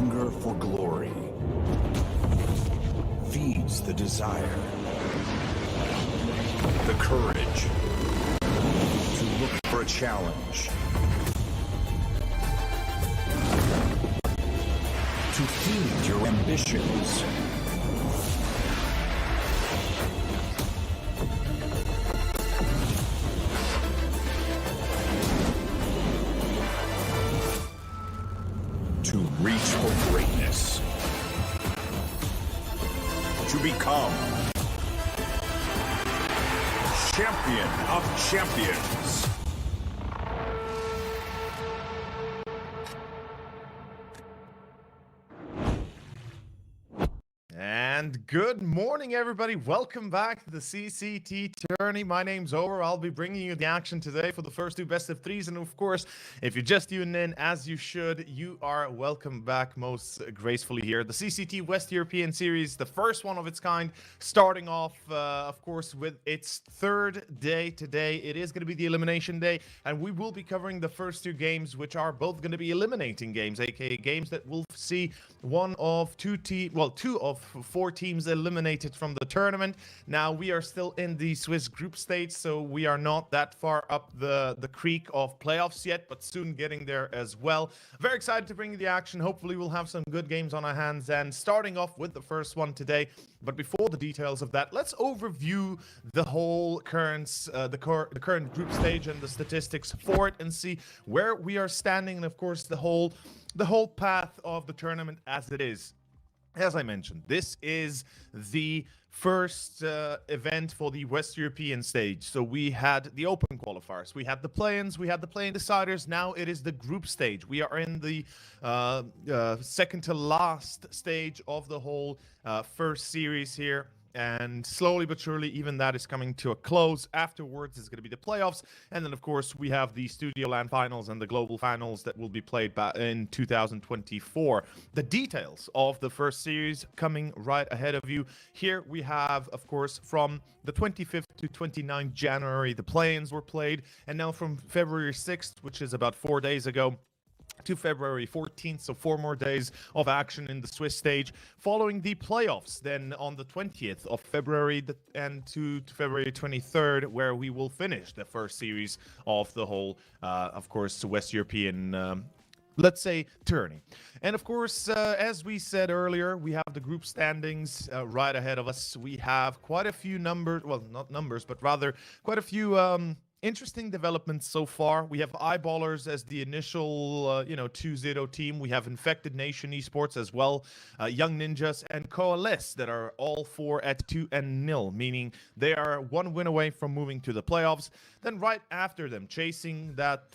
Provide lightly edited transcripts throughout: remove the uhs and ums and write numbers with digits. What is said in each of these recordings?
hunger for glory, feeds the desire, the courage to look for a challenge, to feed your ambitions. To reach for greatness. To become champion of champions. And good morning, everybody. Welcome back to the CCT tourney. My name's Over. I'll be bringing you the action today for the first two best of threes. And of course, if you're just tuning in, as you should, you are welcome back most gracefully here. The CCT West European Series, the first one of its kind, starting off, of course, with its third day today. It is going to be the elimination day, and we will be covering the first two games, which are both going to be eliminating games, aka games that will see two of four teams eliminated from the tournament. Now, we are still in the Swiss group stage, so we are not that far up the creek of playoffs yet, but soon getting there as well. Very excited to bring you the action. Hopefully, we'll have some good games on our hands, and starting off with the first one today. But before the details of that, let's overview the whole current group stage and the statistics for it, and see where we are standing, and of course the whole path of the tournament as it is. As I mentioned, this is the first event for the West European stage. So we had the open qualifiers, we had the play-ins, we had the play-in deciders. Now it is the group stage. We are in the second to last stage of the whole first series here. And slowly but surely, even that is coming to a close. Afterwards, it's going to be the playoffs. And then, of course, we have the Studio Land finals and the global finals that will be played in 2024. The details of the first series coming right ahead of you. Here we have, of course, from the 25th to 29th January, the play-ins were played. And now from February 6th, which is about 4 days ago, to February 14th, so 4 more days of action in the Swiss stage, following the playoffs. Then on the 20th of February and to February 23rd, where we will finish the first series of the whole, of course, West European let's say tourney. And of course, as we said earlier, we have the group standings right ahead of us. We have quite a few numbers, well, not numbers, but rather quite a few interesting developments so far. We have Eyeballers as the initial 2-0 team. We have Infected Nation Esports as well, Young Ninjas and Coalesce that are all 4 at 2-0, meaning they are 1 win away from moving to the playoffs. Then right after them, chasing that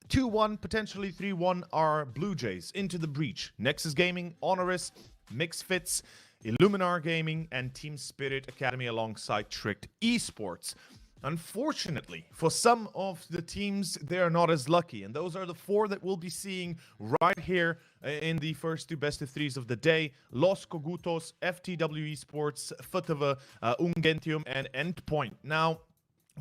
2-1, potentially 3-1, are BLUEJAYS, Into the Breach, Nexus Gaming, HONORIS, Mixfits, Illuminar Gaming, and Team Spirit Academy alongside Tricked Esports. Unfortunately, for some of the teams, they are not as lucky. And those are the 4 that we'll be seeing right here in the first two best of threes of the day. Los Kogutos, FTW ESPORTS, FTW, Ungentium, and Endpoint. Now,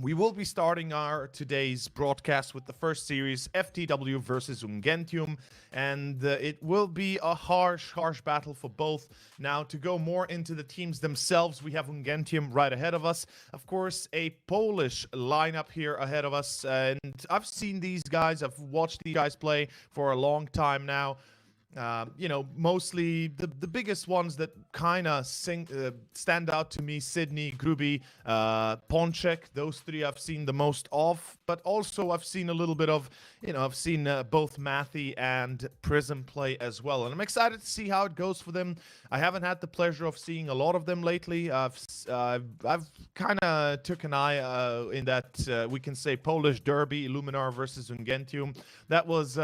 we will be starting our today's broadcast with the first series, FTW versus Ungentium, and it will be a harsh battle for both. Now, to go more into the teams themselves, we have Ungentium right ahead of us. Of course, a Polish lineup here ahead of us, and I've seen these guys, I've watched these guys play for a long time now. Mostly the biggest ones that kind of stand out to me: Sydney, Gruby, Ponchek. Those 3 I've seen the most of, but also I've seen a little bit of, I've seen both Mathy and Prism play as well, and I'm excited to see how it goes for them. I haven't had the pleasure of seeing a lot of them lately. I've kind of took an eye in that we can say Polish derby, Illuminar versus Ungentium. That was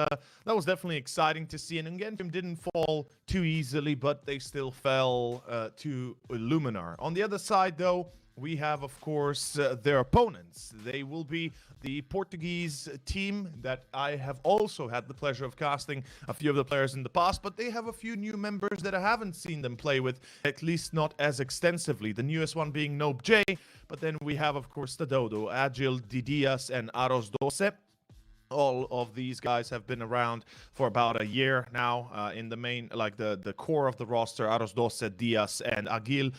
definitely exciting to see, and Ungentium didn't fall too easily, but they still fell to Illuminar. On the other side, though, we have, of course, their opponents. They will be the Portuguese team that I have also had the pleasure of casting a few of the players in the past, but they have a few new members that I haven't seen them play with, at least not as extensively. The newest one being Nope J, but then we have, of course, the Dodo, Agile, Didias, and Aros Dose. All of these guys have been around for about a year now in the main, like the core of the roster. Arosdoce, Diaz, and Agil,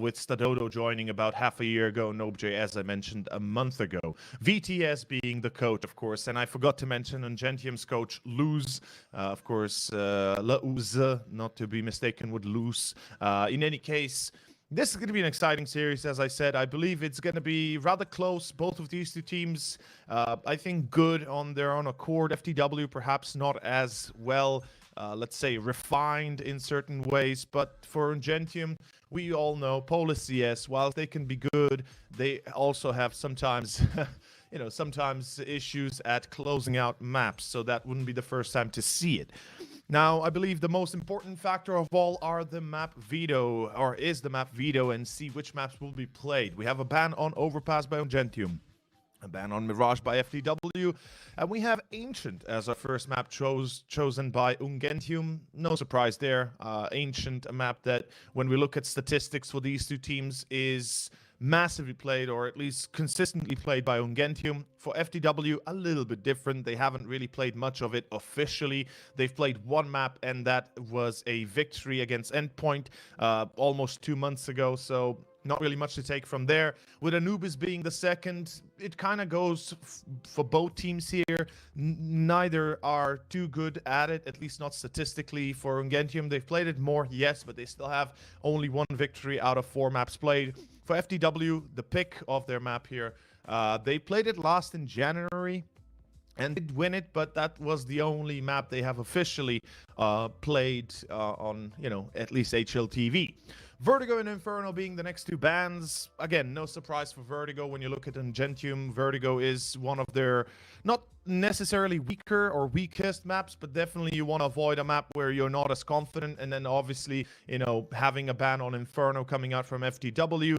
with Stadodo joining about half a year ago. Nobjay, as I mentioned, a month ago. VTS being the coach, of course, and I forgot to mention Ungentium's coach, Luz, of course, Lauze, not to be mistaken with Luz. In any case, this is going to be an exciting series, as I said. I believe it's going to be rather close. Both of these two teams, I think, good on their own accord. FTW perhaps not as well, let's say, refined in certain ways. But for Ungentium, we all know Coalesce, yes, while they can be good, they also have sometimes, sometimes issues at closing out maps. So that wouldn't be the first time to see it. Now, I believe the most important factor of all are the map veto, or is the map veto, and see which maps will be played. We have a ban on Overpass by Ungentium, a ban on Mirage by FTW, and we have Ancient as our first map chosen by Ungentium. No surprise there. Ancient, a map that, when we look at statistics for these two teams, is massively played, or at least consistently played, by Ungentium. For FTW, a little bit different. They haven't really played much of it officially. They've played one map, and that was a victory against Endpoint almost 2 months ago, so not really much to take from there. With Anubis being the second, it kind of goes for both teams here. Neither are too good at it, at least not statistically. For Ungentium, they've played it more, yes, but they still have only one victory out of 4 maps played. For FTW, the pick of their map here, they played it last in January and did win it, but that was the only map they have officially played on, at least HLTV. Vertigo and Inferno being the next two bans. Again, no surprise for Vertigo. When you look at Ungentium, Vertigo is one of their not necessarily weaker or weakest maps, but definitely you want to avoid a map where you're not as confident. And then obviously, having a ban on Inferno coming out from FTW,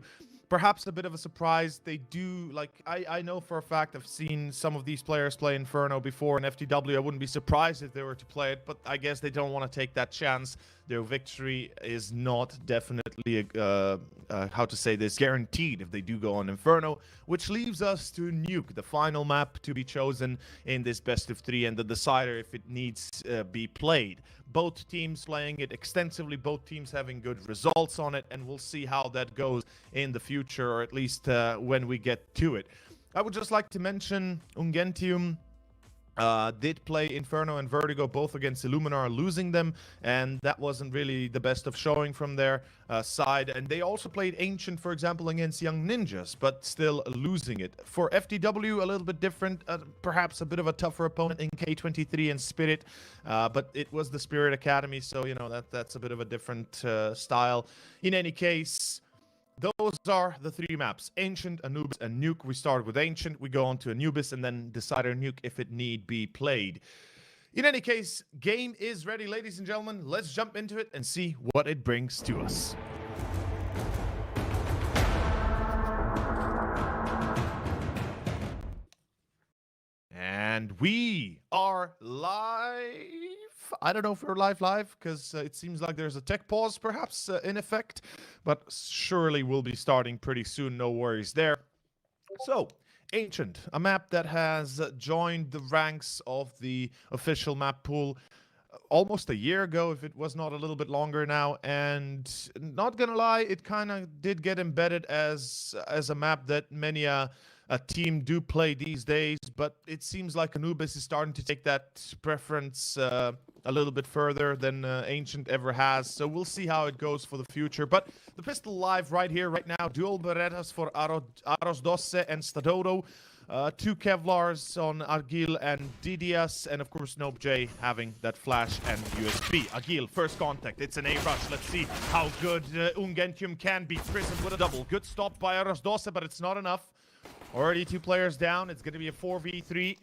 perhaps a bit of a surprise. They do, like, I know for a fact I've seen some of these players play Inferno before in FTW. I wouldn't be surprised if they were to play it, but I guess they don't want to take that chance. Their victory is not definitely, how to say this, guaranteed if they do go on Inferno, which leaves us to Nuke, the final map to be chosen in this best of 3 and the decider if it needs be played. Both teams playing it extensively, both teams having good results on it, and we'll see how that goes in the future, or at least when we get to it. I would just like to mention Ungentium did play Inferno and Vertigo both against Illuminar, losing them, and that wasn't really the best of showing from their side. And they also played Ancient, for example, against Young Ninjas, but still losing it. For FTW, a little bit different, perhaps a bit of a tougher opponent in K23 and Spirit, but it was the Spirit Academy, so that's a bit of a different style. In any case, those are the 3 maps: Ancient, Anubis, and Nuke. We start with Ancient, we go on to Anubis, and then Decider Nuke if it need be played. In any case, game is ready, ladies and gentlemen. Let's jump into it and see what it brings to us. And we are live. I don't know if we're live, because it seems like there's a tech pause perhaps in effect, but surely we'll be starting pretty soon, no worries there. So, Ancient, a map that has joined the ranks of the official map pool almost a year ago, if it was not a little bit longer now, and not gonna lie, it kind of did get embedded as a map that many a team do play these days, but it seems like Anubis is starting to take that preference a little bit further than Ancient ever has, so we'll see how it goes for the future. But the pistol live right here, right now. Dual Berettas for Arosdoce and Stadodo. 2 Kevlars on Agil and Didias, and of course Nobjay having that flash and USB. Agil, first contact, it's an A-rush. Let's see how good Ungentium can be. Prism with a double. Good stop by Arosdoce, but it's not enough. Already 2 players down. It's going to be a 4v3.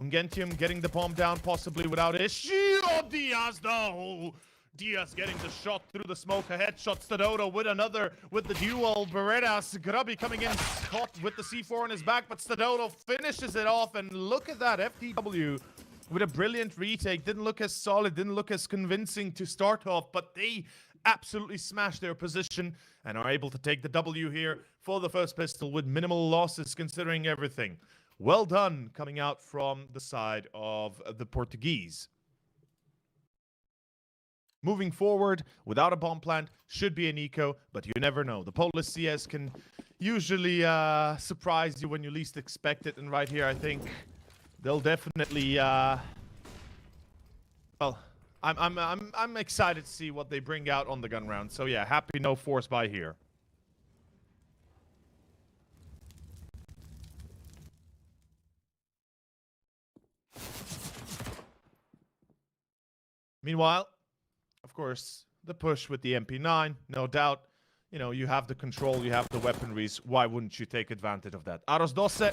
Ungentium getting the bomb down, possibly without issue. Oh, Diaz, no! Diaz getting the shot through the smoke. A headshot. Stadodo with another, with the duel. Berettas, Grubby coming in hot with the C4 on his back, but Stadodo finishes it off. And look at that, FTW with a brilliant retake. Didn't look as solid, didn't look as convincing to start off, but they absolutely smashed their position and are able to take the W here for the first pistol with minimal losses considering everything. Well done coming out from the side of the Portuguese. Moving forward, without a bomb plant, should be an eco, but you never know. The Polish CS can usually surprise you when you least expect it, and right here, I think they'll definitely. Well, I'm excited to see what they bring out on the gun round. So yeah, happy no force buy here. Meanwhile, of course, the push with the MP9, no doubt. You know, you have the control, you have the weaponries. Why wouldn't you take advantage of that? Aros Dosse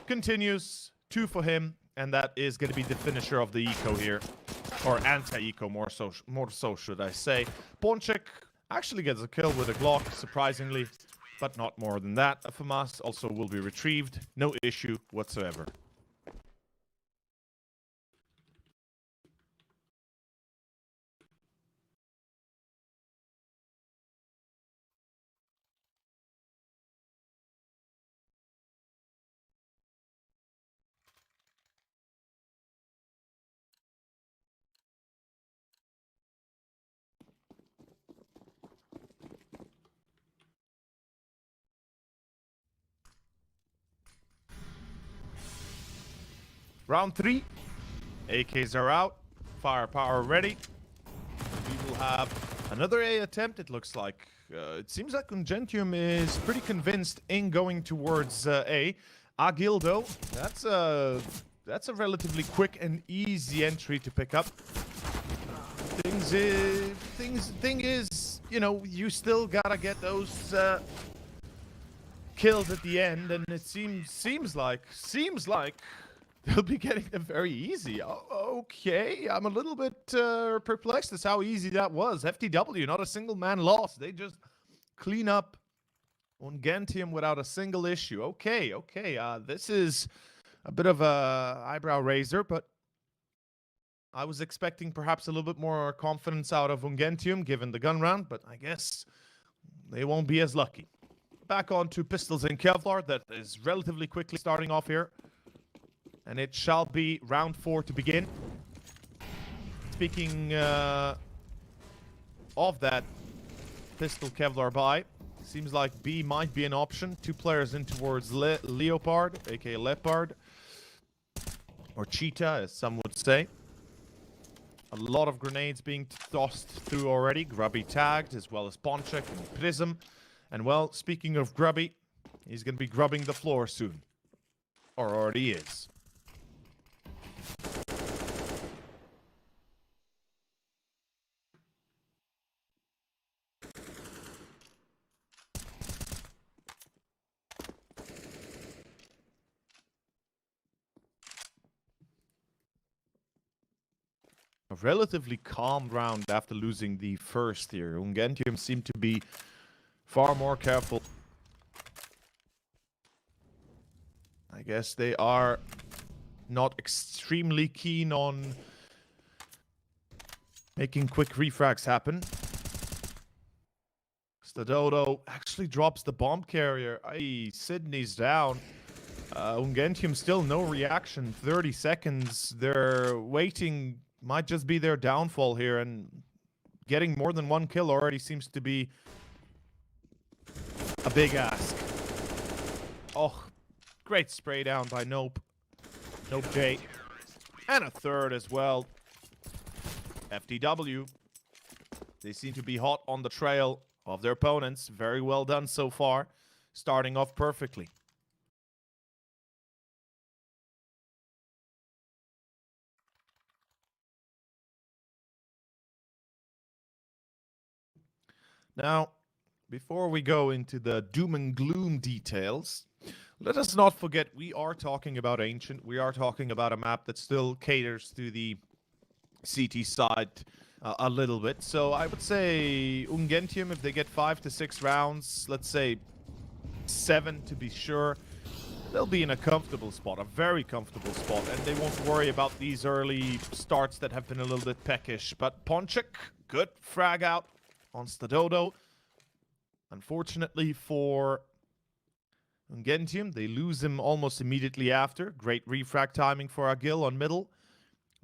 continues, 2 for him, and that is going to be the finisher of the eco here. Or anti-eco, more so should I say. Ponchik actually gets a kill with a Glock, surprisingly, but not more than that. FAMAS also will be retrieved, no issue whatsoever. Round 3. AKs are out. Firepower ready. We will have another A attempt, it looks like. It seems like Ungentium is pretty convinced in going towards A. Agildo, that's a relatively quick and easy entry to pick up. Thing is, you know, you still gotta get those kills at the end, and it seems like they'll be getting them very easy. Okay, I'm a little bit perplexed as how easy that was. FTW, not a single man lost. They just clean up Ungentium without a single issue. Okay. This is a bit of a eyebrow raiser, but I was expecting perhaps a little bit more confidence out of Ungentium given the gun round, but I guess they won't be as lucky. Back on to pistols and Kevlar. That is relatively quickly starting off here. And it shall be round 4 to begin. Speaking of that pistol Kevlar buy, seems like B might be an option. 2 players in towards Leopard, aka Leopard. Or Cheetah, as some would say. A lot of grenades being tossed through already. Grubby tagged, as well as Ponchik and Prism. And well, speaking of Grubby, he's going to be grubbing the floor soon. Or already is. A relatively calm round after losing the first here. Ungentium seemed to be far more careful. I guess they are not extremely keen on making quick refrags happen. Stadodo actually drops the bomb carrier. Sydney's down. Ungentium still no reaction. 30 seconds. They're waiting. Might just be their downfall here, and getting more than 1 kill already seems to be a big ask. Oh, great spray down by Nope. Nope J. And a third as well. FTW. They seem to be hot on the trail of their opponents. Very well done so far. Starting off perfectly. Now, before we go into the doom and gloom details, let us not forget we are talking about Ancient. We are talking about a map that still caters to the CT side a little bit. So I would say Ungentium, if they get 5 to 6 rounds, let's say 7 to be sure, they'll be in a comfortable spot, a very comfortable spot, and they won't worry about these early starts that have been a little bit peckish. But Ponchik, good frag out on Stadodo. Unfortunately for Ungentium, they lose him almost immediately after. Great refrag timing for Agil on middle.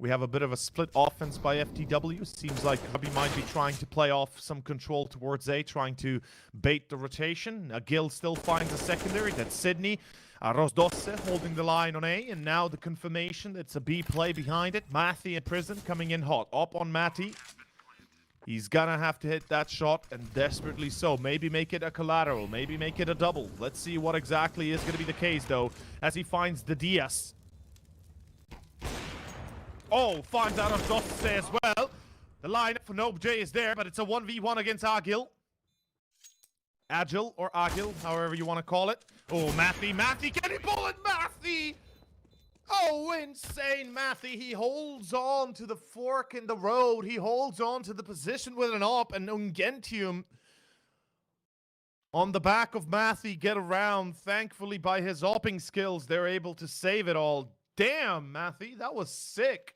We have a bit of a split offense by FTW. Seems like Grubby might be trying to play off some control towards A, trying to bait the rotation. Agil still finds a secondary. That's Sydney. Rosdosse holding the line on A, and now the confirmation. It's a B play behind it. Matty in prison coming in hot. Up on Matty. He's gonna have to hit that shot, and desperately so. Maybe make it a collateral. Maybe make it a double. Let's see what exactly is gonna be the case, though, as he finds the Diaz. Oh, finds out of Dosse as well. The lineup for NoBJ is there, but it's a 1v1 against Agil. Agil or Agil, however you want to call it. Oh, Matthew, can he pull it? Matthew! Oh, insane Matthew. He holds on to the fork in the road. He holds on to the position with an op, and Ungentium on the back of Matthew get around. Thankfully, by his opping skills, they're able to save it all. Damn, Matthew, that was sick.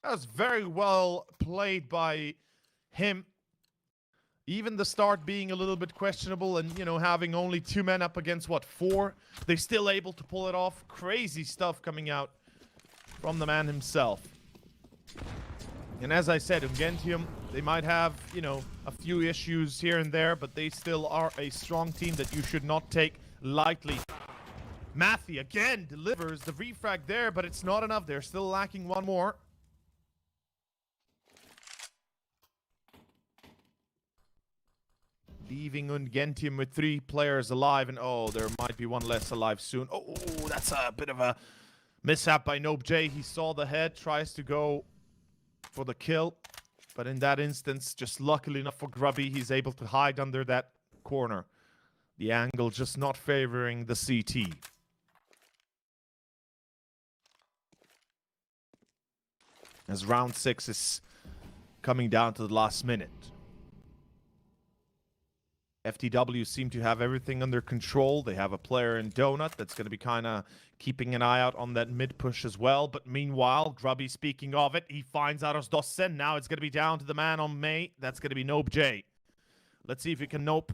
That was very well played by him. Even the start being a little bit questionable and, you know, having only 2 men up against, what, 4? They're still able to pull it off. Crazy stuff coming out from the man himself. And as I said, Ungentium, they might have, you know, a few issues here and there, but they still are a strong team that you should not take lightly. Matthew, again, delivers the refrag there, but it's not enough. They're still lacking one more. Leaving Ungentium with 3 players alive, and oh, there might be one less alive soon. Oh, that's a bit of a mishap by NoBJ. He saw the head, tries to go for the kill, but in that instance, just luckily enough for Grubby, he's able to hide under that corner. The angle just not favoring the CT. As round 6 is coming down to the last minute. FTW seem to have everything under control. They have a player in Donut that's going to be kind of keeping an eye out on that mid push as well. But meanwhile, Grubby, speaking of it, he finds Aros Dossen. Now it's going to be down to the man on May. That's going to be NoBJ. Let's see if we can nope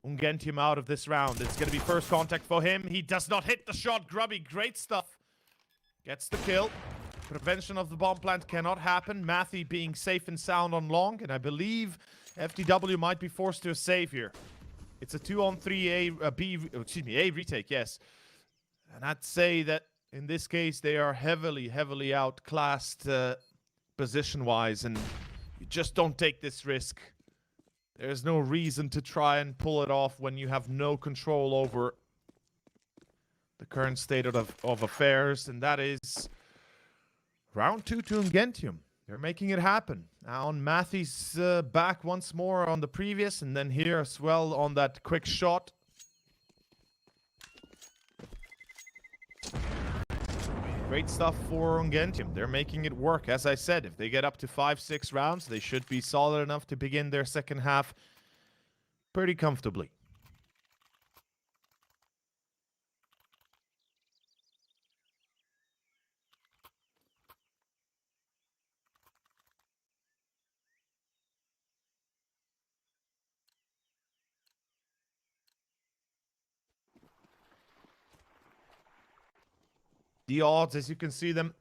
Ungentium out of this round. It's going to be first contact for him. He does not hit the shot. Grubby, great stuff. Gets the kill. Prevention of the bomb plant cannot happen. Matthew being safe and sound on long, and I believe FTW might be forced to a save here. It's a 2-on-3 A retake, yes. And I'd say that in this case they are heavily outclassed position-wise, and you just don't take this risk. There's no reason to try and pull it off when you have no control over the current state of affairs, and that is round 2 to Ungentium. They're making it happen. Now on Matthew's back once more on the previous, and then here as well on that quick shot. Great stuff for Ungentium. They're making it work. As I said, if they get up to 5-6 rounds, they should be solid enough to begin their second half pretty comfortably. The odds, as you can see them,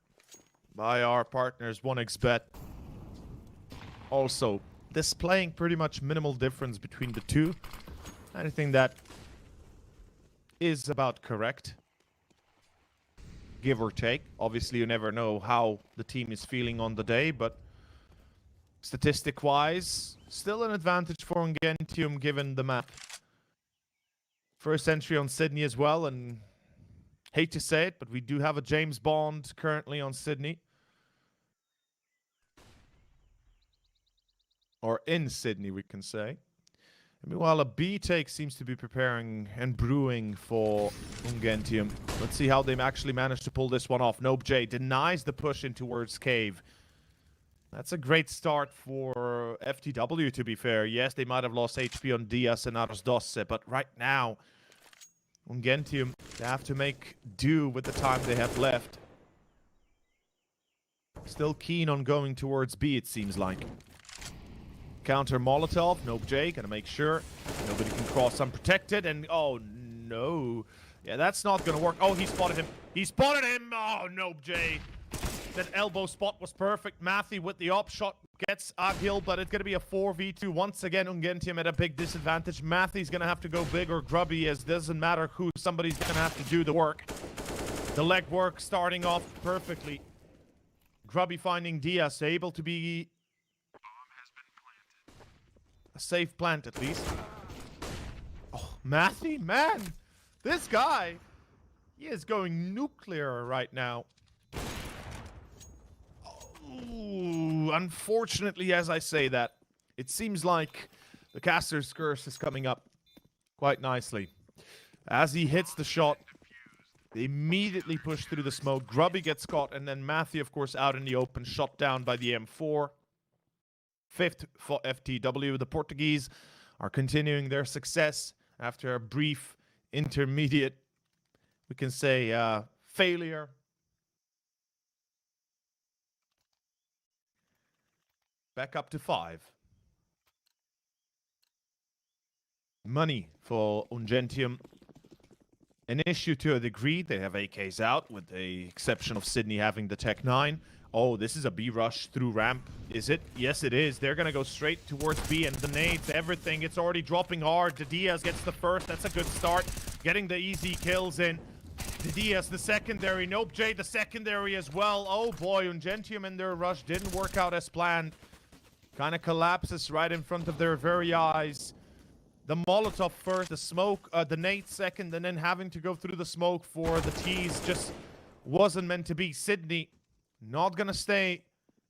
by our partners 1xBet. Also displaying pretty much minimal difference between the two. Anything that is about correct, give or take. Obviously, you never know how the team is feeling on the day, but statistic-wise, still an advantage for Ungentium given the map. First entry on Sydney as well, and hate to say it, but we do have a James Bond currently on Sydney. Or in Sydney, we can say. And meanwhile, a B take seems to be preparing and brewing for Ungentium. Let's see how they actually manage to pull this one off. NoBJ denies the push in towards Cave. That's a great start for FTW, to be fair. Yes, they might have lost HP on Diaz and Aros Dosse, but right now, Ungentium, they have to make do with the time they have left. Still keen on going towards B, it seems like. Counter Molotov. BLUEJAYS gonna make sure nobody can cross unprotected. And oh no. Yeah, that's not gonna work. Oh, he spotted him. He spotted him! Oh, BLUEJAYS. That elbow spot was perfect. Matthew with the op shot gets Agil, but it's gonna be a 4v2. Once again, Ungentium at a big disadvantage. Matthew's gonna have to go big or grubby, as doesn't matter who. Somebody's gonna have to do the work. The leg work starting off perfectly. Grubby finding Diaz, able to be a safe plant at least. Oh, Matthew, man, this guy, he is going nuclear right now. Ooh, unfortunately, as I say that, it seems like the caster's curse is coming up quite nicely. As he hits the shot, they immediately push through the smoke. Grubby gets caught, and then Matthew, of course, out in the open, shot down by the M4. Fifth for FTW. The Portuguese are continuing their success after a brief intermediate, we can say, failure. Back up to 5. Money for Ungentium. An issue to a degree. They have AKs out, with the exception of Sydney having the Tech 9. Oh, this is a B rush through ramp. Is it? Yes, it is. They're going to go straight towards B, and the nades, everything. It's already dropping hard. The Diaz gets the first. That's a good start. Getting the easy kills in. The Diaz, the secondary. BLUEJAYS, the secondary as well. Oh boy, Ungentium and their rush didn't work out as planned. Kind of collapses right in front of their very eyes. The Molotov first, the smoke, the nade second, and then having to go through the smoke for the tease just wasn't meant to be. Sydney not gonna stay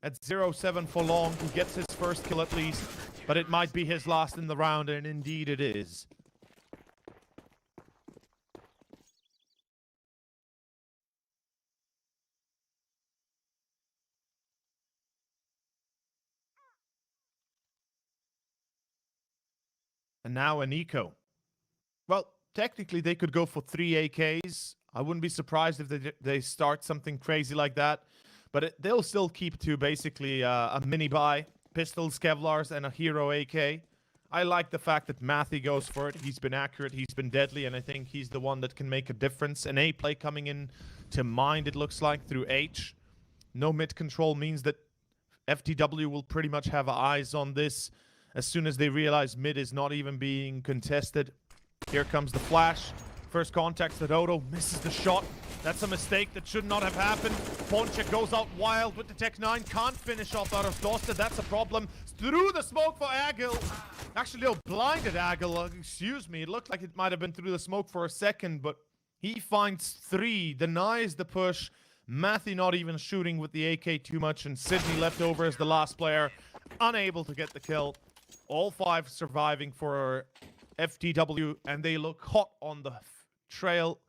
at 0-7 for long. He gets his first kill at least, but it might be his last in the round, and indeed it is. And now an eco. Well, technically they could go for 3 AKs. I wouldn't be surprised if they start something crazy like that. But they'll still keep to basically a mini buy, pistols, Kevlars, and a hero AK. I like the fact that Matthew goes for it. He's been accurate, he's been deadly, and I think he's the one that can make a difference. An A play coming in to mind, it looks like, through H. No mid control means that FTW will pretty much have eyes on this as soon as they realize mid is not even being contested. Here comes the flash. First contact to Dodo, misses the shot. That's a mistake that should not have happened. Ponchek goes out wild with the Tech 9. Can't finish off out of Dosta. That's a problem. Through the smoke for Agil. Actually, no, blinded Agil. Excuse me. It looked like it might have been through the smoke for a second, but he finds 3, denies the push. Matthew not even shooting with the AK too much, and Sydney left over as the last player, unable to get the kill. All 5 surviving for FTW, and they look hot on the trail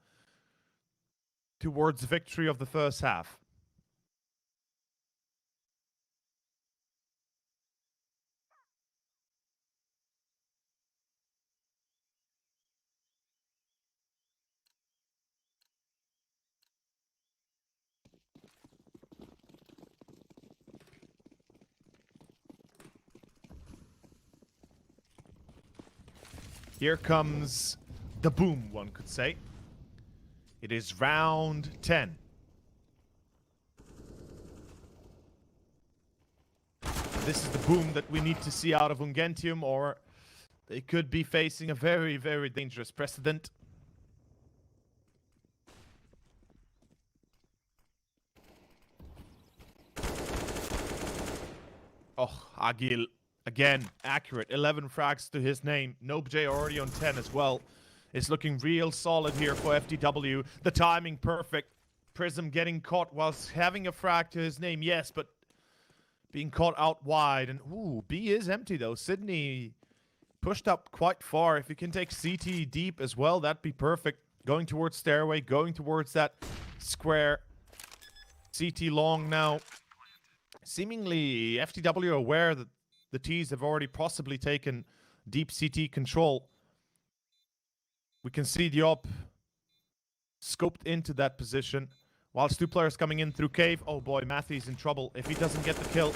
towards victory of the first half. Here comes the boom, one could say. It is round 10. This is the boom that we need to see out of Ungentium, or they could be facing a very, very dangerous precedent. Oh, Agil. Again, accurate. 11 frags to his name. BLUEJAYS already on 10 as well. It's looking real solid here for FTW. The timing perfect. Prism getting caught whilst having a frag to his name, yes, but being caught out wide. And ooh, B is empty though. Sydney pushed up quite far. If you can take CT deep as well, that'd be perfect. Going towards stairway, going towards that square. CT long now. Seemingly FTW are aware that the T's have already possibly taken deep CT control. We can see the op scoped into that position. Whilst 2 players coming in through cave. Oh boy, Matthew's in trouble. If he doesn't get the kill,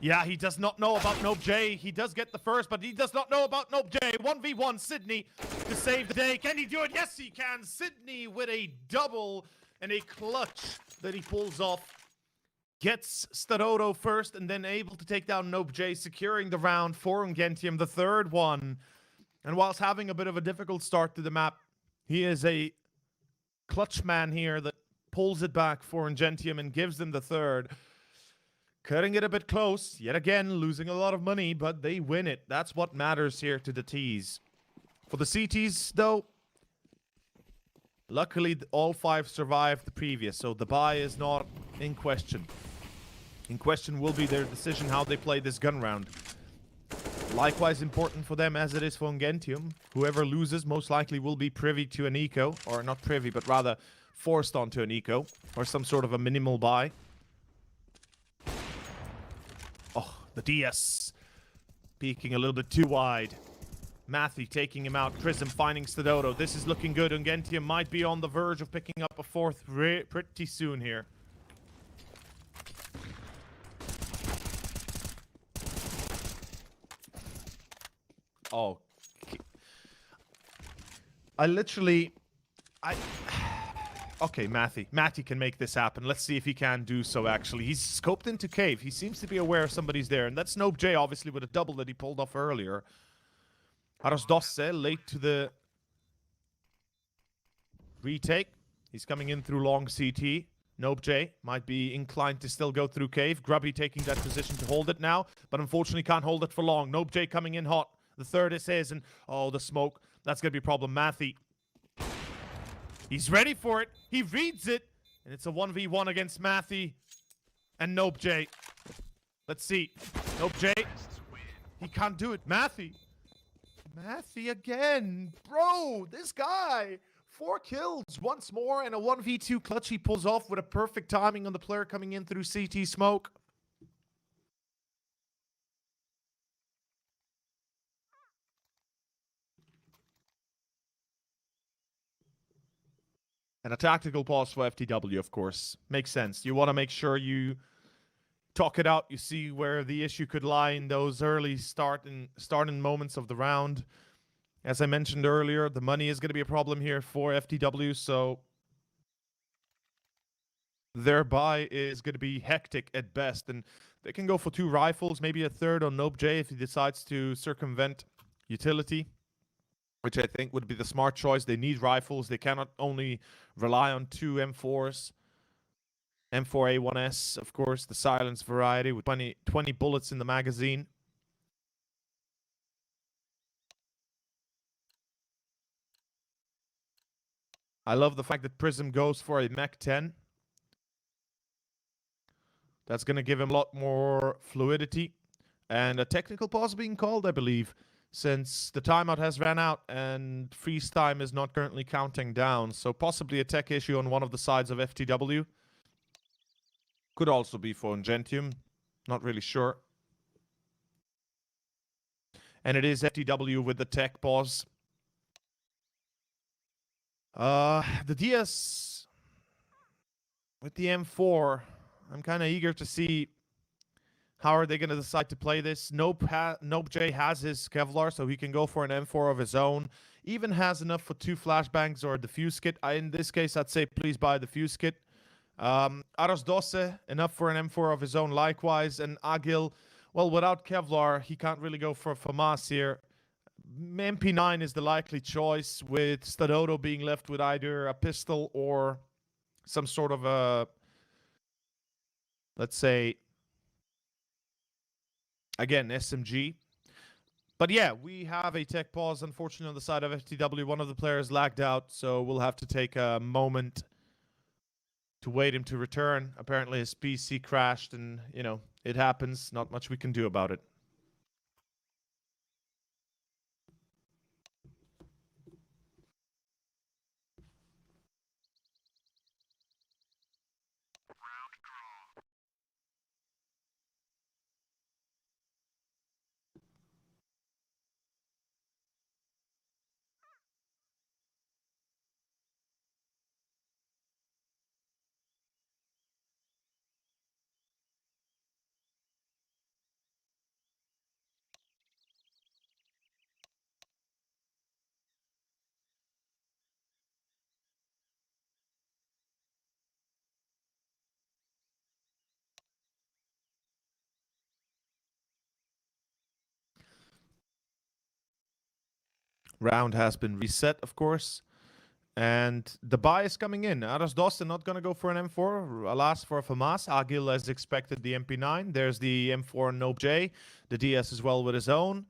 Yeah, he does not know about NopeJ. He does get the first, but he does not know about NopeJ. 1v1 Sydney to save the day. Can he do it? Yes, he can. Sydney with a double and a clutch that he pulls off. Gets Starodo first and then able to take down NopeJ, securing the round for Ungentium, the third one. And whilst having a bit of a difficult start to the map, he is a clutch man here that pulls it back for Ungentium and gives them the third. Cutting it a bit close, yet again, losing a lot of money, but they win it. That's what matters here to the T's. For the CTs, though, luckily all 5 survived the previous, so the bye is not in question. In question will be their decision how they play this gun round. Likewise important for them as it is for Ungentium. Whoever loses most likely will be privy to an eco, or not privy, but rather forced onto an eco, or some sort of a minimal buy. Oh, the DS peeking a little bit too wide. Matthew taking him out. Prism finding Stadodo. This is looking good. Ungentium might be on the verge of picking up a fourth pretty soon here. Oh. Okay, Matty can make this happen. Let's see if he can do so, actually. He's scoped into cave. He seems to be aware somebody's there. And that's NopeJ, obviously, with a double that he pulled off earlier. Arosdosse, late to the retake. He's coming in through long CT. NopeJ might be inclined to still go through cave. Grubby taking that position to hold it now, but unfortunately can't hold it for long. NopeJ coming in hot. The third is his, and oh, the smoke. That's going to be a problem. Matthew. He's ready for it. He reads it. And it's a 1v1 against Matthew and NopeJ. Let's see. NopeJ. He can't do it. Matthew. Matthew again. Bro, this guy. 4 kills once more and a 1v2 clutch he pulls off with a perfect timing on the player coming in through CT smoke. And a tactical pause for FTW, of course. Makes sense. You want to make sure you talk it out. You see where the issue could lie in those early starting moments of the round. As I mentioned earlier, the money is going to be a problem here for FTW, so their buy is going to be hectic at best. And they can go for 2 rifles, maybe a third on NopeJ if he decides to circumvent utility, which I think would be the smart choice. They need rifles. They cannot only rely on 2 M4s. M4A1S, of course, the silence variety with 20 bullets in the magazine. I love the fact that Prism goes for a Mech 10. That's going to give him a lot more fluidity. And a technical pause being called, I believe, since the timeout has ran out and freeze time is not currently counting down. So possibly a tech issue on one of the sides of FTW. Could also be for Ungentium. Not really sure. And it is FTW with the tech pause. The DS with the M4, I'm kind of eager to see how are they going to decide to play this. NopeJ has his Kevlar, so he can go for an M4 of his own. Even has enough for 2 flashbangs or a defuse kit. In this case, I'd say please buy a defuse kit. Arosdosse, enough for an M4 of his own likewise. And Agil, well, without Kevlar, he can't really go for FAMAS here. MP9 is the likely choice, with Stadodo being left with either a pistol or some sort of a, let's say, again, SMG. But yeah, we have a tech pause, unfortunately, on the side of FTW. One of the players lagged out, so we'll have to take a moment to wait him to return. Apparently his PC crashed and, you know, it happens. Not much we can do about it. Round has been reset, of course. And the buy is coming in. Aras Dost not going to go for an M4. Alas for FAMAS. Agil as expected the MP9. There's the M4 NOBJ. The DS as well with his own.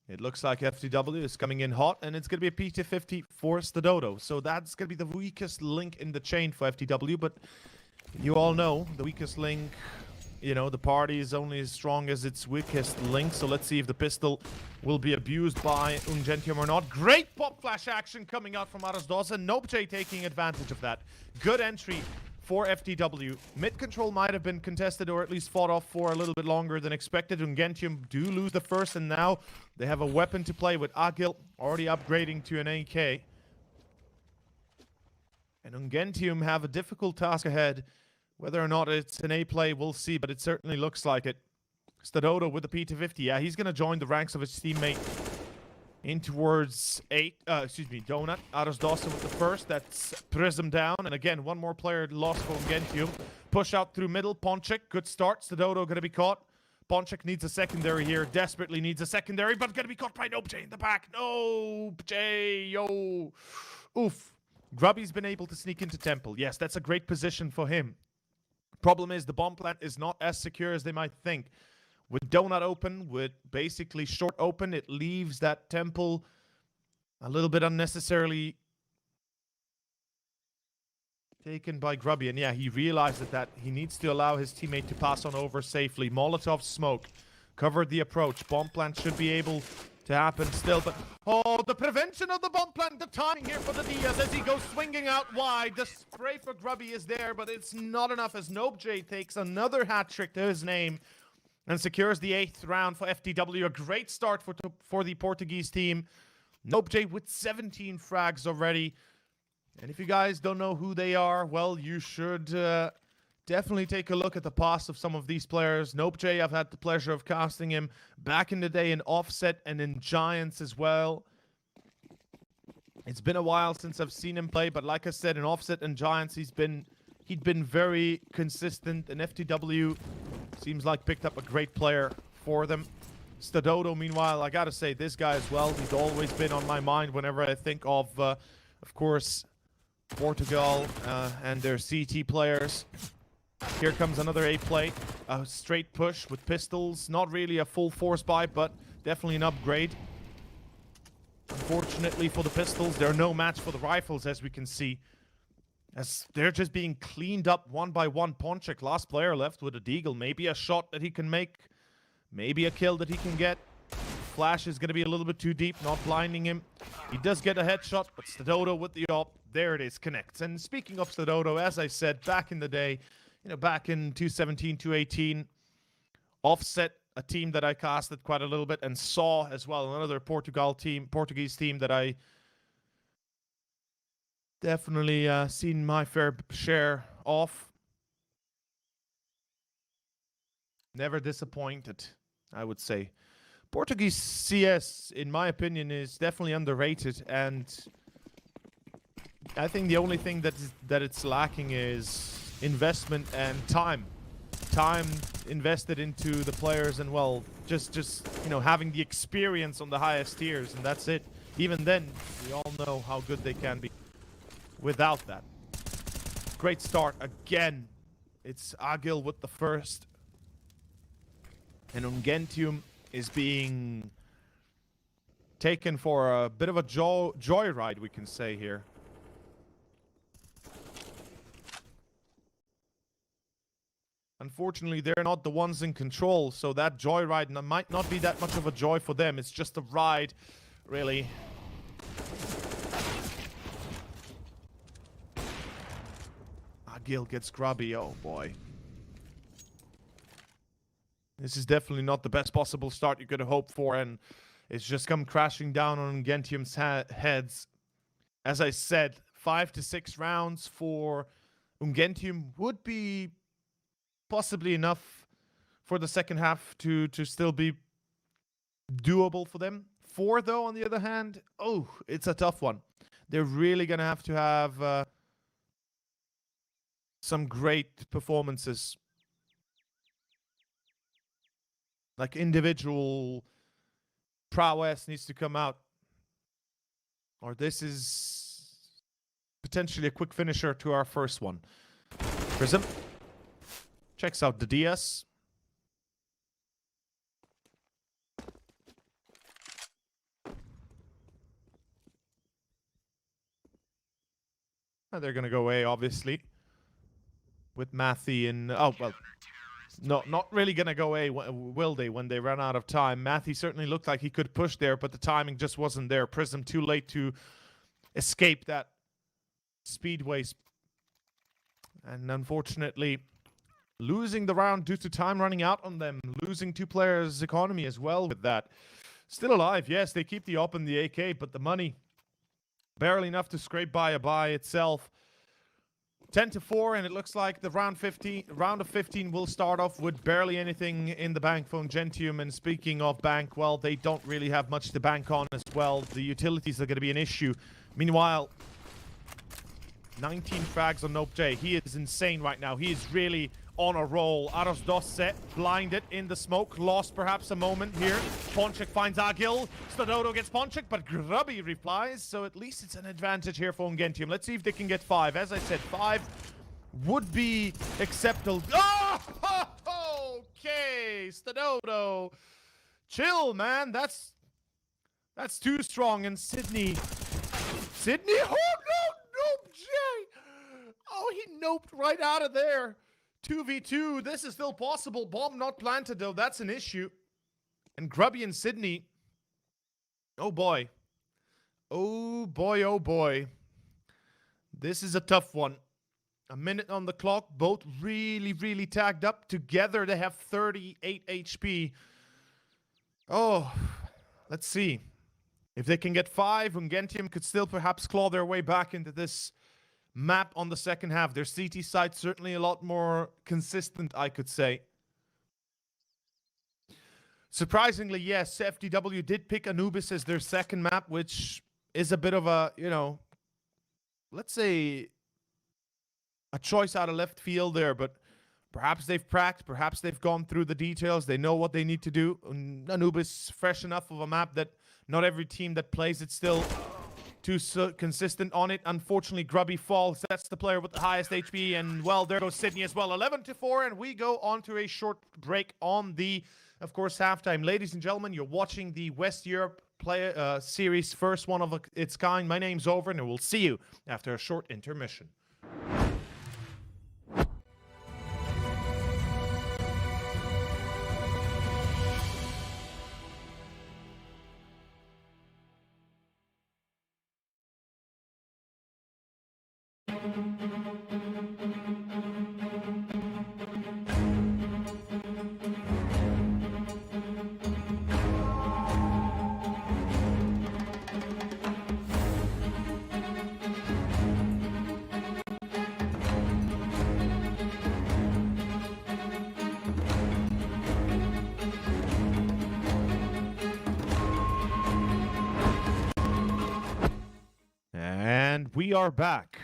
It looks like FTW is coming in hot, and it's going to be a PT50 for Stadodo. So that's going to be the weakest link in the chain for FTW. But you all know the weakest link, you know, the party is only as strong as its weakest link. So let's see if the pistol will be abused by Ungentium or not. Great pop flash action coming out from Arasdos, and NOBJ taking advantage of that. Good entry for FTW. Mid control might have been contested or at least fought off for a little bit longer than expected. Ungentium do lose the first, and now they have a weapon to play with. Agil already upgrading to an AK. And Ungentium have a difficult task ahead. Whether or not it's an A play, we'll see, but it certainly looks like it. Stadodo with the P250. Yeah, he's going to join the ranks of his teammate in towards Donut. Aras Dawson with the first. That's Prism down. And again, one more player lost for Ungentium. Push out through middle. Ponchik, good start. Stadodo going to be caught. Ponchik needs a secondary here. Desperately needs a secondary, but going to be caught by NOBJ in the back. NOBJ, yo. Oof. Grubby's been able to sneak into Temple. Yes, that's a great position for him. Problem is, the bomb plant is not as secure as they might think. With Donut open, with basically short open, it leaves that Temple a little bit unnecessarily taken by Grubby. And yeah, he realized that he needs to allow his teammate to pass on over safely. Molotov smoke covered the approach. Bomb plant should be able to happen still, but oh, the prevention of the bomb plant, the timing here for the Diaz as he goes swinging out wide. The spray for Grubby is there, but it's not enough as NOBJ takes another hat trick to his name and secures the 8th round for FTW. A great start for the Portuguese team. NOBJ with 17 frags already. And if you guys don't know who they are, well, you should definitely take a look at the past of some of these players. NOBJ, I've had the pleasure of casting him back in the day in Offset and in Giants as well. It's been a while since I've seen him play, but like I said, in Offset and Giants, he'd been very consistent, and FTW seems like picked up a great player for them. Stadodo, meanwhile, I gotta say, this guy as well, he's always been on my mind whenever I think of course, Portugal and their CT players. Here comes another A play. A straight push with pistols. Not really a full force buy, but definitely an upgrade. Unfortunately for the pistols, they're no match for the rifles, as we can see. As they're just being cleaned up one by one. Ponchik, last player left with a deagle. Maybe a shot that he can make. Maybe a kill that he can get. Flash is going to be a little bit too deep, not blinding him. He does get a headshot, but Stadodo with the op. There it is, connects. And speaking of Stadodo, as I said, back in the day, you know, back in 2017, 2018, Offset, a team that I casted quite a little bit, and Saw as well, another Portuguese team that I definitely seen my fair share of. Never disappointed, I would say. Portuguese CS, in my opinion, is definitely underrated, and I think the only thing that it's lacking is investment and time. Time invested into the players, and well, just you know, having the experience on the highest tiers, and that's it. Even then, we all know how good they can be without that. Great start again. It's Agil with the first, and Ungentium is being taken for a bit of a joyride, we can say here. Unfortunately, they're not the ones in control, so that joyride might not be that much of a joy for them. It's just a ride, really. Agil gets grubby, oh boy. This is definitely not the best possible start you could have hoped for, and it's just come crashing down on Ungentium's heads. As I said, 5 to 6 rounds for Ungentium would be possibly enough for the second half to still be doable for them. 4, though, on the other hand, oh, it's a tough one. They're really going to have some great performances. Like, individual prowess needs to come out. Or this is potentially a quick finisher to our first one. Prism checks out the DS. And they're going to go A, obviously. With Matthew and... Oh, well. No, not really going to go A, will they, when they run out of time. Matthew certainly looked like he could push there, but the timing just wasn't there. Prism too late to escape that speedway. And unfortunately, losing the round due to time running out on them. Losing 2 players' economy as well with that. Still alive, yes, they keep the op and the AK, but the money, barely enough to scrape by a buy itself. 10-4, and it looks like the round of 15 will start off with barely anything in the bank for Ungentium. And speaking of bank, well, they don't really have much to bank on as well. The utilities are going to be an issue. Meanwhile, 19 frags on NopeJ. He is insane right now. He is really on a roll. Aros Dos set, blinded in the smoke, lost perhaps a moment here. Ponchik finds Agil. Stadodo gets Ponchik, but Grubby replies, so at least it's an advantage here for Ungentium. Let's see if they can get 5. As I said, 5 would be acceptable. Oh, okay, Stadodo. Chill, man. That's too strong. And Sydney. Oh, no, Jay. Oh, he noped right out of there. 2v2, this is still possible. Bomb not planted, though. That's an issue. And Grubby and Sydney. Oh, boy. Oh, boy, oh, boy. This is a tough one. A minute on the clock. Both really, really tagged up. Together, they have 38 HP. Oh, let's see. If they can get 5, Ungentium could still perhaps claw their way back into this map on the second half. Their CT side certainly a lot more consistent, I could say. Surprisingly, yes, FTW did pick Anubis as their second map, which is a bit of a, you know, let's say a choice out of left field there, but perhaps they've practiced, perhaps they've gone through the details, they know what they need to do. Anubis, fresh enough of a map that not every team that plays it still too consistent on it. Unfortunately, Grubby falls. That's the player with the highest HP. And, well, there goes Sydney as well. 11-4, and we go on to a short break on the, of course, halftime. Ladies and gentlemen, you're watching the West Europe Series, first one of its kind. My name's Over, and we'll see you after a short intermission. And we are back.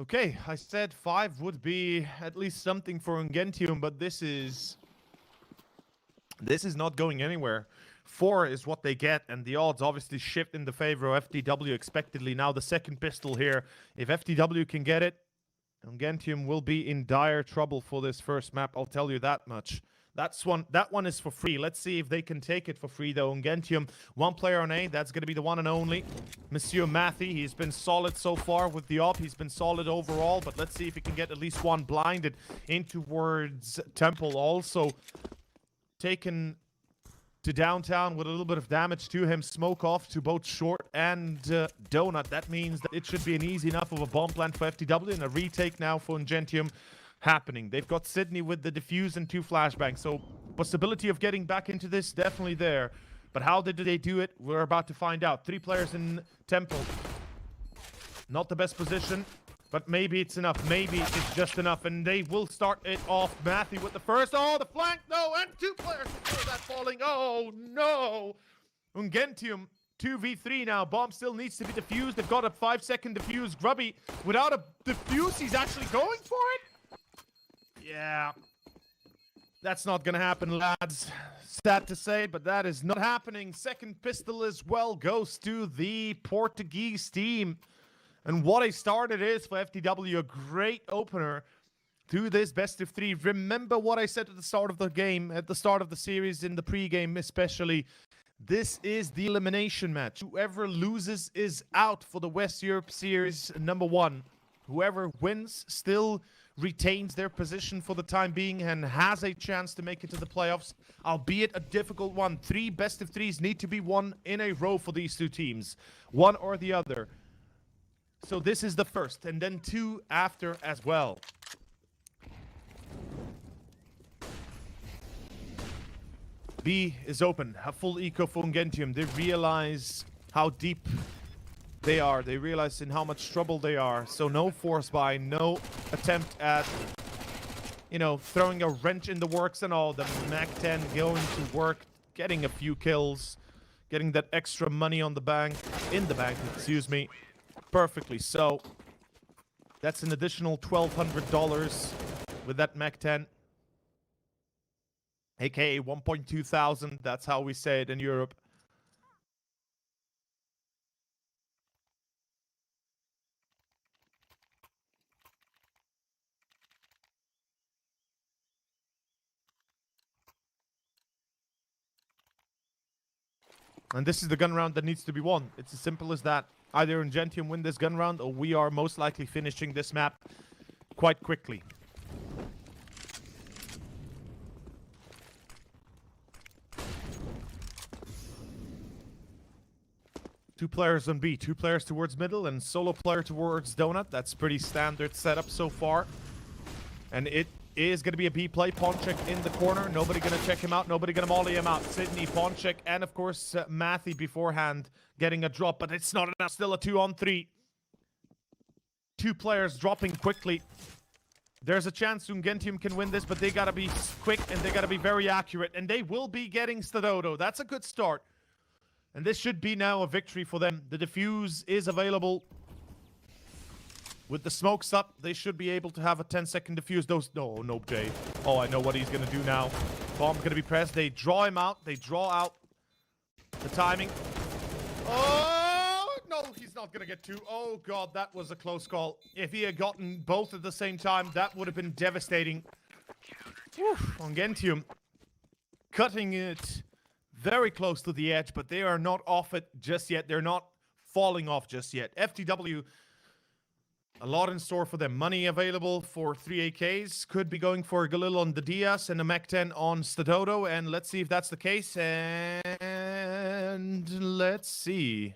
Okay, I said 5 would be at least something for Ungentium, but this is not going anywhere. 4 is what they get, and the odds obviously shift in the favor of FTW expectedly. Now the second pistol here. If FTW can get it, Ungentium will be in dire trouble for this first map, I'll tell you that much. That one is for free. Let's see if they can take it for free, though. Ungentium, 1 player on A. That's going to be the one and only. Monsieur Matthew, he's been solid so far with the op. He's been solid overall, but let's see if he can get at least 1 blinded in towards Temple. Also taken to downtown with a little bit of damage to him. Smoke off to both Short and Donut. That means that it should be an easy enough of a bomb plant for FTW, and a retake now for Ungentium happening. They've got Sydney with the defuse and 2 flashbangs, so possibility of getting back into this definitely there. But how did they do it? We're about to find out. 3 players in Temple. Not the best position, but maybe it's enough. Maybe it's just enough, and they will start it off. Matthew with the first. Oh, the flank, no, and 2 players before that falling. Oh, no. Ungentium 2v3 now. Bomb still needs to be defused. They've got a 5-second defuse. Grubby, without a defuse, he's actually going for it. Yeah. That's not gonna happen, lads. Sad to say, but that is not happening. Second pistol as well goes to the Portuguese team. And what a start it is for FTW, a great opener to this best of three. Remember what I said at the start of the game, at the start of the series, in the pregame especially. This is the elimination match. Whoever loses is out for the West Europe Series #1. Whoever wins still retains their position for the time being and has a chance to make it to the playoffs, albeit a difficult one. 3 best of 3s need to be won in a row for these two teams, one or the other. So this is the first, and then 2 after as well. B is open, a full eco for Ungentium. They realize how deep they are. They realize in how much trouble they are. So no force buy, no attempt at, you know, throwing a wrench in the works and all. The MAC-10 going to work, getting a few kills, getting that extra money on the bank, in the bank, excuse me, perfectly. So that's an additional $1,200 with that MAC-10. AKA 1.2 thousand, that's how we say it in Europe. And this is the gun round that needs to be won. It's as simple as that. Either Ungentium win this gun round, or we are most likely finishing this map quite quickly. Two players on B, 2 players towards middle, and solo player towards donut. That's pretty standard setup so far. And it is going to be a B play. Ponchek in the corner. Nobody going to check him out. Nobody going to molly him out. Sydney, Ponchek, and of course Matthew beforehand getting a drop. But it's not enough. Still a 2-on-3. 2 players dropping quickly. There's a chance Ungentium can win this, but they got to be quick and they got to be very accurate. And they will be getting Stadodo. That's a good start. And this should be now a victory for them. The defuse is available. With the smokes up, they should be able to have a 10-second defuse. Those... No, no, Jay. Oh, I know what he's going to do now. Bomb's going to be pressed. They draw him out. They draw out the timing. Oh, no, he's not going to get 2. Oh, God, that was a close call. If he had gotten both at the same time, that would have been devastating. Ungentium cutting it very close to the edge, but they are not off it just yet. They're not falling off just yet. FTW, a lot in store for them. Money available for 3 AKs. Could be going for a Galil on the Diaz and a MAC-10 on Stadodo. And let's see if that's the case. And let's see.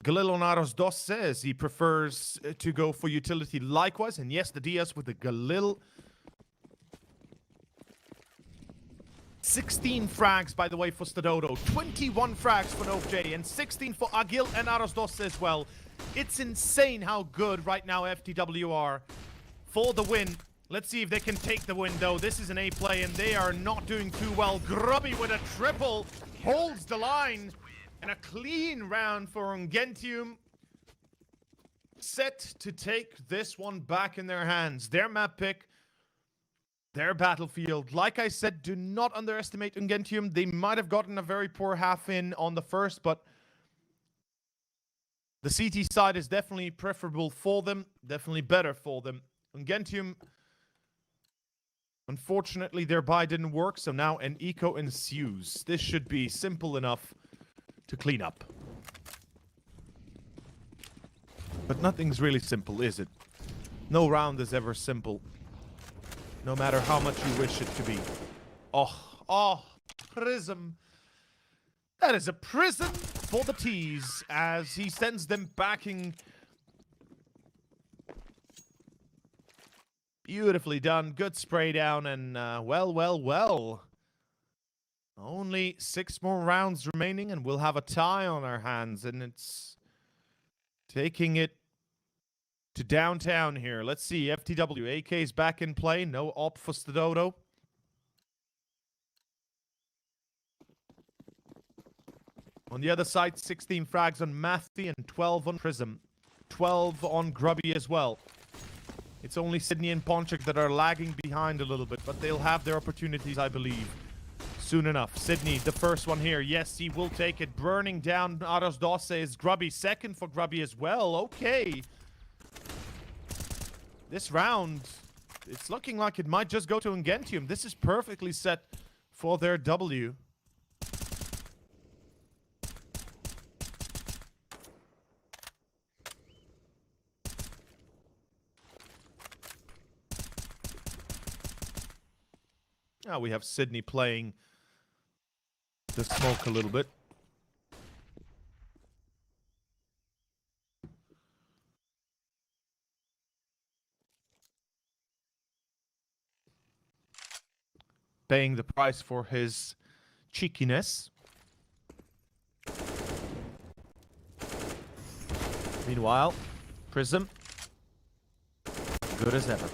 Galil on Aros Dos says he prefers to go for utility likewise. And yes, the Diaz with the Galil. 16 frags, by the way, for Stadodo. 21 frags for NoFJ. And 16 for Agil and Aros Dos as well. It's insane how good right now FTW are for the win. Let's see if they can take the win, though. This is an A play, and they are not doing too well. Grubby with a triple holds the line. And a clean round for Ungentium. Set to take this one back in their hands. Their map pick. Their battlefield. Like I said, do not underestimate Ungentium. They might have gotten a very poor half in on the first, but the CT side is definitely preferable for them. Definitely better for them. Ungentium, unfortunately, their buy didn't work, so now an eco ensues. This should be simple enough to clean up. But nothing's really simple, is it? No round is ever simple. No matter how much you wish it to be. Oh, Prism. That is a prison for the T's as he sends them backing. Beautifully done. Good spray down and well. Only 6 more rounds remaining and we'll have a tie on our hands, and it's taking it to downtown here. Let's see. FTW. AK's back in play. No op for Stadodo. On the other side, 16 frags on Matthew and 12 on Prism. 12 on Grubby as well. It's only Sydney and Ponchik that are lagging behind a little bit, but they'll have their opportunities, I believe, soon enough. Sydney, the first one here. Yes, he will take it. Burning down Aros Dosse is Grubby. Second for Grubby as well. Okay. This round, it's looking like it might just go to Ungentium. This is perfectly set for their W. Now we have Sydney playing the smoke a little bit. Paying the price for his cheekiness. Meanwhile, Prism, good as ever.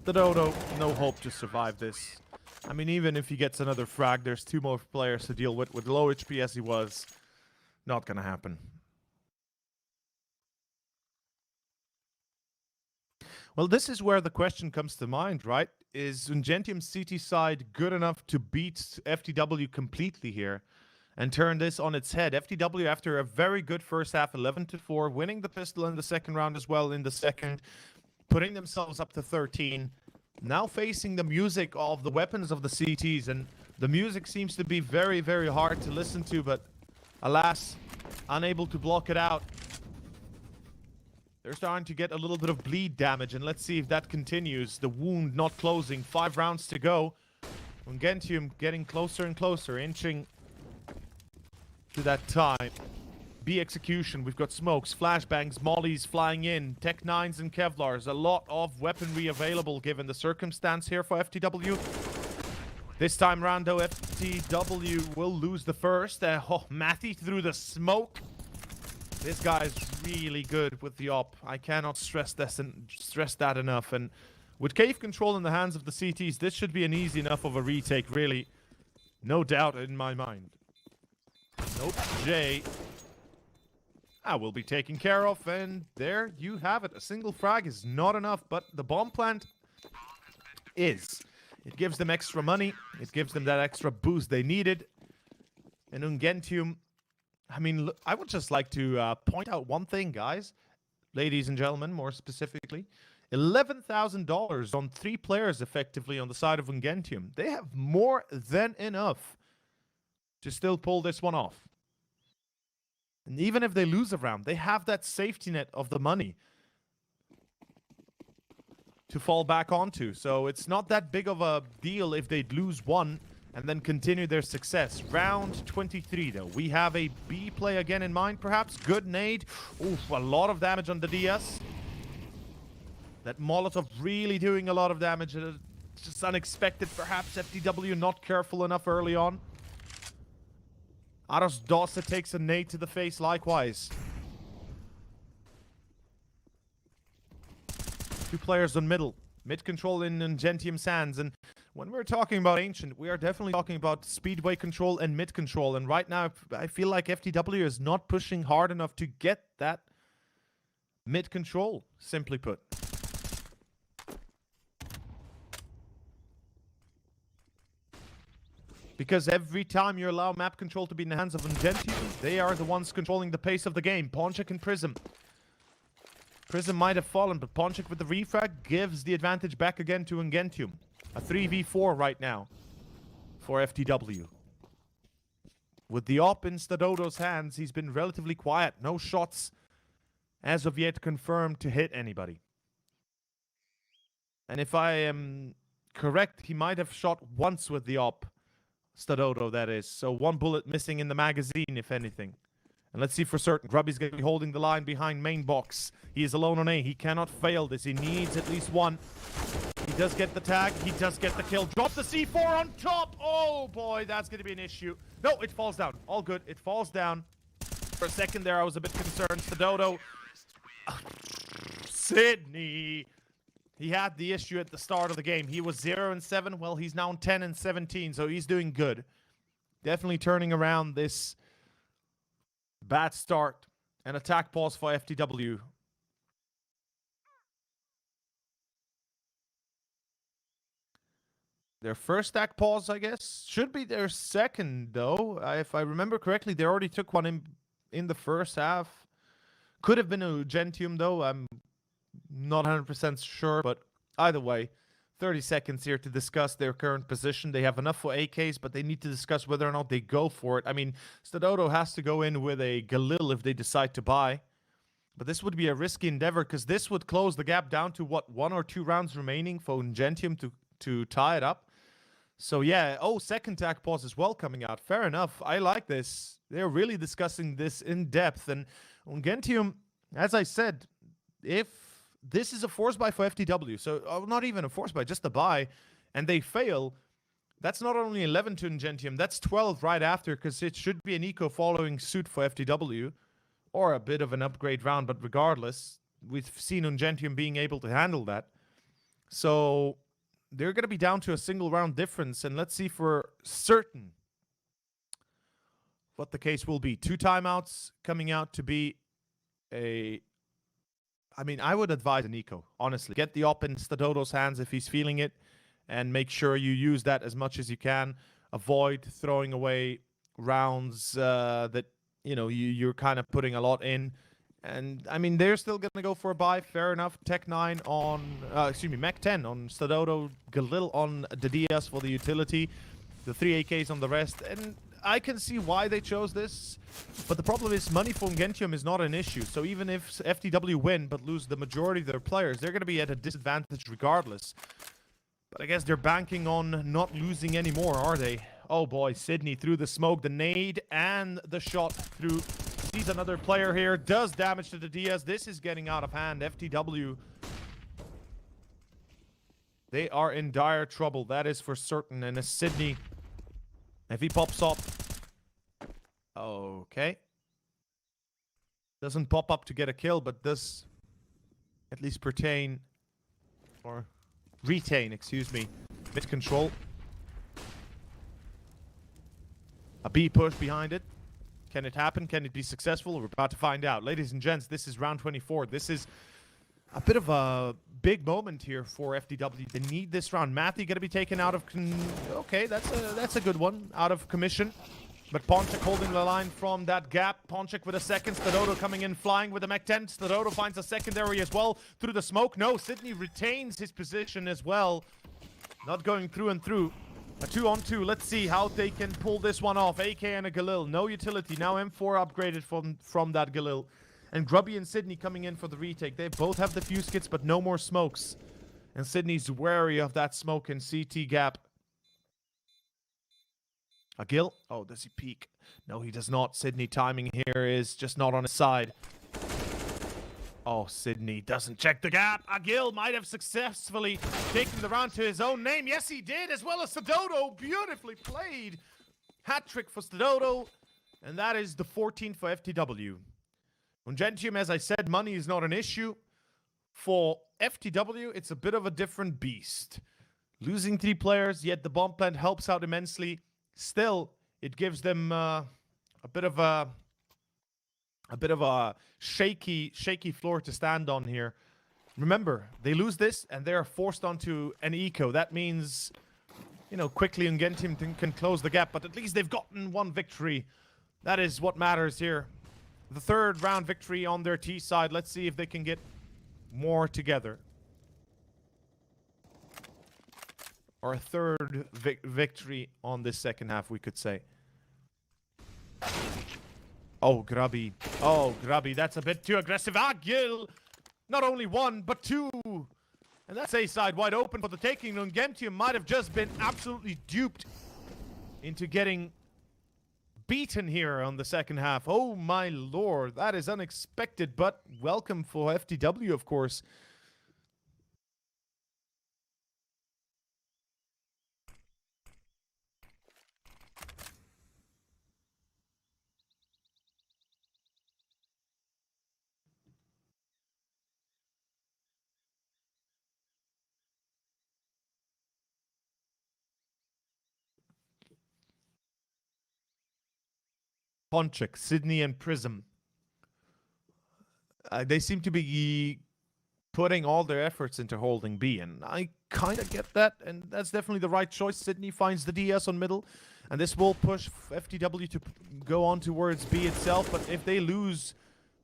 The Dodo, no hope to survive this. I mean, even if he gets another frag, there's 2 more players to deal with low HP as he was. Not gonna happen. Well, this is where the question comes to mind, right? Is Ungentium's CT side good enough to beat FTW completely here and turn this on its head? FTW, after a very good first half, 11-4, winning the pistol in the second round as well in the second, putting themselves up to 13, now facing the music of the weapons of the CTs, and the music seems to be very, very hard to listen to, but alas, unable to block it out. They're starting to get a little bit of bleed damage, and let's see if that continues. The wound not closing. 5 rounds to go. Ungentium getting closer and closer, inching to that time. B execution. We've got smokes, flashbangs, mollies flying in, Tech 9s and Kevlars. A lot of weaponry available given the circumstance here for FTW. This time round, though, FTW will lose the first. Matty through the smoke. This guy is really good with the op. I cannot stress that enough. And with cave control in the hands of the CTs, this should be an easy enough of a retake, really. No doubt in my mind. Nope, Jay. I will be taken care of, and there you have it. A single frag is not enough, but the bomb plant is. It gives them extra money. It gives them that extra boost they needed. And Ungentium, I mean, I would just like to point out one thing, guys. Ladies and gentlemen, more specifically. $11,000 on 3 players, effectively, on the side of Ungentium. They have more than enough to still pull this one off. And even if they lose a round, they have that safety net of the money to fall back onto. So it's not that big of a deal if they lose one and then continue their success. Round 23, though. We have a B play again in mind, perhaps. Good nade. Oof, a lot of damage on the DS. That Molotov really doing a lot of damage. It's just unexpected, perhaps. FTW not careful enough early on. Aros Dosse takes a nade to the face likewise. 2 players on middle. Mid control in Ungentium's hands. And when we're talking about Ancient, we are definitely talking about speedway control and mid control. And right now, I feel like FTW is not pushing hard enough to get that mid control, simply put. Because every time you allow map control to be in the hands of Ungentium, they are the ones controlling the pace of the game. Ponchik and Prism. Prism might have fallen, but Ponchik with the refrag gives the advantage back again to Ungentium. A 3v4 right now for FTW. With the op in Stadodo's hands, he's been relatively quiet. No shots as of yet confirmed to hit anybody. And if I am correct, he might have shot once with the op. Stadodo, that is. So 1 bullet missing in the magazine, if anything. And let's see for certain. Grubby's going to be holding the line behind main box. He is alone on A. He cannot fail this. He needs at least 1. He does get the tag. He does get the kill. Drop the C4 on top. Oh, boy. That's going to be an issue. No, it falls down. All good. It falls down. For a second there, I was a bit concerned. Stadodo. Sydney. He had the issue at the start of the game. He was 0-7. Well, he's now 10-17, so he's doing good. Definitely turning around this bad start. An attack pause for FTW. their first stack pause, I guess. Should be their second, though. If I remember correctly, they already took one in the first half. Could have been a Ungentium, though. I'm not 100% sure, but either way, 30 seconds here to discuss their current position. They have enough for AKs, but they need to discuss whether or not they go for it. I mean, Stadodo has to go in with a Galil if they decide to buy. But this would be a risky endeavor because this would close the gap down to, what, 1 or 2 rounds remaining for Ungentium to tie it up. So, yeah. Oh, second tack pause as well coming out. Fair enough. I like this. They're really discussing this in depth. And Ungentium, as I said, if this is a force buy for FTW, so not even a force buy, just a buy, and they fail, that's not only 11 to Ungentium, that's 12 right after, because it should be an eco following suit for FTW, or a bit of an upgrade round, but regardless, we've seen Ungentium being able to handle that. So they're going to be down to a single round difference, and let's see for certain what the case will be. 2 timeouts coming out to be a... I mean, I would advise an eco, honestly. Get the op in Stadodo's hands if he's feeling it, and make sure you use that as much as you can. Avoid throwing away rounds that, you know, you're kind of putting a lot in. And, I mean, they're still going to go for a buy. Fair enough. Tech 9 on, Mech 10 on Stadodo. Galil on Dignitas for the utility. The 3 AKs on the rest. And I can see why they chose this. But the problem is money for Ungentium is not an issue. So even if FTW win but lose the majority of their players, they're going to be at a disadvantage regardless. But I guess they're banking on not losing anymore, are they? Oh boy, Sydney through the smoke, the nade, and the shot through. Sees another player here, does damage to the Diaz. This is getting out of hand. FTW, they are in dire trouble, that is for certain. And as Sydney, if he pops up, okay, doesn't pop up to get a kill, but does at least pertain, or retain, excuse me, mid control. A B push behind it. Can it happen? Can it be successful? We're about to find out. Ladies and gents, this is round 24. This is a bit of a big moment here for FTW. They need this round. Matthew going to be taken out of... Okay, that's a good one. Out of commission. But Ponchik holding the line from that gap. Ponchik with a second. Stadodo coming in, flying with the Mech 10. Stadodo finds a secondary as well through the smoke. No, Sydney retains his position as well. Not going through and through. A 2-on-2. Let's see how they can pull this one off. AK and a Galil. No utility. Now M4 upgraded from that Galil. And Grubby and Sydney coming in for the retake. They both have the fuse kits, but no more smokes. And Sydney's wary of that smoke in CT gap. A Gil? Oh, does he peek? No, he does not. Sydney timing here is just not on his side. Oh, Sydney doesn't check the gap. Agil might have successfully taken the round to his own name. Yes, he did, as well as Stadodo. Beautifully played. Hat trick for Stadodo. And that is the 14th for FTW. Ungentium, as I said, money is not an issue. For FTW, it's a bit of a different beast. Losing 3 players, yet the bomb plant helps out immensely. Still, it gives them a bit of a shaky floor to stand on here. Remember, they lose this and they're forced onto an eco. That means, you know, quickly Ungentium can close the gap, but at least they've gotten 1 victory. That is what matters here. The 3rd round victory on their T side. Let's see if they can get more together. Or a 3rd victory on this second half, we could say. Oh, Grubby. Oh, Grubby. That's a bit too aggressive. Agil! Not only 1, but 2. And that's A side wide open for the taking. Ungentium might have just been absolutely duped into getting beaten here on the second half. Oh, my lord. That is unexpected, but welcome for FTW, of course. Ponchik, Sydney, and Prism. They seem to be putting all their efforts into holding B, and I kind of get that, and that's definitely the right choice. Sydney finds the DS on middle, and this will push FTW to go on towards B itself, but if they lose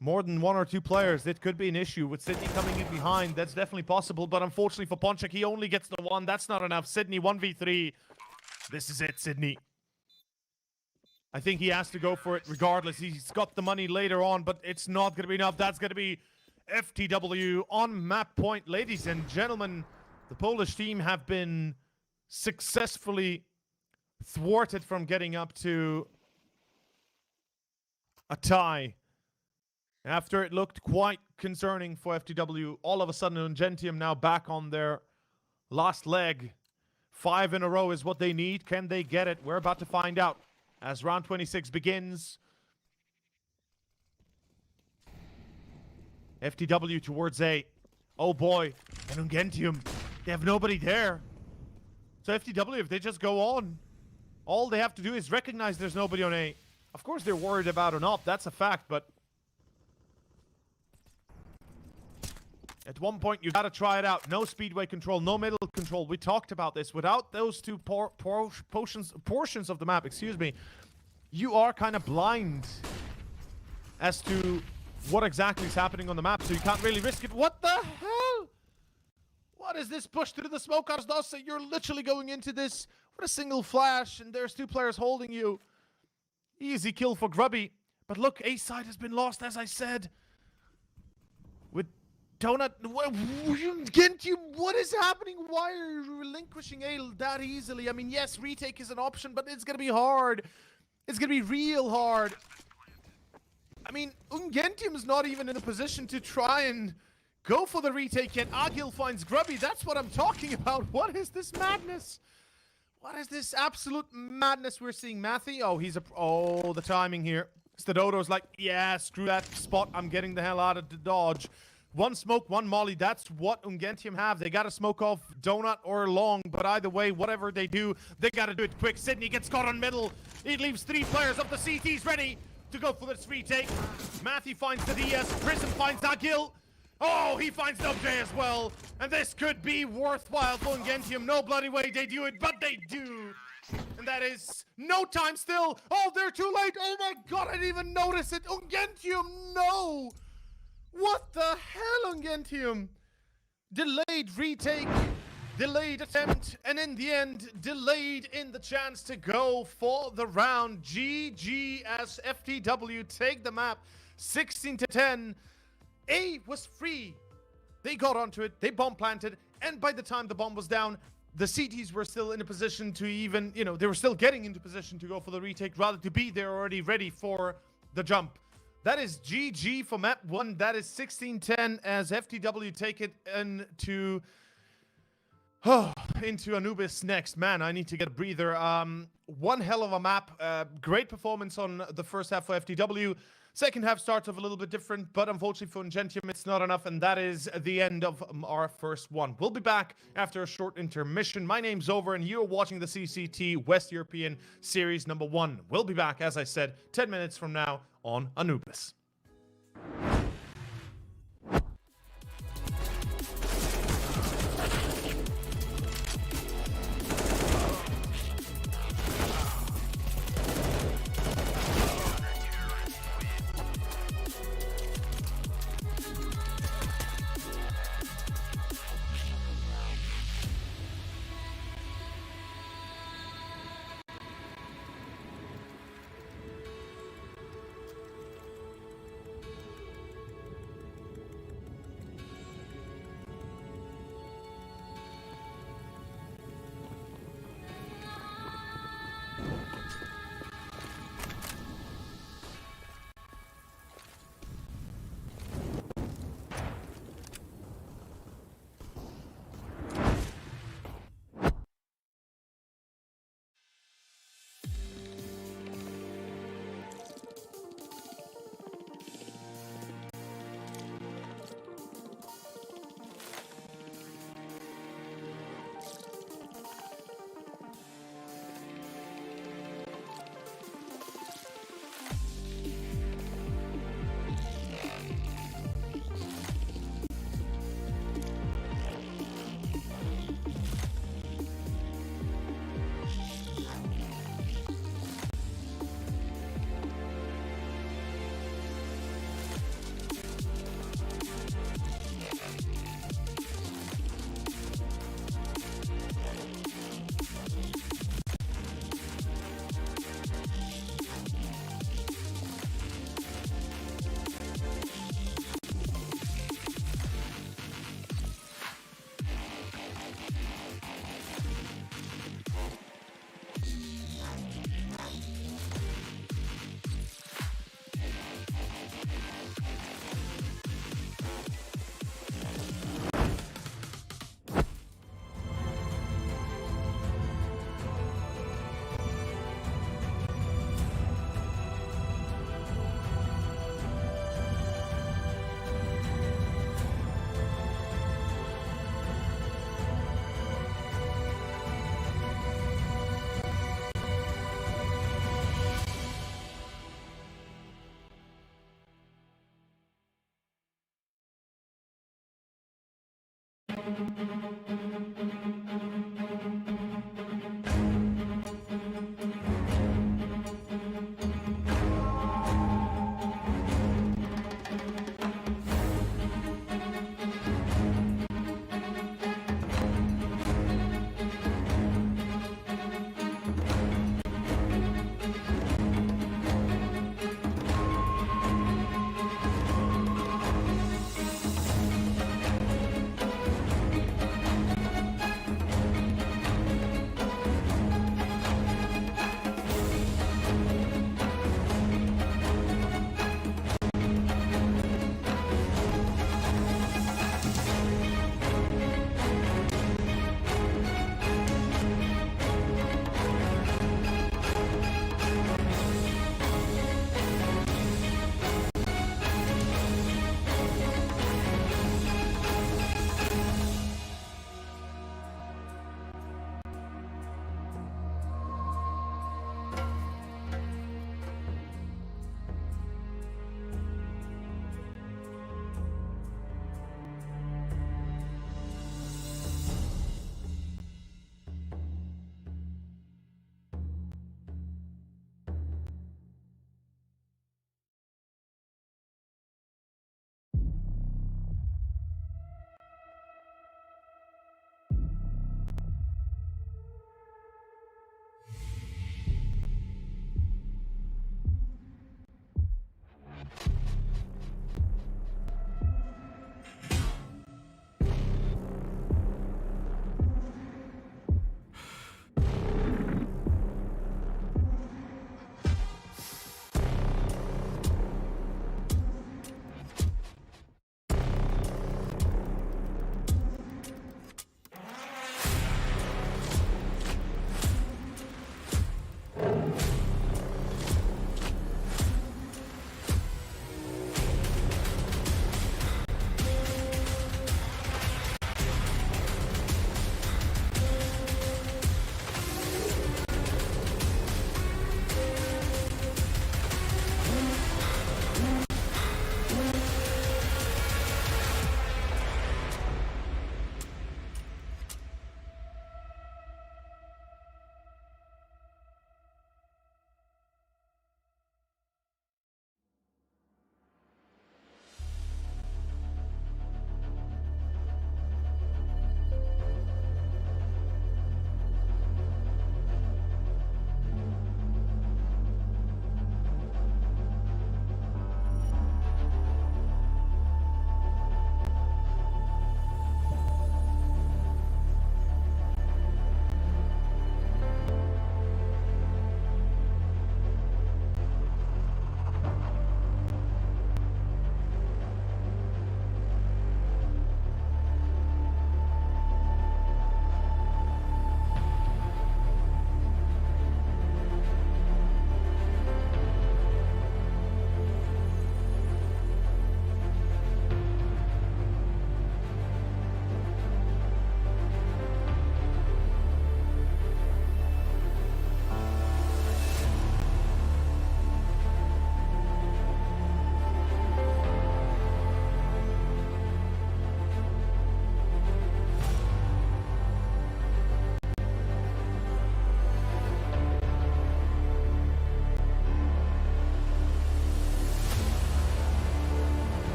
more than 1 or 2 players, it could be an issue. With Sydney coming in behind, that's definitely possible, but unfortunately for Ponchak, he only gets the 1. That's not enough. Sydney 1v3. This is it, Sydney. I think he has to go for it regardless. He's got the money later on, but it's not going to be enough. That's going to be FTW on map point. Ladies and gentlemen, the Polish team have been successfully thwarted from getting up to a tie. After it looked quite concerning for FTW, all of a sudden Ungentium now back on their last leg. 5 in a row is what they need. Can they get it? We're about to find out as round 26 begins. FTW towards A. Oh boy, and Ungentium, they have nobody there. So FTW, if they just go on, all they have to do is recognize there's nobody on A. Of course they're worried about an op, that's a fact, but at one point you gotta try it out. No speedway control, no middle control. We talked about this. Without those 2 portions of the map, excuse me, you are kind of blind as to what exactly is happening on the map, so you can't really risk it. What the hell? What is this push through the smokehouse does? You're literally going into this with a single flash, and there's 2 players holding you. Easy kill for Grubby. But look, A side has been lost, as I said. With Donut, Ungentium, what is happening? Why are you relinquishing A that easily? I mean, yes, retake is an option, but it's gonna be hard. It's gonna be real hard. I mean, Ungentium is not even in a position to try and go for the retake yet. Agil finds Grubby. That's what I'm talking about. What is this madness? What is this absolute madness we're seeing? Matthew? Oh, oh, the timing here. Stadodo's like, yeah, screw that spot. I'm getting the hell out of the dodge. 1 smoke, 1 molly. That's what Ungentium have. They got to smoke off Donut or Long, but either way, whatever they do, they got to do it quick. Sydney gets caught on middle. It leaves 3 players of the CTs ready to go for this retake. Matthew finds the DS. Prism finds Agil. Oh, he finds WJ as well. And this could be worthwhile for Ungentium. No bloody way they do it, but they do. And that is no time still. Oh, they're too late. Oh my god, I didn't even notice it. Ungentium, no. What the hell, Ungentium? Delayed retake, delayed attempt, and in the end, delayed in the chance to go for the round. GG as FTW take the map 16-10. A was free. They got onto it, they bomb planted, and by the time the bomb was down, the CTs were still in a position to even, they were still getting into position to go for the retake, rather to be there already ready for the jump. That is GG for map 1. That is 16-10 as FTW take it into Anubis next. Man, I need to get a breather. One hell of a map. Great performance on the first half for FTW. Second half starts off a little bit different, but unfortunately for Ungentium, it's not enough, and that is the end of our first one. We'll be back after a short intermission. My name's Over, and you're watching the CCT West European Series number 1. We'll be back, as I said, 10 minutes from now on Anubis.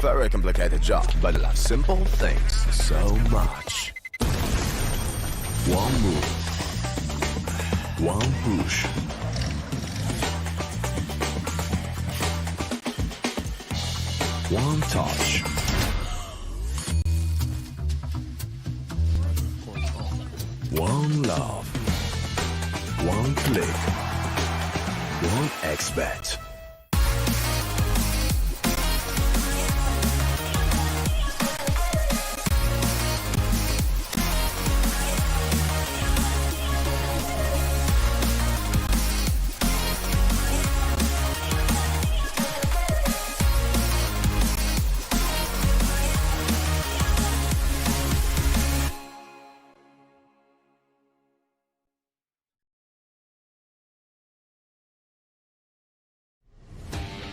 very complicated job, but I love simple things so much. One move, one push. One touch. One love. One click. 1xBet.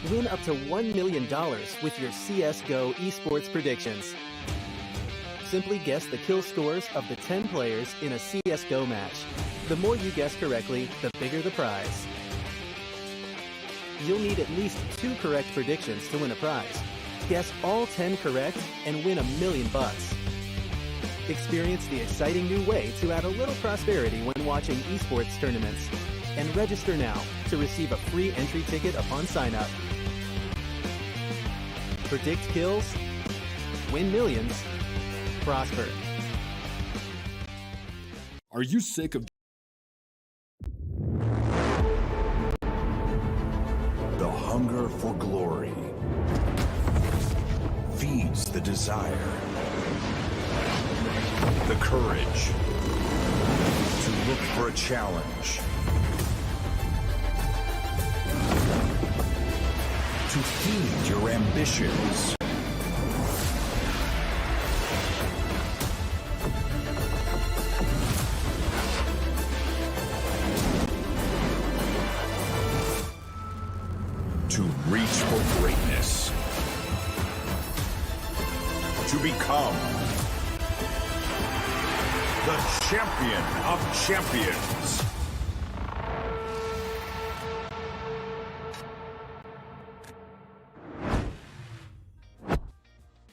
Win up to $1 million with your CSGO esports predictions. Simply guess the kill scores of the 10 players in a CSGO match. The more you guess correctly, the bigger the prize. You'll need at least 2 correct predictions to win a prize. Guess all 10 correct and win $1 million. Experience the exciting new way to add a little prosperity when watching esports tournaments. And register now to receive a free entry ticket upon sign-up. Predict kills, win millions, prosper. Are you sick of the hunger for glory? Feeds the desire, the courage to look for a challenge, to feed your ambitions. To reach for greatness. To become the champion of champions.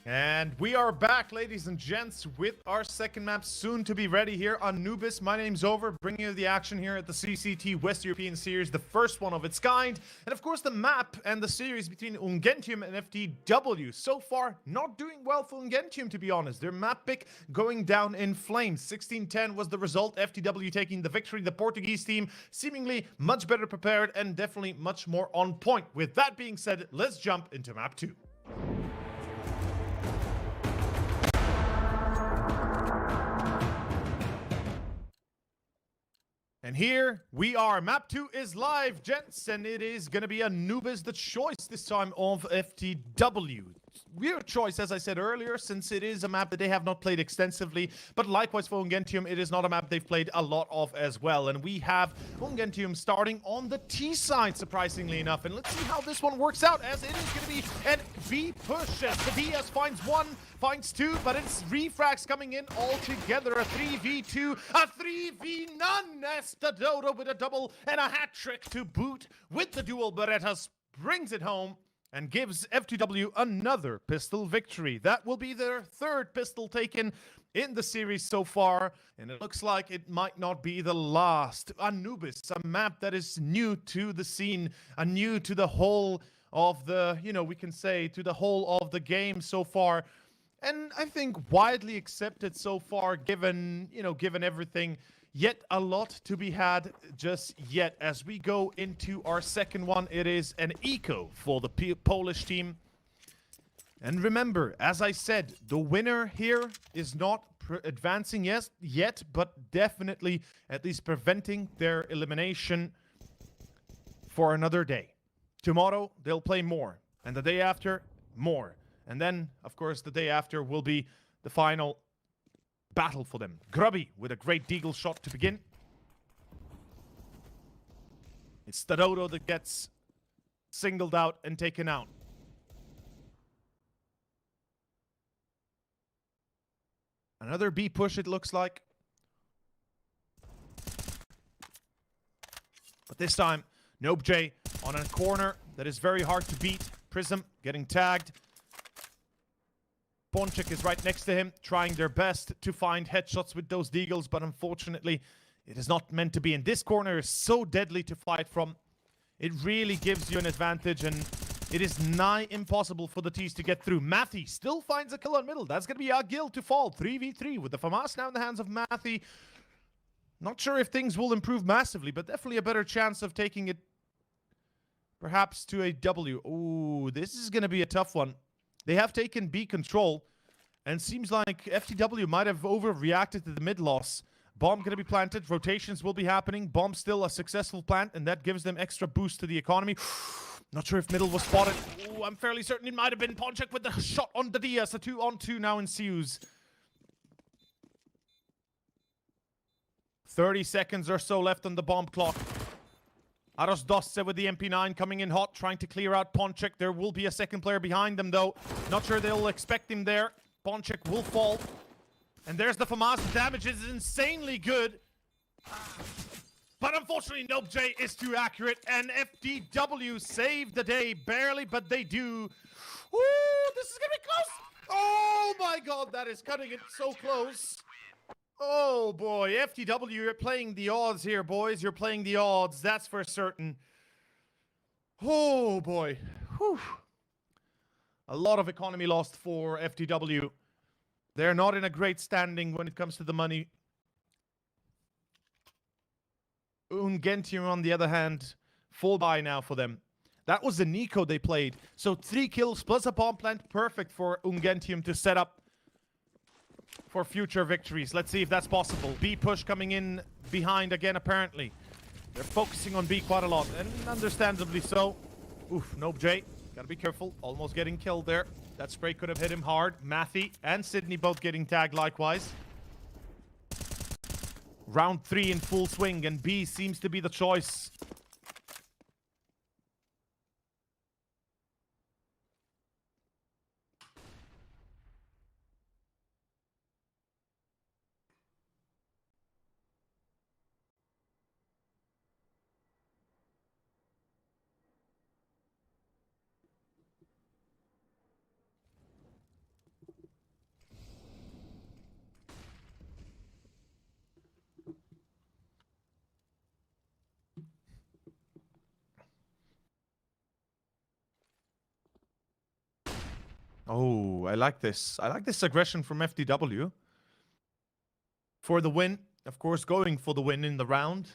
And we are back, ladies and gents, with our second map soon to be ready here on Anubis. My name's Over, bringing you the action here at the CCT West European Series, the first one of its kind. And of course, the map and the series between Ungentium and FTW. So far, not doing well for Ungentium, to be honest. Their map pick going down in flames. 16-10 was the result, FTW taking the victory. The Portuguese team seemingly much better prepared and definitely much more on point. With that being said, let's jump into map 2. And here we are. Map 2 is live, gents, and it is going to be Anubis the choice this time of FTW. Weird choice, as I said earlier, since it is a map that they have not played extensively, but likewise for Ungentium, it is not a map they've played a lot of as well. And we have Ungentium starting on the T side, surprisingly enough. And let's see how this one works out, as it is going to be an V push, as the DS finds 1, finds 2, but it's refrags coming in all together. A 3v2, a 3v none, as the Dodo with a double and a hat trick to boot with the dual Berettas brings it home and gives FTW another pistol victory. That will be their third pistol taken in the series so far, and it looks like it might not be the last. Anubis, a map that is new to the scene, new to the whole of the, we can say, to the whole of the game so far. And I think widely accepted so far, given, given everything. Yet a lot to be had just yet. As we go into our second one, it is an eco for the Polish team. And remember, as I said, the winner here is not advancing yet, but definitely at least preventing their elimination for another day. Tomorrow, they'll play more. And the day after, more. And then, of course, the day after will be the final battle for them. Grubby with a great deagle shot to begin. It's Stadodo that gets singled out and taken out. Another B push, it looks like. But this time, NobeJ on a corner that is very hard to beat. Prism getting tagged. Ponchik is right next to him, trying their best to find headshots with those deagles, but unfortunately, it is not meant to be. And this corner is so deadly to fight from. It really gives you an advantage, and it is nigh impossible for the T's to get through. Mathy still finds a kill on middle. That's going to be Agil to fall. 3v3 with the FAMAS now in the hands of Mathy. Not sure if things will improve massively, but definitely a better chance of taking it Perhaps to a W. Ooh, this is going to be a tough one. They have taken B control, and seems like FTW might have overreacted to the mid loss. Bomb going to be planted. Rotations will be happening. Bomb still a successful plant, and that gives them extra boost to the economy. Not sure if middle was spotted. Ooh, I'm fairly certain it might have been Ponchek with the shot on the Diaz. A 2-on-2 now ensues. 30 seconds or so left on the bomb clock. Aros Dosse with the MP9 coming in hot, trying to clear out Ponchek. There will be a second player behind them, though. Not sure they'll expect him there. Ponchek will fall. And there's the FAMAS. The damage is insanely good. But unfortunately, BLUEJAYS is too accurate. And FTW saved the day. Barely, but they do. Ooh, this is going to be close. Oh my god, that is cutting it so close. Oh boy, FTW, you're playing the odds here, boys. You're playing the odds, that's for certain. Oh boy. Whew. A lot of economy lost for FTW. They're not in a great standing when it comes to the money. Ungentium, on the other hand, full buy now for them. That was the Nico they played. So 3 kills plus a bomb plant, perfect for Ungentium to set up for future victories. Let's see if that's possible. B push coming in behind again, apparently. They're focusing on B quite a lot, and understandably so. Oof, BLUEJAYS. Gotta be careful. Almost getting killed there. That spray could have hit him hard. Matthew and Sydney both getting tagged likewise. Round 3 in full swing, and B seems to be the choice. Oh, I like this. I like this aggression from FTW. For the win. Of course, going for the win in the round.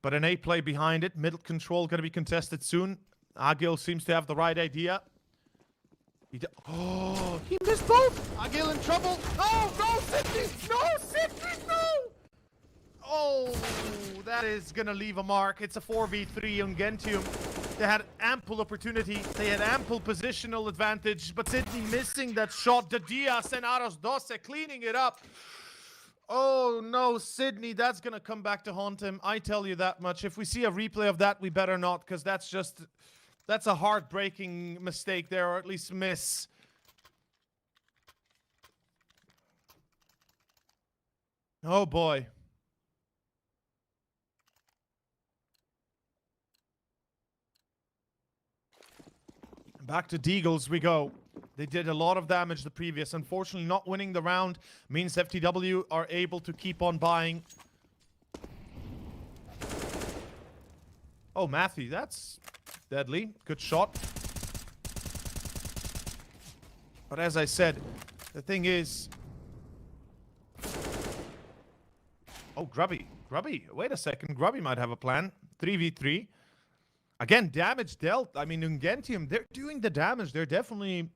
But an A play behind it. Middle control going to be contested soon. Agil seems to have the right idea. Oh, he missed both. Agil in trouble. Oh, no, Sydney. No, Sydney, no. Oh, that is going to leave a mark. It's a 4v3 on Ungentium. They had ample opportunity. They had ample positional advantage. But Sydney missing that shot. The Diaz and Aros Dosse cleaning it up. Oh, no, Sydney. That's going to come back to haunt him. I tell you that much. If we see a replay of that, we better not. Because that's a heartbreaking mistake there. Or at least miss. Oh, boy. Back to Deagles we go. They did a lot of damage the previous. Unfortunately, not winning the round means FTW are able to keep on buying. Oh, Matthew, that's deadly. Good shot. But as I said, the thing is... Oh, Grubby. Grubby, wait a second. Grubby might have a plan. 3v3. Again, damage dealt. I mean, Ungentium, they're doing the damage. They're definitely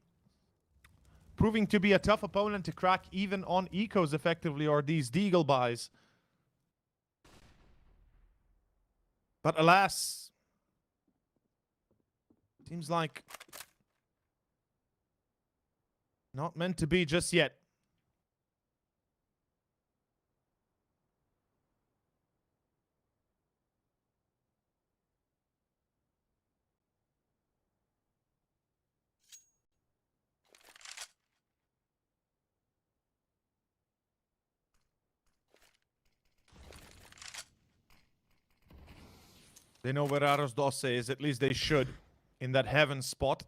proving to be a tough opponent to crack even on ecos effectively, or these Deagle buys. But alas, seems like not meant to be just yet. They know where Aros Dosse is, at least they should, in that heaven spot.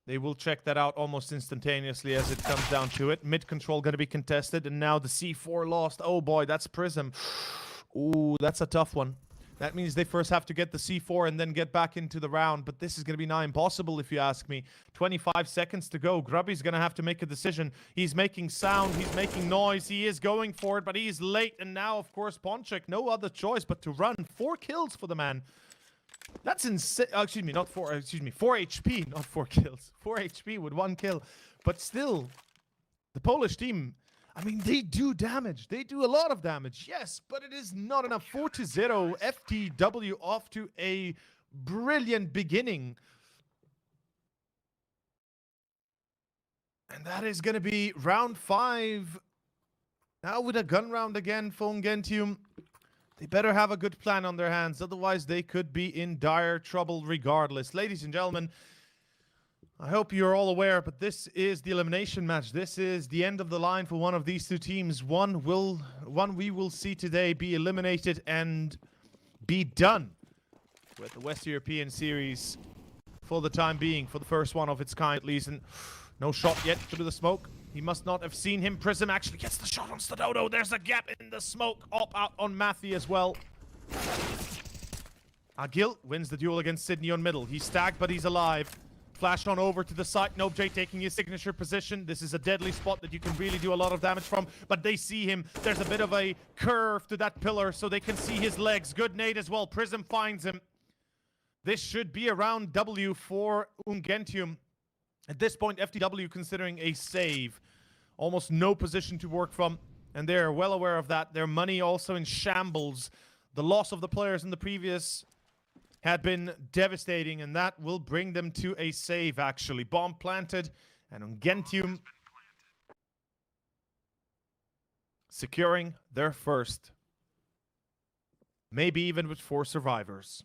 They will check that out almost instantaneously as it comes down to it. Mid control going to be contested, and now the C4 lost. Oh boy, that's Prism. Ooh, that's a tough one. That means they first have to get the C4 and then get back into the round, but this is going to be nigh impossible if you ask me. 25 seconds to go. Grubby's going to have to make a decision. He's making sound, he's making noise, he is going for it, but he's late. And now, of course, Ponchek, no other choice but to run. 4 kills for the man. That's insane. Excuse me, not 4. Excuse me, 4 HP, not 4 kills. 4 HP with 1 kill. But still, the Polish team, I mean, they do damage. They do a lot of damage, yes, but it is not enough. 4-0, FTW off to a brilliant beginning. And that is going to be round 5. Now with a gun round again for Ungentium. They better have a good plan on their hands, otherwise they could be in dire trouble regardless. Ladies and gentlemen, I hope you're all aware, but this is the elimination match. This is the end of the line for one of these two teams. One we will see today be eliminated and be done with the West European Series for the time being, for the first one of its kind at least. And no shot yet through the smoke. He must not have seen him. Prism actually gets the shot on Stadodo. There's a gap in the smoke. Up out on Matthew as well. Agil wins the duel against Sydney on middle. He's stacked, but he's alive. Flash on over to the side. NoBJ taking his signature position. This is a deadly spot that you can really do a lot of damage from, but they see him. There's a bit of a curve to that pillar, so they can see his legs. Good nade as well. Prism finds him. This should be a round W for Ungentium. At this point, FTW considering a save. Almost no position to work from, and they're well aware of that. Their money also in shambles. The loss of the players in the previous had been devastating, and that will bring them to a save, actually. Bomb planted, and Ungentium securing their first. Maybe even with 4 survivors.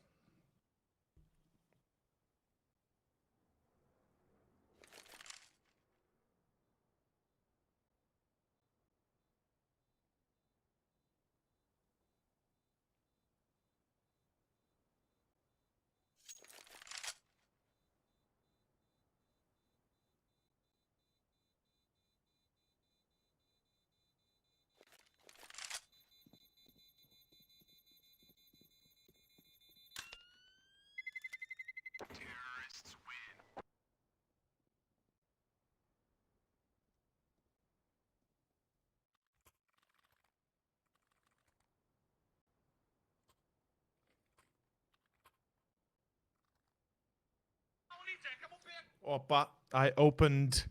Opa, I opened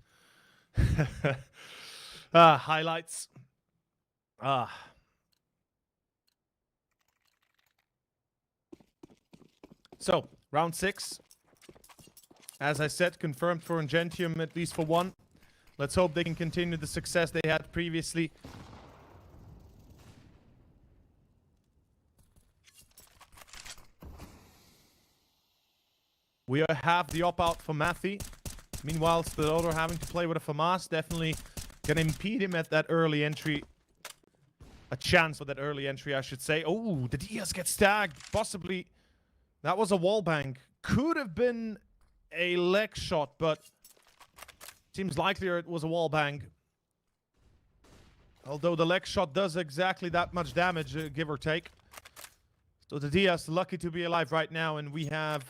highlights. So, round 6. As I said, confirmed for Ungentium, at least for one. Let's hope they can continue the success they had previously. We have the op-out for Matthew. Meanwhile, Stadodo having to play with a FAMAS. Definitely going to impede him at that early entry. A chance for that early entry, I should say. Oh, the Diaz gets tagged. Possibly. That was a wallbang. Could have been a leg shot, but seems likelier it was a wallbang. Although the leg shot does exactly that much damage, give or take. So the Diaz lucky to be alive right now, and we have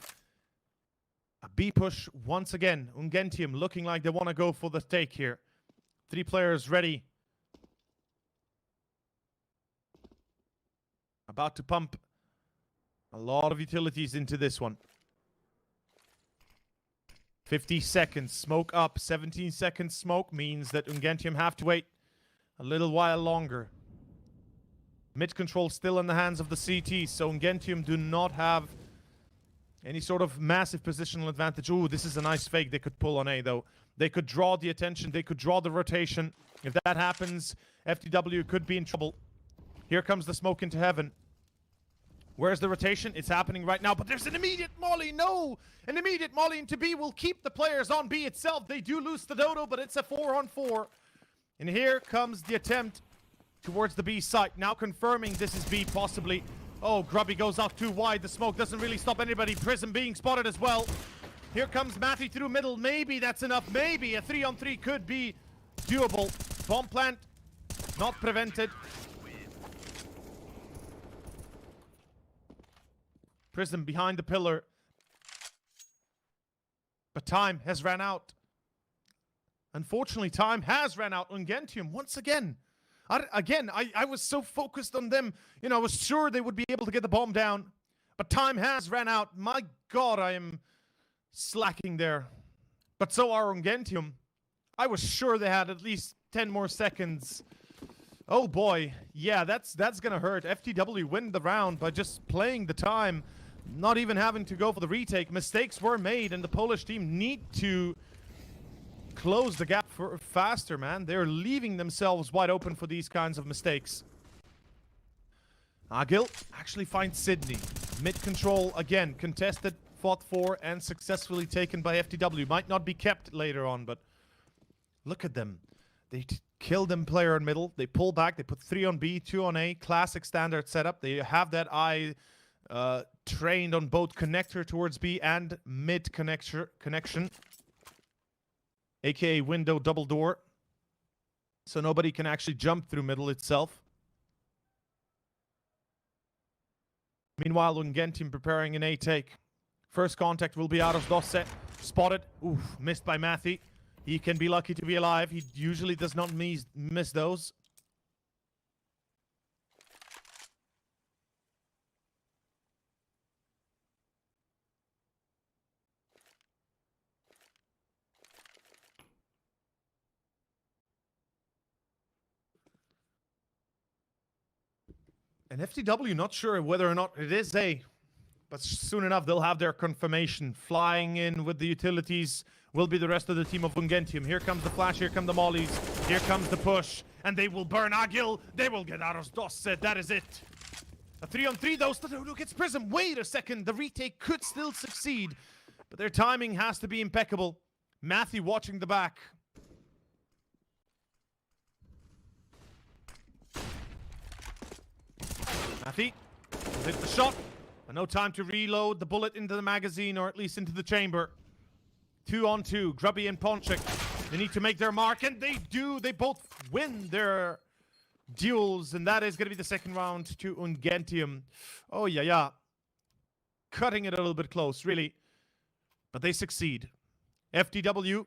a B push once again. Ungentium looking like they want to go for the take here. 3 players ready. About to pump a lot of utilities into this one. 50 seconds. Smoke up. 17 seconds smoke means that Ungentium have to wait a little while longer. Mid control still in the hands of the CT, so Ungentium do not have any sort of massive positional advantage. Ooh, this is a nice fake they could pull on A, though. They could draw the attention. They could draw the rotation. If that happens, FTW could be in trouble. Here comes the smoke into heaven. Where's the rotation? It's happening right now, but there's an immediate molly. No! An immediate molly into B will keep the players on B itself. They do lose the Dodo, but it's a 4-on-4. And here comes the attempt towards the B site. Now confirming this is B, possibly. Oh, Grubby goes out too wide. The smoke doesn't really stop anybody. Prism being spotted as well. Here comes Matthew through middle. Maybe that's enough. Maybe a 3-on-3 could be doable. Bomb plant not prevented. Prism behind the pillar. But time has ran out. Unfortunately, time has ran out. Ungentium once again. I was so focused on them. You know, I was sure they would be able to get the bomb down. But time has ran out. My god, I am slacking there. But so are Ungentium. I was sure they had at least 10 more seconds. Oh boy. Yeah, that's gonna hurt. FTW win the round by just playing the time. Not even having to go for the retake. Mistakes were made, and the Polish team need to close the gap faster, man. They're leaving themselves wide open for these kinds of mistakes. Agil actually finds Sydney. Mid control again, contested, fought for, and successfully taken by FTW. Might not be kept later on, but look at them. They kill them player in middle. They pull back. They put 3 on B, 2 on A. Classic standard setup. They have that eye trained on both connector towards B and mid connection, aka window double door, so nobody can actually jump through middle itself. Meanwhile, Ungentium preparing an A take. First contact will be out of Dosse. Spotted. Oof, missed by Matthew. He can be lucky to be alive. He usually does not miss those. And FTW not sure whether or not it is A, but soon enough they'll have their confirmation. Flying in with the utilities will be the rest of the team of Ungentium. Here comes the flash, here come the mollies, here comes the push, and they will burn Agil. They will get out of Dosse. That is it. A 3-on-3 though. Look, it's Prism. Wait a second. The retake could still succeed, but their timing has to be impeccable. Matthew watching the back. Matthew will hit the shot, but no time to reload the bullet into the magazine, or at least into the chamber. 2-on-2, Grubby and Ponchik. They need to make their mark, and they do. They both win their duels, and that is going to be the second round to Ungentium. Oh, yeah. Cutting it a little bit close, really. But they succeed. FTW.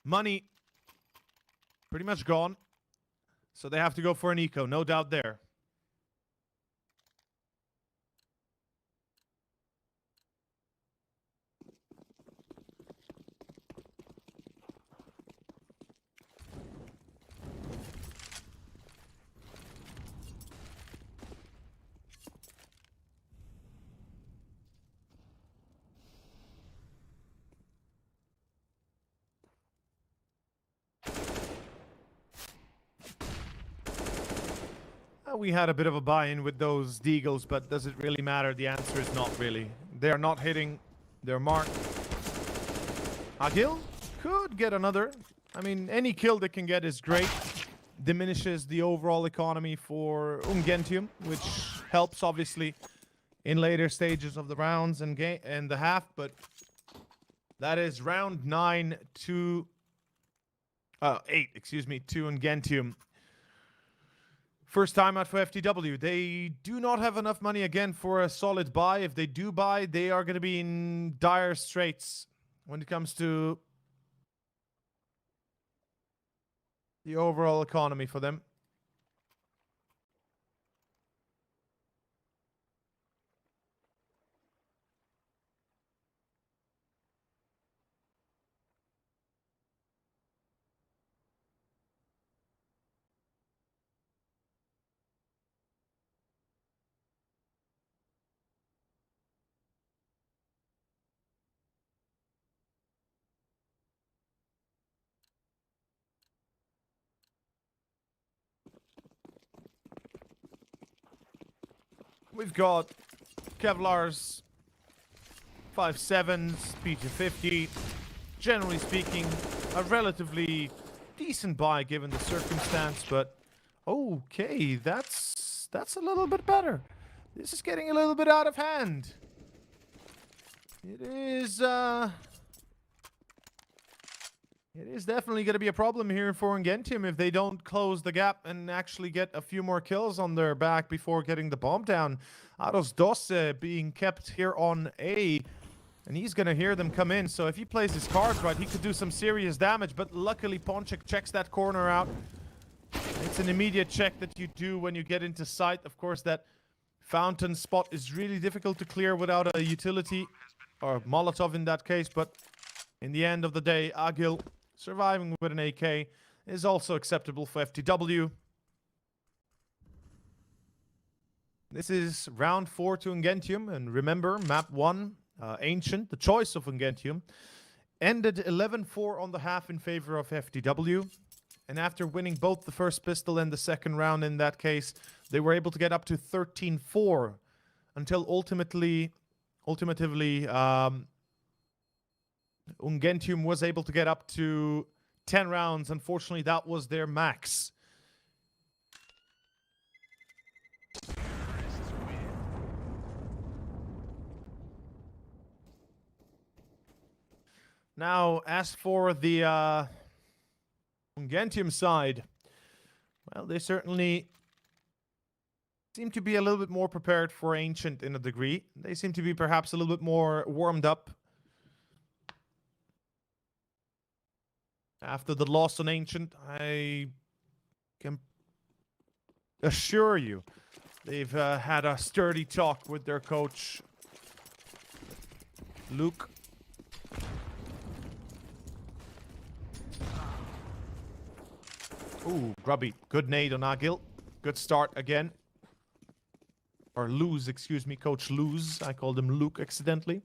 Money. Pretty much gone. So they have to go for an eco, no doubt there. We had a bit of a buy-in with those Deagles, but does it really matter? The answer is not really. They're not hitting their mark. Agil could get another. I mean, any kill they can get is great. Diminishes the overall economy for Ungentium, which helps obviously in later stages of the rounds and the half, but that is round 8, to Ungentium. First time out for FTW. They do not have enough money again for a solid buy. If they do buy, they are going to be in dire straits when it comes to the overall economy for them. We've got Kevlar's 5.7s, P250. Generally speaking, a relatively decent buy given the circumstance, but okay, that's a little bit better. This is getting a little bit out of hand. It is definitely going to be a problem here for Ungentium if they don't close the gap and actually get a few more kills on their back before getting the bomb down. Aros Dosse being kept here on A, and he's going to hear them come in. So if he plays his cards right, he could do some serious damage. But luckily, Ponchik checks that corner out. It's an immediate check that you do when you get into sight. Of course, that fountain spot is really difficult to clear without a utility, or Molotov in that case, but in the end of the day, Agil surviving with an AK is also acceptable for FTW. This is round 4 to Ungentium, and remember, map 1, Ancient, the choice of Ungentium, ended 11-4 on the half in favor of FTW. And after winning both the first pistol and the second round in that case, they were able to get up to 13-4 until ultimately, Ungentium was able to get up to 10 rounds. Unfortunately, that was their max. Now, as for the Ungentium side, well, they certainly seem to be a little bit more prepared for Ancient in a degree. They seem to be perhaps a little bit more warmed up after the loss on Ancient. I can assure you they've had a sturdy talk with their coach, Luke. Ooh, grubby. Good nade on Agil. Good start again. Or lose, excuse me, Coach Lose. I called him Luke accidentally.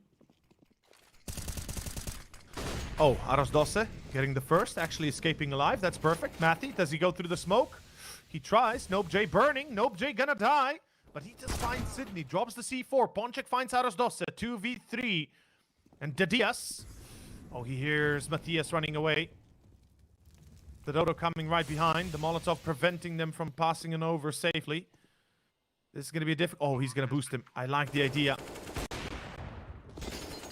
Oh, Arosdosse getting the first, actually escaping alive. That's perfect. Matty, does he go through the smoke? He tries. NopeJ burning. NopeJ gonna die. But he just finds Sydney. Drops the C4. Ponchek finds Arosdosse. 2v3. And Dignitas. Oh, he hears Matthias running away. The Dodo coming right behind. The Molotov preventing them from passing it over safely. This is going to be a difficult... Oh, he's going to boost him. I like the idea.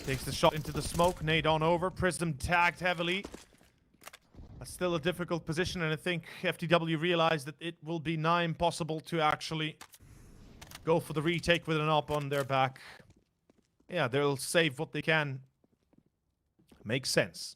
Takes the shot into the smoke. Nade on over. Prism tagged heavily. That's still a difficult position, and I think FTW realized that it will be nigh impossible to actually go for the retake with an op on their back. Yeah, they'll save what they can. Makes sense.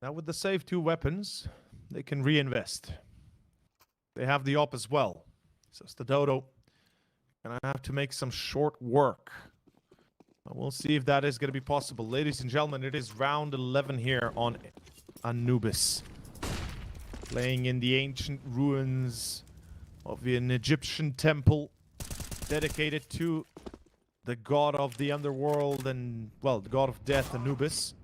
Now with the save 2 weapons, they can reinvest. They have the op as well. So it's the Dodo. And I have to make some short work. We'll see if that is going to be possible. Ladies and gentlemen, it is round 11 here on Anubis. Playing in the ancient ruins of an Egyptian temple dedicated to the god of the underworld and, well, the god of death, Anubis.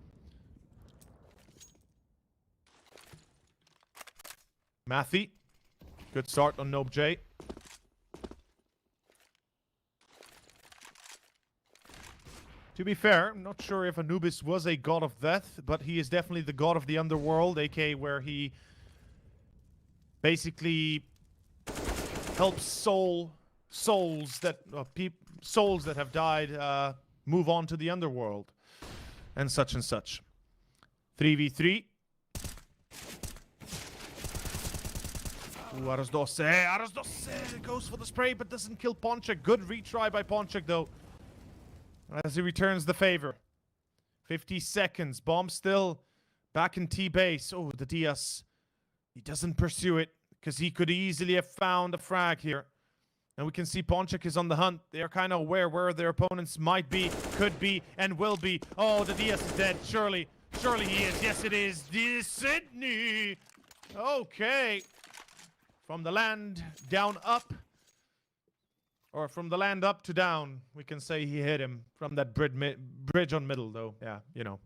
Matthew, good start on NopeJ. To be fair, I'm not sure if Anubis was a god of death, but he is definitely the god of the underworld, aka where he basically helps souls that have died move on to the underworld and such and such. 3v3. Ooh, Arosdosse. Arosdosse goes for the spray, but doesn't kill Ponchek. Good retry by Ponchek, though, as he returns the favor. 50 seconds. Bomb still back in T-base. Oh, the Diaz. He doesn't pursue it, because he could easily have found a frag here. And we can see Ponchek is on the hunt. They are kind of aware where their opponents might be, could be, and will be. Oh, the Diaz is dead. Surely. Surely he is. Yes, it is. This Sydney. Okay. From the land down up, or from the land up to down, we can say he hit him from that bridge on middle, though. Yeah, you know.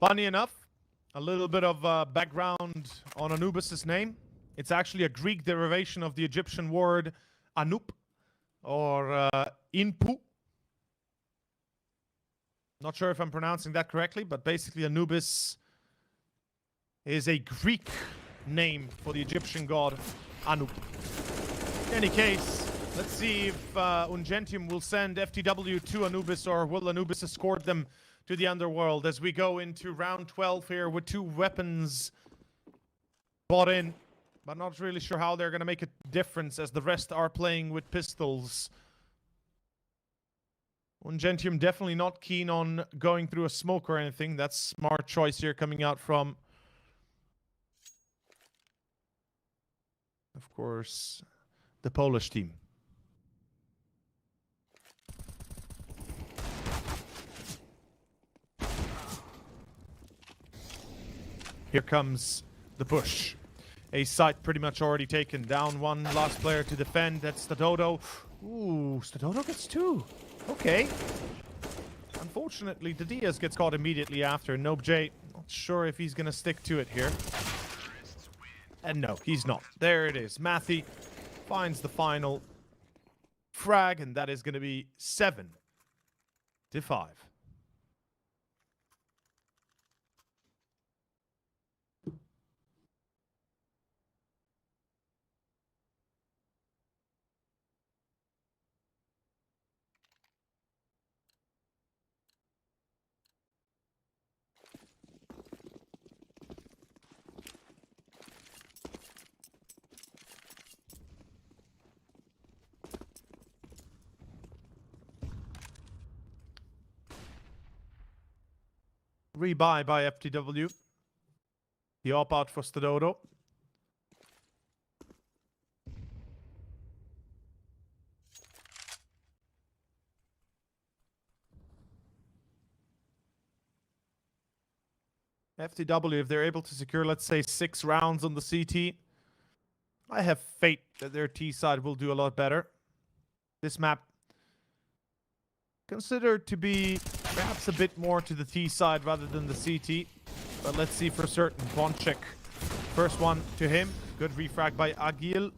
Funny enough, a little bit of background on Anubis' name. It's actually a Greek derivation of the Egyptian word Anup or Inpu. Not sure if I'm pronouncing that correctly, but basically Anubis is a Greek name for the Egyptian god Anup. In any case, let's see if Ungentium will send FTW to Anubis, or will Anubis escort them to the underworld as we go into round 12 here with 2 weapons bought in, but not really sure how they're going to make a difference as the rest are playing with pistols. Ungentium definitely not keen on going through a smoke or anything. That's smart choice here coming out from, of course, the Polish team. Here comes the push. A site pretty much already taken. Down 1, last player to defend. That's Stadodo. Ooh, Stadodo gets 2. Okay. Unfortunately, the Diaz gets caught immediately after. BLUEJAYS, not sure if he's going to stick to it here. And no, he's not. There it is. Matthew finds the final frag, and that is going to be 7-5. Rebuy by FTW. The op-out for Stadodo. FTW, if they're able to secure, let's say, 6 rounds on the CT, I have faith that their T side will do a lot better. This map considered to be perhaps a bit more to the T side rather than the CT. But let's see for certain. Bonchek, first one to him. Good refrag by Agilu.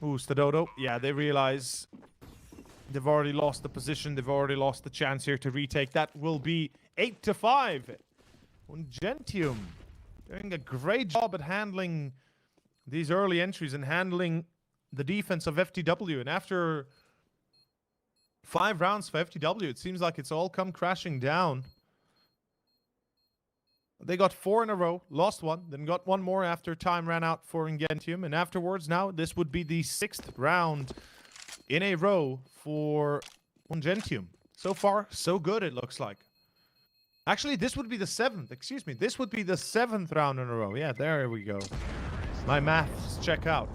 Ooh, Stadodo. Yeah, they realize they've already lost the position. They've already lost the chance here to retake. That will be 8-5. Ungentium doing a great job at handling these early entries and handling the defense of FTW. And after 5 rounds for FTW, it seems like it's all come crashing down. They got 4 in a row, lost 1, then got 1 more after time ran out for Ungentium. And afterwards now, this would be the 6th round in a row for Ungentium. So far, so good, it looks like. Actually, this would be the 7th. Excuse me. This would be the 7th round in a row. Yeah, there we go. My maths check out.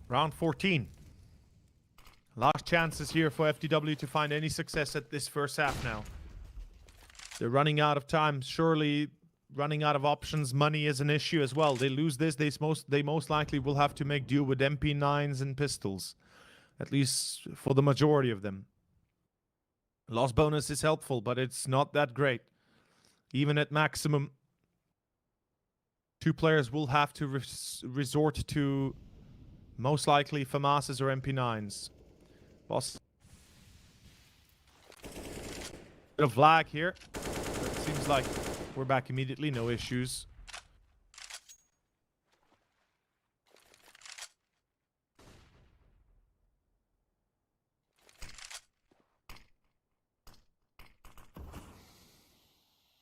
Round 14. Last chances here for FTW to find any success at this first half now. They're running out of time. Surely running out of options. Money is an issue as well. They lose this, they most likely will have to make do with MP9s and pistols. At least for the majority of them. Loss bonus is helpful, but it's not that great. Even at maximum, 2 players will have to resort to most likely FAMASs or MP9s. Boss. Bit of lag here. But it seems like we're back immediately. No issues.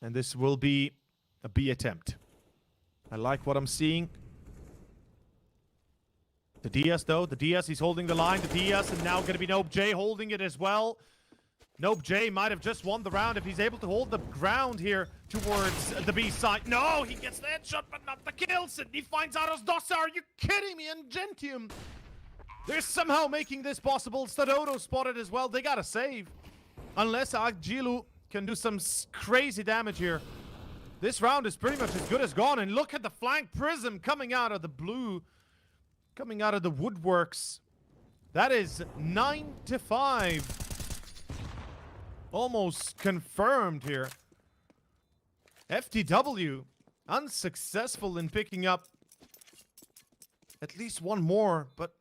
And this will be a B attempt. I like what I'm seeing. The DS, though. The DS, he's holding the line. The DS, and now going to be NopeJ holding it as well. NopeJ might have just won the round if he's able to hold the ground here towards the B side. No, he gets the headshot, but not the kill. Sydney finds out as Dossa. Are you kidding me? Ungentium, they're somehow making this possible. Stadodo spotted as well. They got to save. Unless Agjilu can do some crazy damage here. This round is pretty much as good as gone. And look at the flank Prism coming out of the blue. Coming out of the woodworks. That is 9-5. Almost confirmed here. FTW unsuccessful in picking up at least one more, but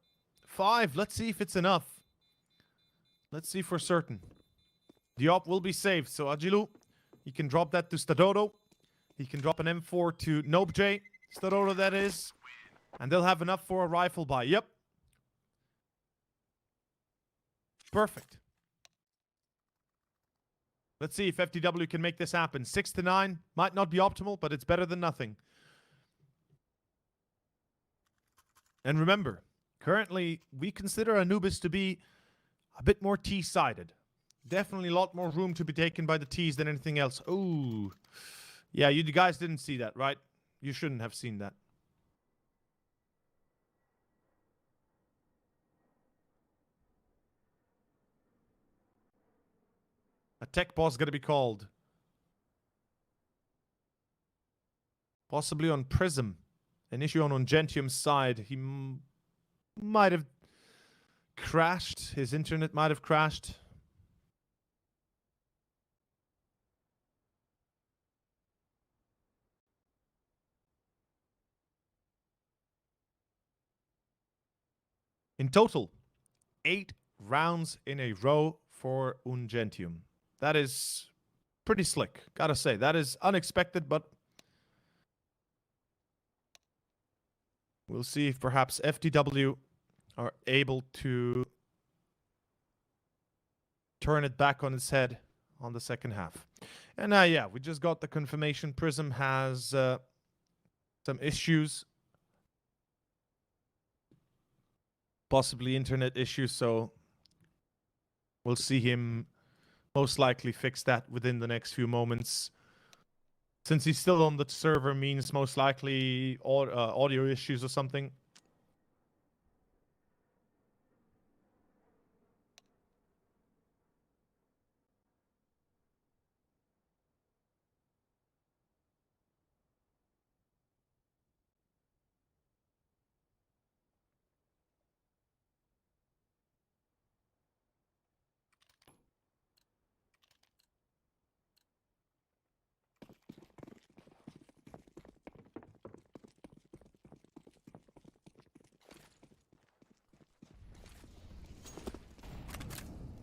5. Let's see if it's enough. Let's see for certain. The op will be saved, so Agjilu, he can drop that to Stadodo. He can drop an M4 to NopeJ. Stadodo, that is. And they'll have enough for a rifle buy. Yep. Perfect. Let's see if FTW can make this happen. 6-9 might not be optimal, but it's better than nothing. And remember, currently we consider Anubis to be a bit more T-sided. Definitely a lot more room to be taken by the T's than anything else. Ooh. Yeah, you guys didn't see that, right? You shouldn't have seen that. A tech boss going to be called. Possibly on Prism. An issue on Ungentium's side. He might have crashed. His internet might have crashed. In total, 8 rounds in a row for Ungentium. That is pretty slick, gotta say. That is unexpected, but we'll see if perhaps FTW are able to turn it back on its head on the second half. And yeah, we just got the confirmation. Prism has some issues. Possibly internet issues, so we'll see him most likely fix that within the next few moments. Since he's still on the server means most likely audio issues or something.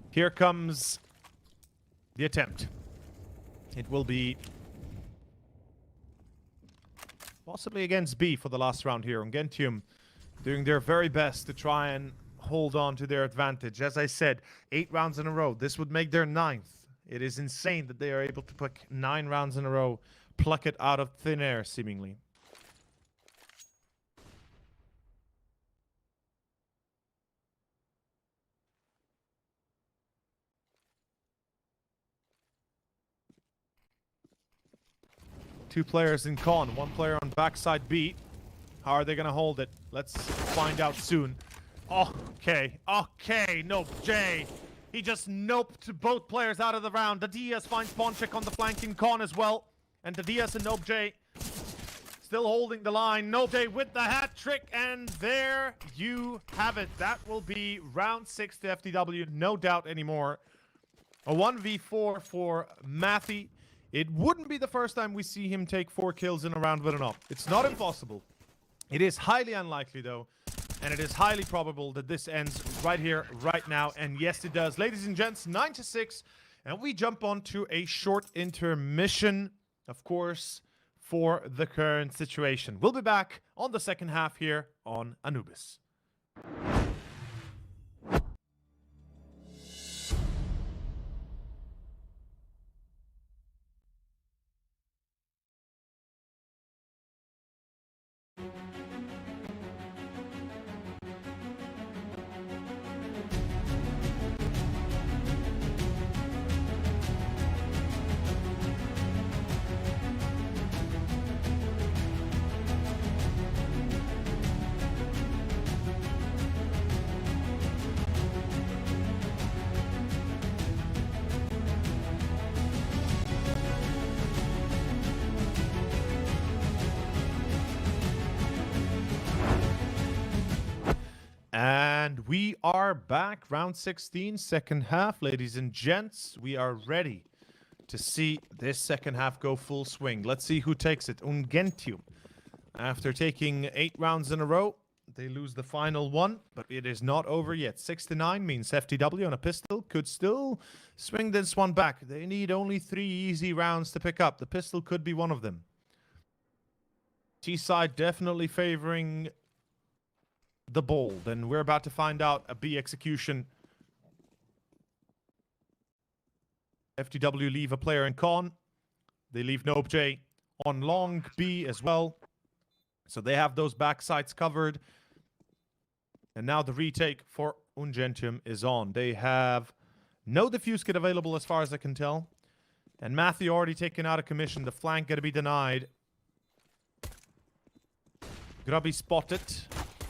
Here comes the attempt. It will be possibly against B for the last round here. Ungentium doing their very best to try and hold on to their advantage. As I said, 8 rounds in a row. This would make their 9th. It is insane that they are able to pick 9 rounds in a row, pluck it out of thin air, seemingly. Two players in con, one player on backside B. How are they going to hold it? Let's find out soon. Okay, NopeJ. He just noped both players out of the round. The DS finds Ponchik on the flanking con as well. And the DS and NopeJ still holding the line. NopeJ with the hat trick, and there you have it. That will be round 6 to FTW, no doubt anymore. A 1v4 for Matthew. It wouldn't be the first time we see him take 4 kills in a round with an op. It's not impossible. It is highly unlikely, though. And it is highly probable that this ends right here, right now. And yes, it does. Ladies and gents, 9-6. And we jump on to a short intermission, of course, for the current situation. We'll be back on the second half here on Anubis. we are back. Round 16, second half. Ladies and gents, we are ready to see this second half go full swing. Let's see who takes it. Ungentium. After taking 8 rounds in a row, they lose the final one, but it is not over yet. 6-9 means FTW on a pistol could still swing this one back. They need only 3 easy rounds to pick up. The pistol could be one of them. T-side definitely favoring the bold, and we're about to find out a B execution. FTW leave a player in con. They leave NopeJ on long B as well. So they have those backsides covered. And now the retake for Ungentium is on. They have no diffuse kit available as far as I can tell. And Matthew already taken out of commission. The flank going to be denied. Grubby spotted.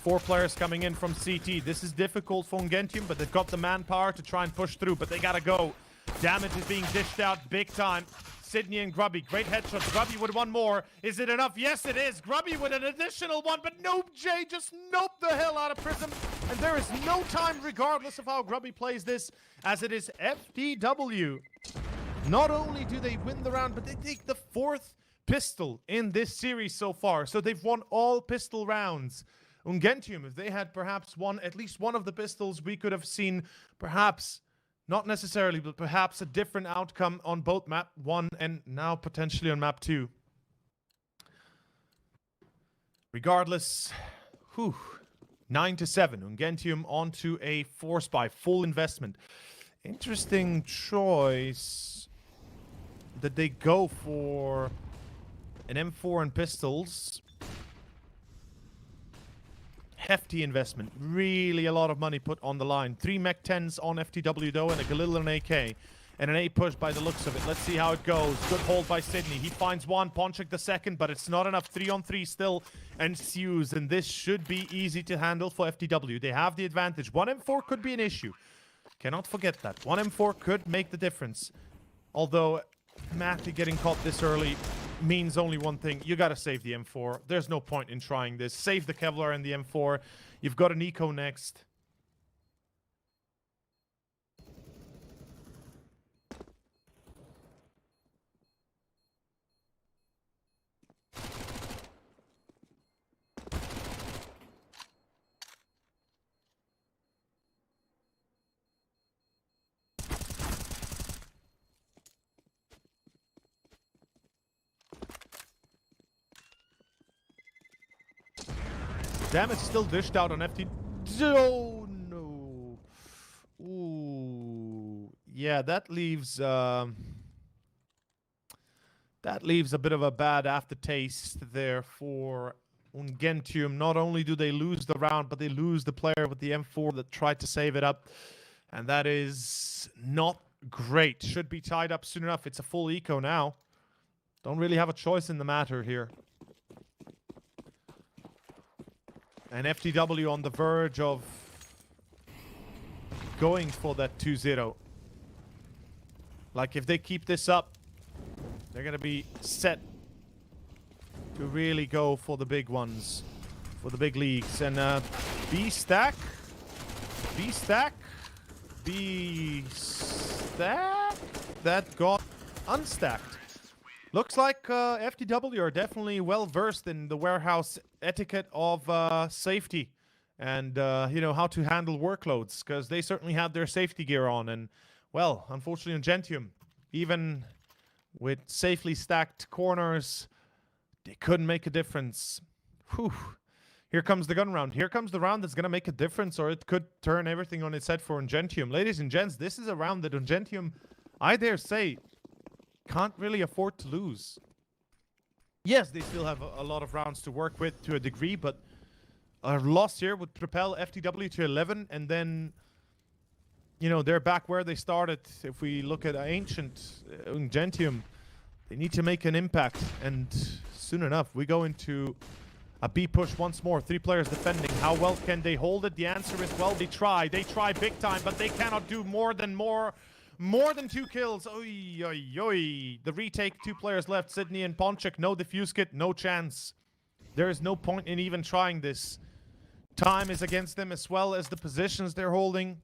4 players coming in from CT. This is difficult for Ungentium, but they've got the manpower to try and push through, but they gotta go. Damage is being dished out big time. Sydney and Grubby, great headshots. Grubby with one more. Is it enough? Yes, it is. Grubby with an additional one, but NopeJ just noped the hell out of Prism. And there is no time, regardless of how Grubby plays this, as it is FTW. Not only do they win the round, but they take the 4th pistol in this series so far. So they've won all pistol rounds. Ungentium, if they had perhaps won at least one of the pistols, we could have seen perhaps, not necessarily, but perhaps a different outcome on both map 1 and now potentially on map 2. Regardless, 9-7. Ungentium onto a force buy, full investment. Interesting choice that they go for an M4 and pistols. Hefty investment. Really a lot of money put on the line. 3 Mech 10s on FTW though, and a Galil and an AK. And an A push by the looks of it. Let's see how it goes. Good hold by Sydney. He finds one. Ponchik the second, but it's not enough. 3-on-3 still ensues. And this should be easy to handle for FTW. They have the advantage. 1 M4 could be an issue. Cannot forget that. 1 M4 could make the difference. Although, Matthew getting caught this early means only one thing. You gotta save the M4. There's no point in trying this. Save the Kevlar and the M4. You've got an eco next. Damage still dished out on FT. Oh no. Ooh. Yeah, that leaves a bit of a bad aftertaste there for Ungentium. Not only do they lose the round, but they lose the player with the M4 that tried to save it up. And that is not great. Should be tied up soon enough. It's a full eco now. Don't really have a choice in the matter here. And FTW on the verge of going for that 2-0. Like, if they keep this up, they're going to be set to really go for the big ones, for the big leagues. And B-stack, B-stack, B-stack, that got unstacked. Looks like FTW are definitely well versed in the warehouse etiquette of safety and you know, how to handle workloads, because they certainly had their safety gear on. And well, unfortunately, Ungentium, even with safely stacked corners, they couldn't make a difference. Whew. Here comes the gun round. Here comes the round that's going to make a difference, or it could turn everything on its head for Ungentium. Ladies and gents, this is a round that Ungentium, I dare say, can't really afford to lose. Yes, they still have a lot of rounds to work with to a degree, but a loss here would propel FTW to 11, and then, you know, they're back where they started. If we look at ancient Ungentium, they need to make an impact, and soon enough, we go into a B push once more. 3 players defending. How well can they hold it? The answer is, well, they try. They try big time, but they cannot do more than 2 kills. Oy, oy, oy. The retake, 2 players left. Sydney and Ponchik. No diffuse kit, no chance. There is no point in even trying this. Time is against them as well as the positions they're holding.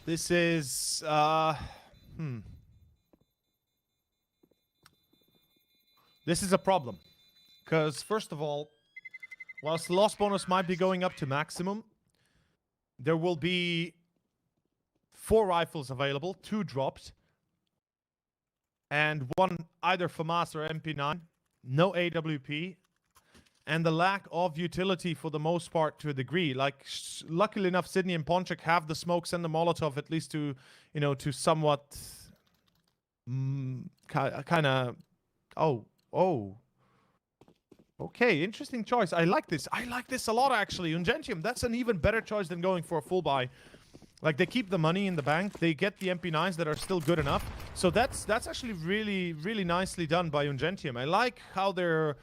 This is This is a problem. Because, first of all, whilst the loss bonus might be going up to maximum, there will be 4 rifles available, 2 dropped, and 1 either FAMAS or MP9, no AWP, and the lack of utility for the most part to a degree. Like, luckily enough, Sydney and Ponchik have the smokes and the Molotov at least to, you know, to somewhat kind of... Oh. Okay, interesting choice. I like this. I like this a lot, actually. Ungentium, that's an even better choice than going for a full buy. Like, they keep the money in the bank. They get the MP9s that are still good enough. So that's actually really, really nicely done by Ungentium. I like how they're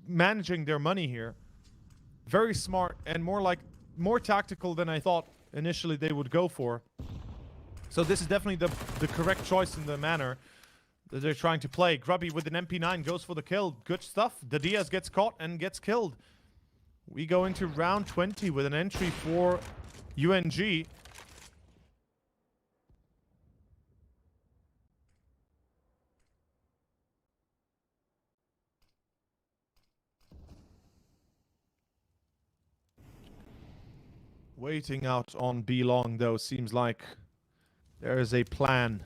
managing their money here. Very smart and more tactical than I thought initially they would go for. So this is definitely the correct choice in the manner that they're trying to play. Grubby with an MP9 goes for the kill. Good stuff. The Diaz gets caught and gets killed. We go into round 20 with an entry for UNG. Waiting out on B long, though, seems like there is a plan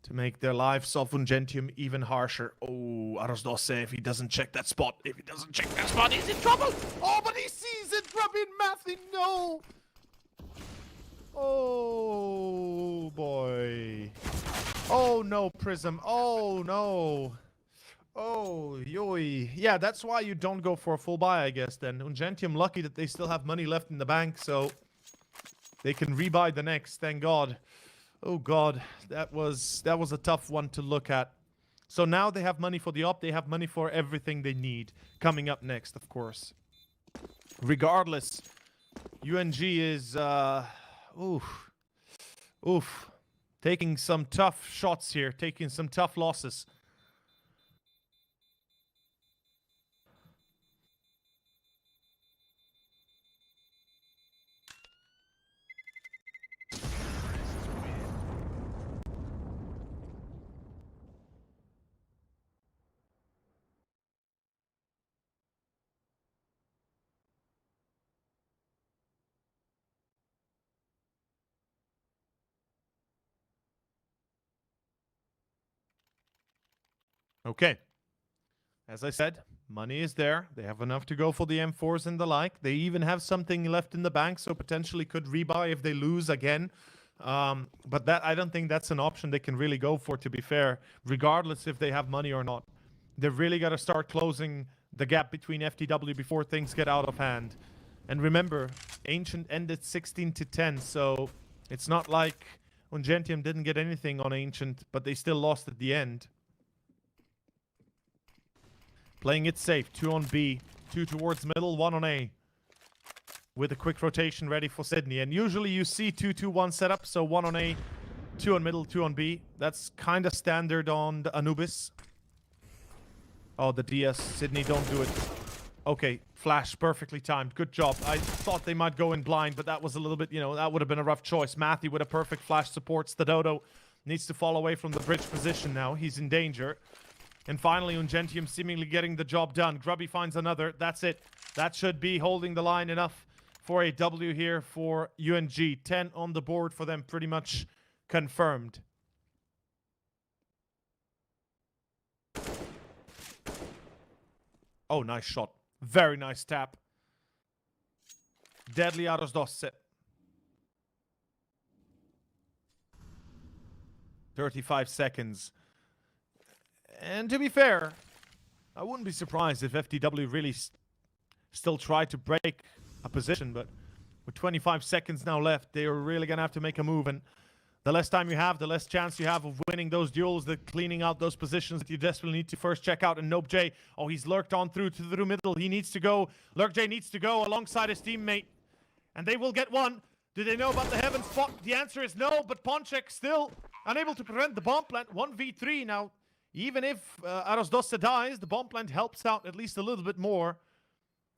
to make their lives of Ungentium even harsher. Oh, Arosdose, if he doesn't check that spot. If he doesn't check that spot, he's in trouble. Oh, but he sees it. Grubby and Matthew, no. Oh, boy. Oh, no, Prism. Oh, no. Oh, yoy. Yeah, that's why you don't go for a full buy, I guess, then. Ungentium lucky that they still have money left in the bank, so they can rebuy the next, thank God. Oh, God, that was a tough one to look at. So now they have money for the op, they have money for everything they need. Coming up next, of course. Regardless, UNG is, taking some tough shots here, taking some tough losses. Okay. As I said, money is there. They have enough to go for the M4s and the like. They even have something left in the bank, so potentially could rebuy if they lose again. But that I don't think that's an option they can really go for, to be fair, regardless if they have money or not. They've really got to start closing the gap between FTW before things get out of hand. And remember, Ancient ended 16-10, so it's not like Ungentium didn't get anything on Ancient, but they still lost at the end. Playing it safe. 2 on B, 2 towards middle, 1 on A. With a quick rotation ready for Sydney. And usually you see 2-2-1 setup, so 1 on A, 2 on middle, 2 on B. That's kind of standard on the Anubis. Oh, the DS. Sydney, don't do it. Okay, flash, perfectly timed. Good job. I thought they might go in blind, but that was a little bit, you know, that would have been a rough choice. Matthew with a perfect flash supports the Dodo. Needs to fall away from the bridge position now. He's in danger. And finally, Ungentium seemingly getting the job done. Grubby finds another. That's it. That should be holding the line enough for a W here for UNG. 10 on the board for them, pretty much confirmed. Oh, nice shot. Very nice tap. Deadly Arosdosse. 35 seconds. And to be fair, I wouldn't be surprised if FTW really still tried to break a position, but with 25 seconds now left, they are really going to have to make a move, and The less time you have, the less chance you have of winning those duels, the cleaning out those positions that you desperately need to first check out. And NopeJ, oh, he's lurked on through to the middle. He needs to go. LurkJ needs to go alongside his teammate. And they will get one. Do they know about the heaven spot? The answer is no, but Ponchek still unable to prevent the bomb plant. 1v3 now. Even if Arosdoce dies, the bomb plant helps out at least a little bit more.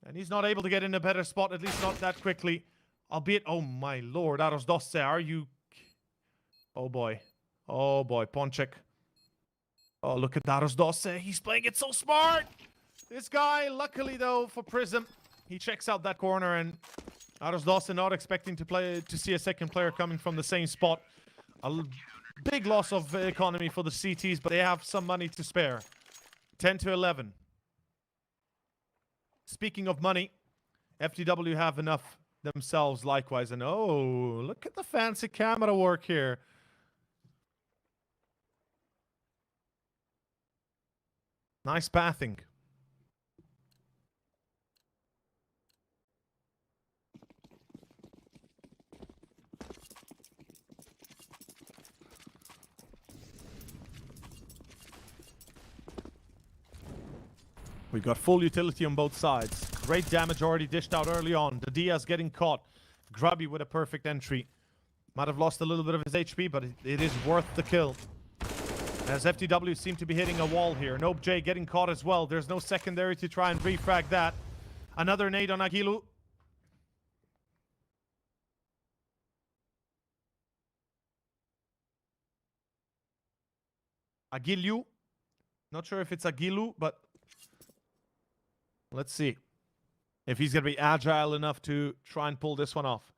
And he's not able to get in a better spot, at least not that quickly. Albeit, oh my lord, Arosdoce, are you... Oh boy. Oh boy, Ponchek. Oh, look at Arosdoce. He's playing it so smart. This guy, luckily though, for Prism, he checks out that corner, and Arosdoce not expecting to see a second player coming from the same spot. A big loss of economy for the CTs, but they have some money to spare. 10 to 11. Speaking of money, FTW have enough themselves likewise. And oh, look at the fancy camera work here. Nice pathing. We got full utility on both sides. Great damage already dished out early on. The Diaz getting caught. Grubby with a perfect entry. Might have lost a little bit of his HP, but it is worth the kill. As FTW seem to be hitting a wall here. NopeJ getting caught as well. There's no secondary to try and refrag that. Another nade on Agilu. Agilu. Not sure if it's Agilu, but let's see if he's going to be agile enough to try and pull this one off.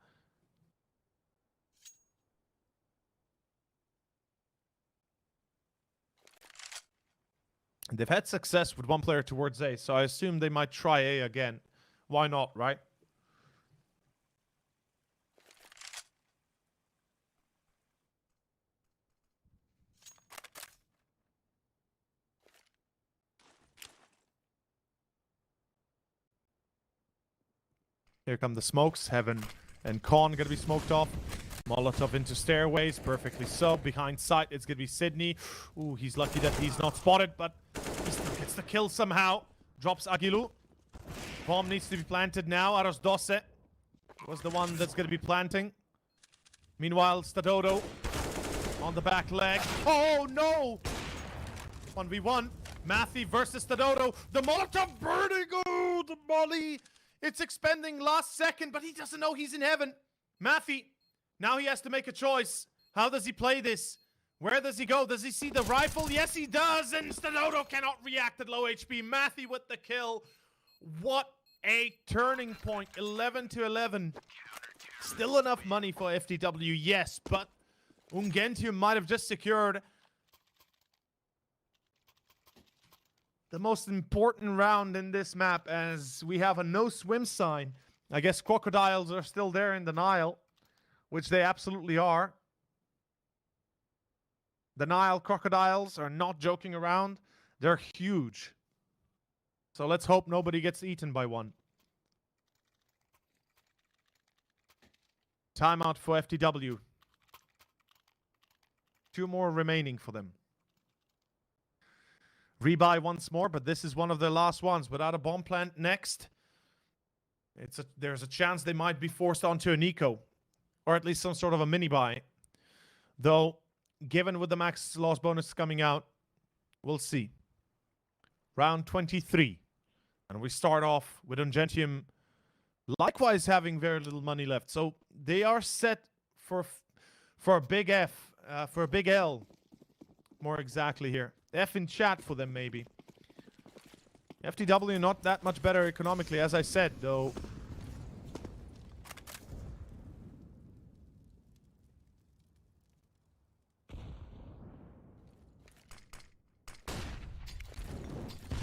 They've had success with one player towards A, so I assume they might try A again. Why not, right? Here come the smokes. Heaven and Con gonna be smoked off. Molotov into stairways, perfectly so. Behind sight, it's gonna be Sydney. Ooh, he's lucky that he's not spotted, but he still gets the kill somehow. Drops Agilu. Bomb needs to be planted now. Arosdoce was the one that's gonna be planting. Meanwhile, Stadodo on the back leg. Oh no! 1v1. Matthew versus Stadodo. The Molotov burning. Oh, the molly. It's expending last second, but he doesn't know he's in heaven. Matthew, now he has to make a choice. How does he play this? Where does he go? Does he see the rifle? Yes, he does. And Stadodo cannot react at low HP. Matthew with the kill. What a turning point. 11 to 11. Still enough money for FTW, yes, but Ungentium might have just secured the most important round in this map, as we have a no swim sign. I guess crocodiles are still there in the Nile, which they absolutely are. The Nile crocodiles are not joking around. They're huge. So let's hope nobody gets eaten by one. Timeout for FTW. 2 more remaining for them. Rebuy once more, but this is one of their last ones. Without a bomb plant next, there's a chance they might be forced onto an eco, or at least some sort of a mini buy. Though, given with the max loss bonus coming out, we'll see. Round 23, and we start off with Ungentium likewise having very little money left, so they are set for a big F, for a big L, more exactly here. F in chat for them, maybe. FTW not that much better economically, as I said, though.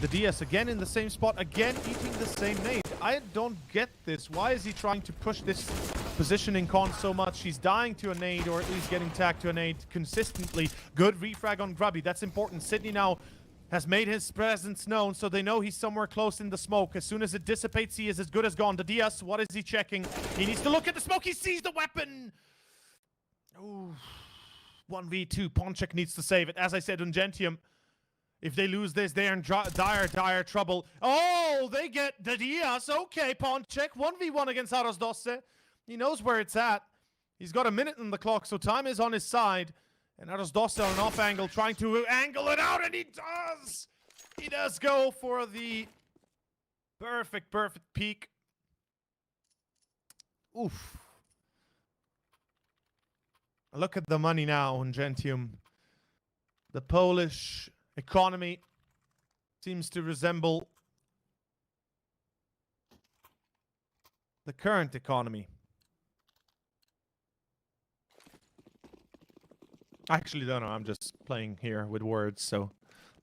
The DS again in the same spot, again eating the same nade. I don't get this. Why is he trying to push this positioning Con so much? He's dying to a nade, or at least getting tagged to a nade consistently. Good refrag on Grubby. That's important. Sydney now has made his presence known, so they know he's somewhere close in the smoke. As soon as it dissipates, he is as good as gone. The DS, what is he checking? He needs to look at the smoke. He sees the weapon. Ooh. 1v2. Ponchek needs to save it. As I said, Ungentium, if they lose this, they're in dire trouble. Oh, they get the Diaz. Okay, Ponchek. 1v1 against Aros. He knows where it's at. He's got a minute on the clock, so time is on his side. And Aros on an off angle, trying to angle it out, and he does! He does go for the perfect peak. Oof. Look at the money now, Ungentium. The Polish economy seems to resemble the current economy. I actually don't know. I'm just playing here with words, so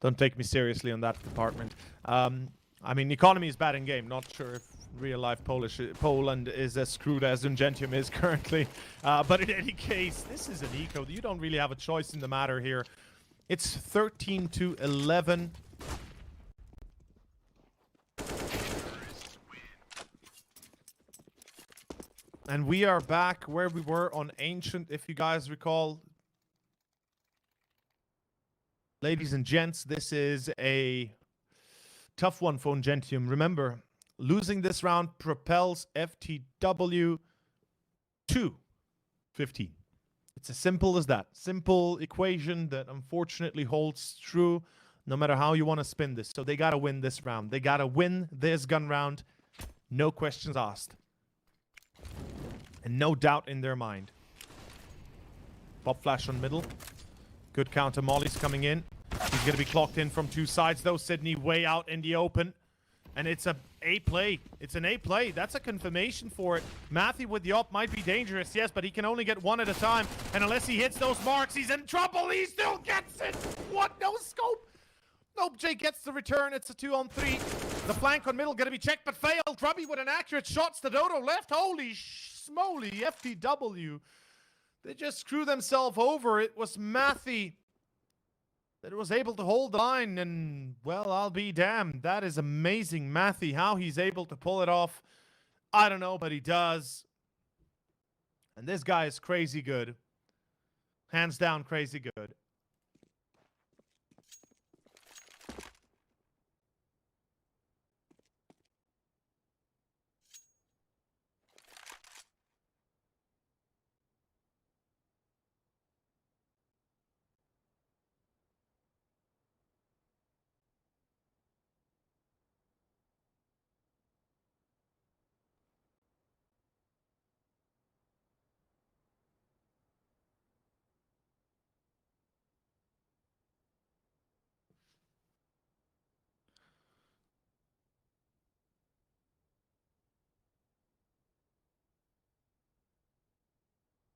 don't take me seriously on that department. I mean, economy is bad in game. Not sure if real-life Poland is as screwed as Ungentium is currently. But in any case, this is an eco. You don't really have a choice in the matter here. It's 13-11. And we are back where we were on Ancient, if you guys recall. Ladies and gents, this is a tough one for Ungentium. Remember, losing this round propels FTW to 15. It's as simple as that. Simple equation that unfortunately holds true no matter how you want to spin this. So they got to win this round. They got to win this gun round. No questions asked. And no doubt in their mind. Pop flash on middle. Good counter. Molly's coming in. He's going to be clocked in from two sides, though. Sydney way out in the open. And it's a play. It's an A play. That's a confirmation for it. Matthew with the op might be dangerous, yes, but he can only get one at a time. And unless he hits those marks, he's in trouble. He still gets it. What? No scope. Nope, Jay gets the return. It's a 2-on-3. The flank on middle going to be checked, but failed. Drubby with an accurate shot. Stadodo left. Holy smoly. FTW. They just screw themselves over. It was Matthew that was able to hold the line, and, well, I'll be damned. That is amazing, Matthew. How he's able to pull it off, I don't know, but he does. And this guy is crazy good. Hands down, crazy good.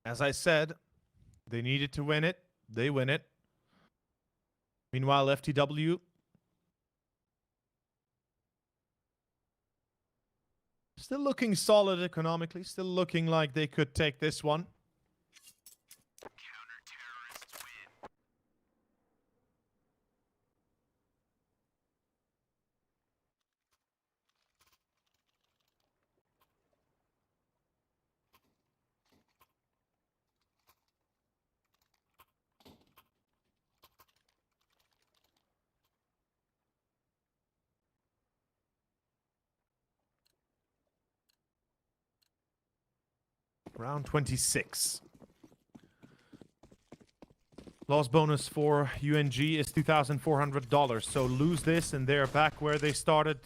As I said, they needed to win it. They win it. Meanwhile, FTW still looking solid economically. Still looking like they could take this one. Round 26. Loss bonus for UNG is $2,400. So lose this and they're back where they started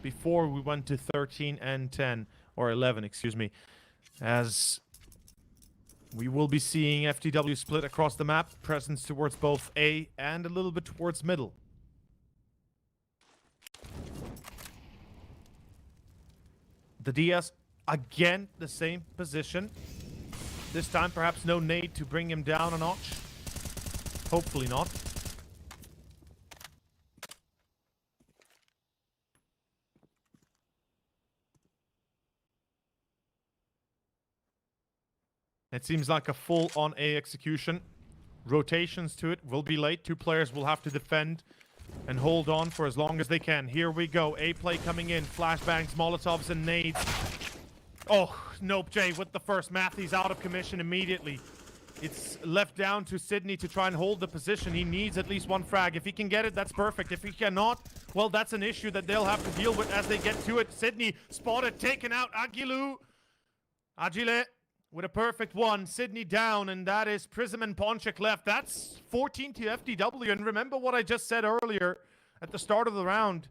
before we went to 13 and 10. Or 11, excuse me. As we will be seeing FTW split across the map. Presence towards both A and a little bit towards middle. The Diaz, again, the same position. This time, perhaps no nade to bring him down a notch. Hopefully not. It seems like a full-on A execution. Rotations to it will be late. Two players will have to defend and hold on for as long as they can. Here we go. A play coming in. Flashbangs, Molotovs, and nades. Oh, nope, Jay with the first. Matthew's out of commission immediately. it's left down to Sydney to try and hold the position. He needs at least one frag. If he can get it, that's perfect. If he cannot, well, that's an issue that they'll have to deal with as they get to it. Sydney spotted, taken out. Agile with a perfect one. Sydney down, and that is Prism and Ponchik left. That's 14 to FTW. And remember what I just said earlier at the start of the round.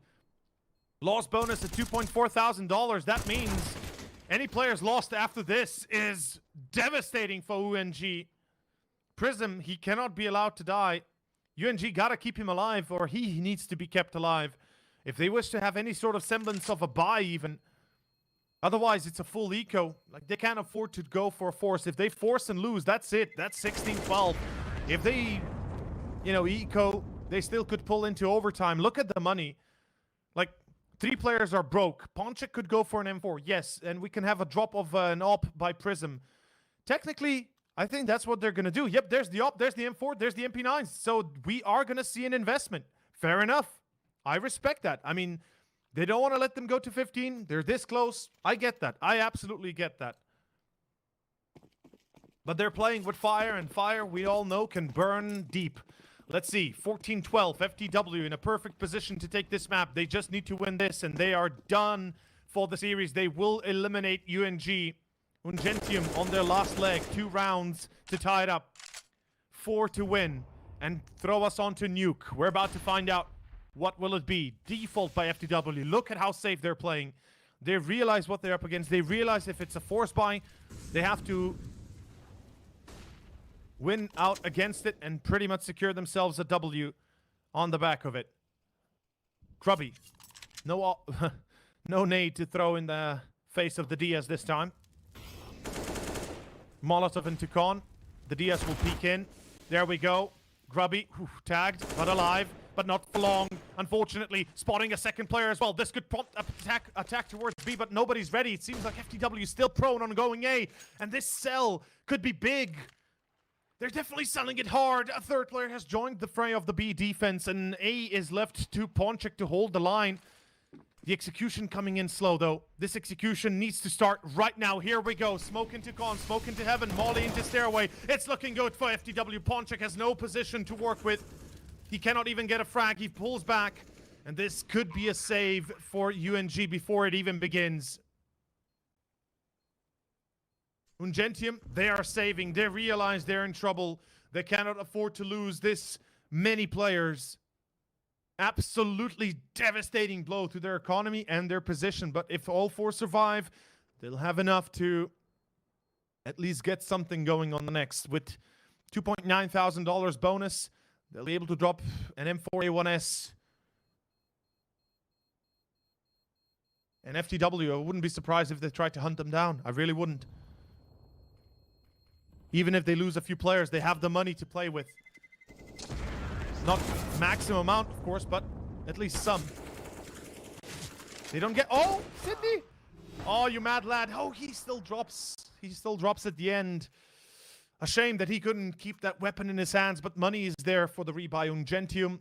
Loss bonus at $2,400. That means any players lost after this is devastating for UNG. Prism, he cannot be allowed to die. UNG gotta keep him alive, or he needs to be kept alive if they wish to have any sort of semblance of a buy even. Otherwise, it's a full eco. Like, they can't afford to go for a force. If they force and lose, that's it. That's 16-12. If they, eco, they still could pull into overtime. Look at the money. Like, 3 players are broke. Ponchik could go for an M4, yes, and we can have a drop of an op by Prism. Technically, I think that's what they're going to do. Yep, there's the op, there's the M4, there's the MP9s. So we are going to see an investment. Fair enough. I respect that. I mean, they don't want to let them go to 15. They're this close. I get that. I absolutely get that. But they're playing with fire, and fire, we all know, can burn deep. Let's see, 14-12, FTW in a perfect position to take this map. They just need to win this, and they are done for the series. They will eliminate UNG. Ungentium on their last leg, 2 rounds to tie it up. 4 to win, and throw us onto Nuke. We're about to find out. What will it be? Default by FTW. Look at how safe they're playing. They realize what they're up against. They realize if it's a force buy, they have to win out against it and pretty much secure themselves a W on the back of it. Grubby. No, no nade to throw in the face of the Diaz this time. Molotov into Con. The Diaz will peek in. There we go. Grubby, tagged, but alive, but not for long. Unfortunately, spotting a second player as well. This could prompt attack towards B, but nobody's ready. It seems like FTW is still prone on going A, and this sell could be big. They're definitely selling it hard. A third player has joined the fray of the B defense, and A is left to Ponchik to hold the line. The execution coming in slow, though. This execution needs to start right now. Here we go. Smoke into Con, smoke into Heaven, Molly into Stairway. It's looking good for FTW. Ponchik has no position to work with. He cannot even get a frag. He pulls back. And this could be a save for UNG before it even begins. Ungentium, they are saving. They realize they're in trouble. They cannot afford to lose this many players. Absolutely devastating blow to their economy and their position. But if all 4 survive, they'll have enough to at least get something going on the next. With $2,900 bonus, they'll be able to drop an M4A1S. And FTW, I wouldn't be surprised if they tried to hunt them down. I really wouldn't. Even if they lose a few players, they have the money to play with. Not maximum amount, of course, but at least some. They don't get... Oh, Sydney! Oh, you mad lad. Oh, he still drops. He still drops at the end. A shame that he couldn't keep that weapon in his hands, but money is there for the rebuy. Ungentium.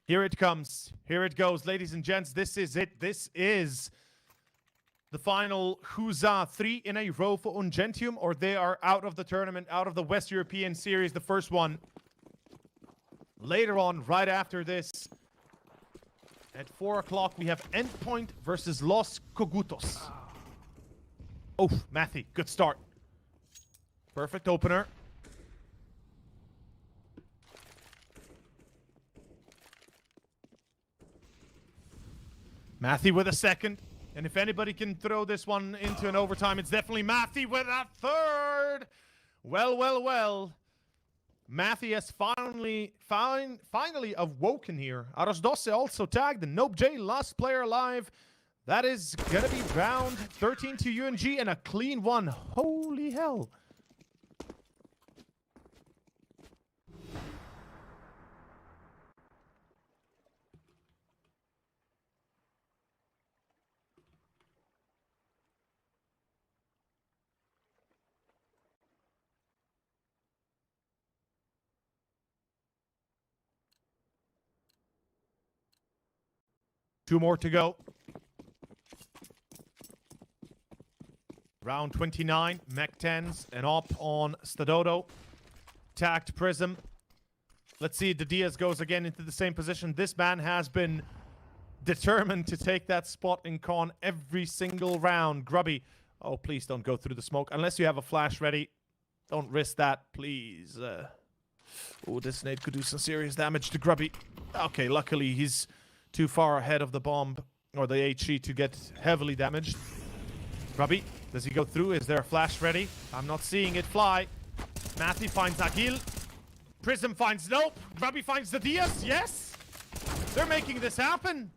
Here it comes. Here it goes, ladies and gents. This is it. This is the final Huzzah. 3 in a row for Ungentium, or they are out of the tournament, out of the West European Series, the first one. Later on, right after this, at 4 o'clock, we have Endpoint versus Los Kogutos. Oh, Matthew, good start. Perfect opener. Matthew with a second. And if anybody can throw this one into an overtime, it's definitely Matthew with a third. Well, well, well. Matthew has finally awoken here. Arosdosse also tagged, and Nope J, last player alive. That is gonna be round 13 to UNG, and a clean one. Holy hell. Two more to go. Round 29, Mech 10s, and op on Stadodo. tagged Prism. Let's see, the Diaz goes again into the same position. This man has been determined to take that spot in con every single round. Grubby, oh, please don't go through the smoke. Unless you have a flash ready, don't risk that, please. Oh, this nade could do some serious damage to Grubby. Okay, luckily he's too far ahead of the bomb, or the HE, to get heavily damaged. Grubby, does he go through? Is there a flash ready? I'm not seeing it fly. Matthew finds Agil. Prism finds Nope. Grubby finds the Diaz. Yes! They're making this happen.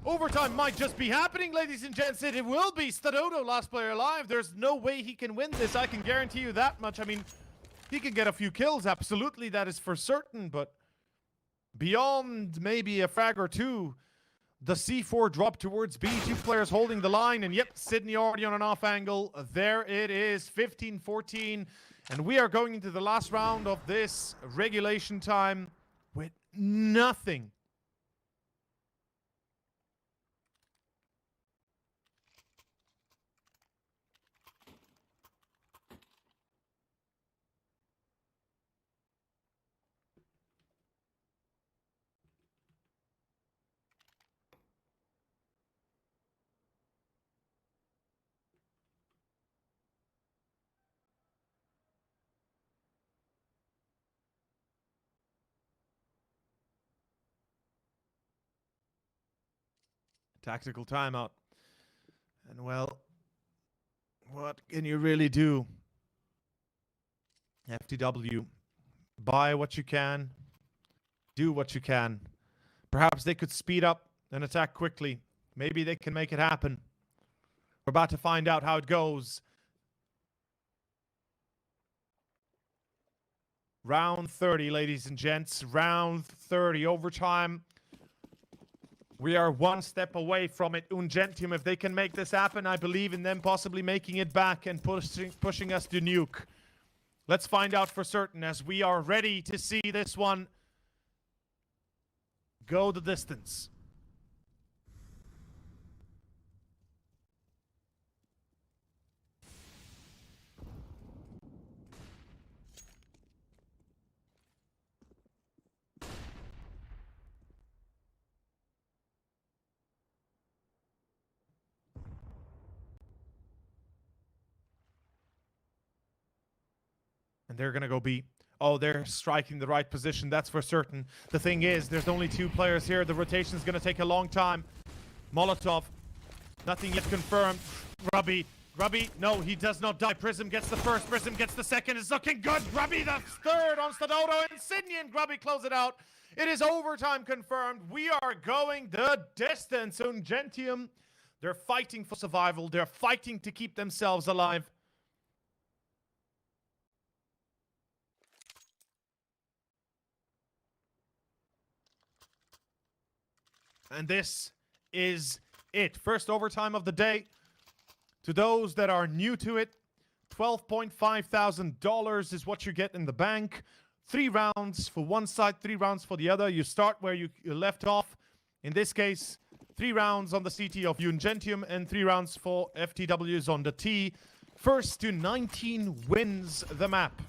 Overtime might just be happening, ladies and gents. It will be. Stadodo, last player alive. There's no way he can win this. I can guarantee you that much. I mean, he can get a few kills. Absolutely, that is for certain. But beyond maybe a frag or two, the C4 drop towards B. Two players holding the line. And yep, Sydney already on an off angle. There it is, 15-14. And we are going into the last round of this regulation time with nothing. Tactical timeout. And well, what can you really do? FTW, buy what you can, do what you can. Perhaps they could speed up and attack quickly. Maybe they can make it happen. We're about to find out how it goes. Round 30, ladies and gents. Round 30, overtime. We are one step away from it. Ungentium, if they can make this happen, I believe in them possibly making it back and pushing us to nuke. Let's find out for certain as we are ready to see this one go the distance. And they're going to go B. Oh, they're striking the right position. That's for certain. The thing is, there's only two players here. The rotation is going to take a long time. Molotov. Nothing yet confirmed. Grubby. Grubby. No, he does not die. Prism gets the first. Prism gets the second. It's looking good. Grubby the third on Stadodo. And Sydney and Grubby close it out. It is overtime confirmed. We are going the distance. Ungentium, they're fighting for survival. They're fighting to keep themselves alive. And this is it. First overtime of the day. To those that are new to it, $12.5 thousand is what you get in the bank. 3 rounds for one side, 3 rounds for the other. You start where you left off. In this case, 3 rounds on the CT of Ungentium and 3 rounds for FTWs on the T. First to 19 wins the map.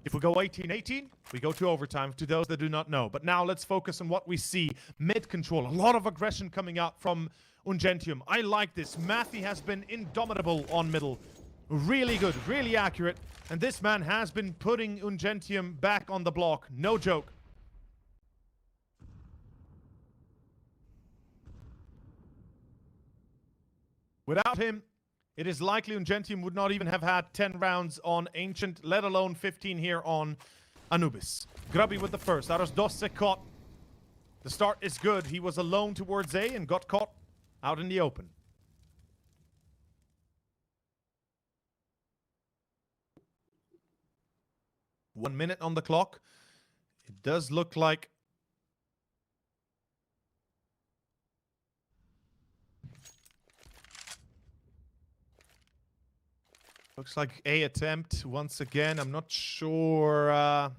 If we go 18-18, we go to overtime, to those that do not know. But now let's focus on what we see. Mid control, a lot of aggression coming out from Ungentium. I like this. Matthew has been indomitable on middle. Really good, really accurate. And this man has been putting Ungentium back on the block. No joke. Without him, it is likely Ungentium would not even have had 10 rounds on Ancient, let alone 15 here on Anubis. Grubby with the first. Aros Dosse caught. The start is good. He was alone towards A and got caught out in the open. One minute on the clock. It does look like looks like A attempt once again. I'm not sure.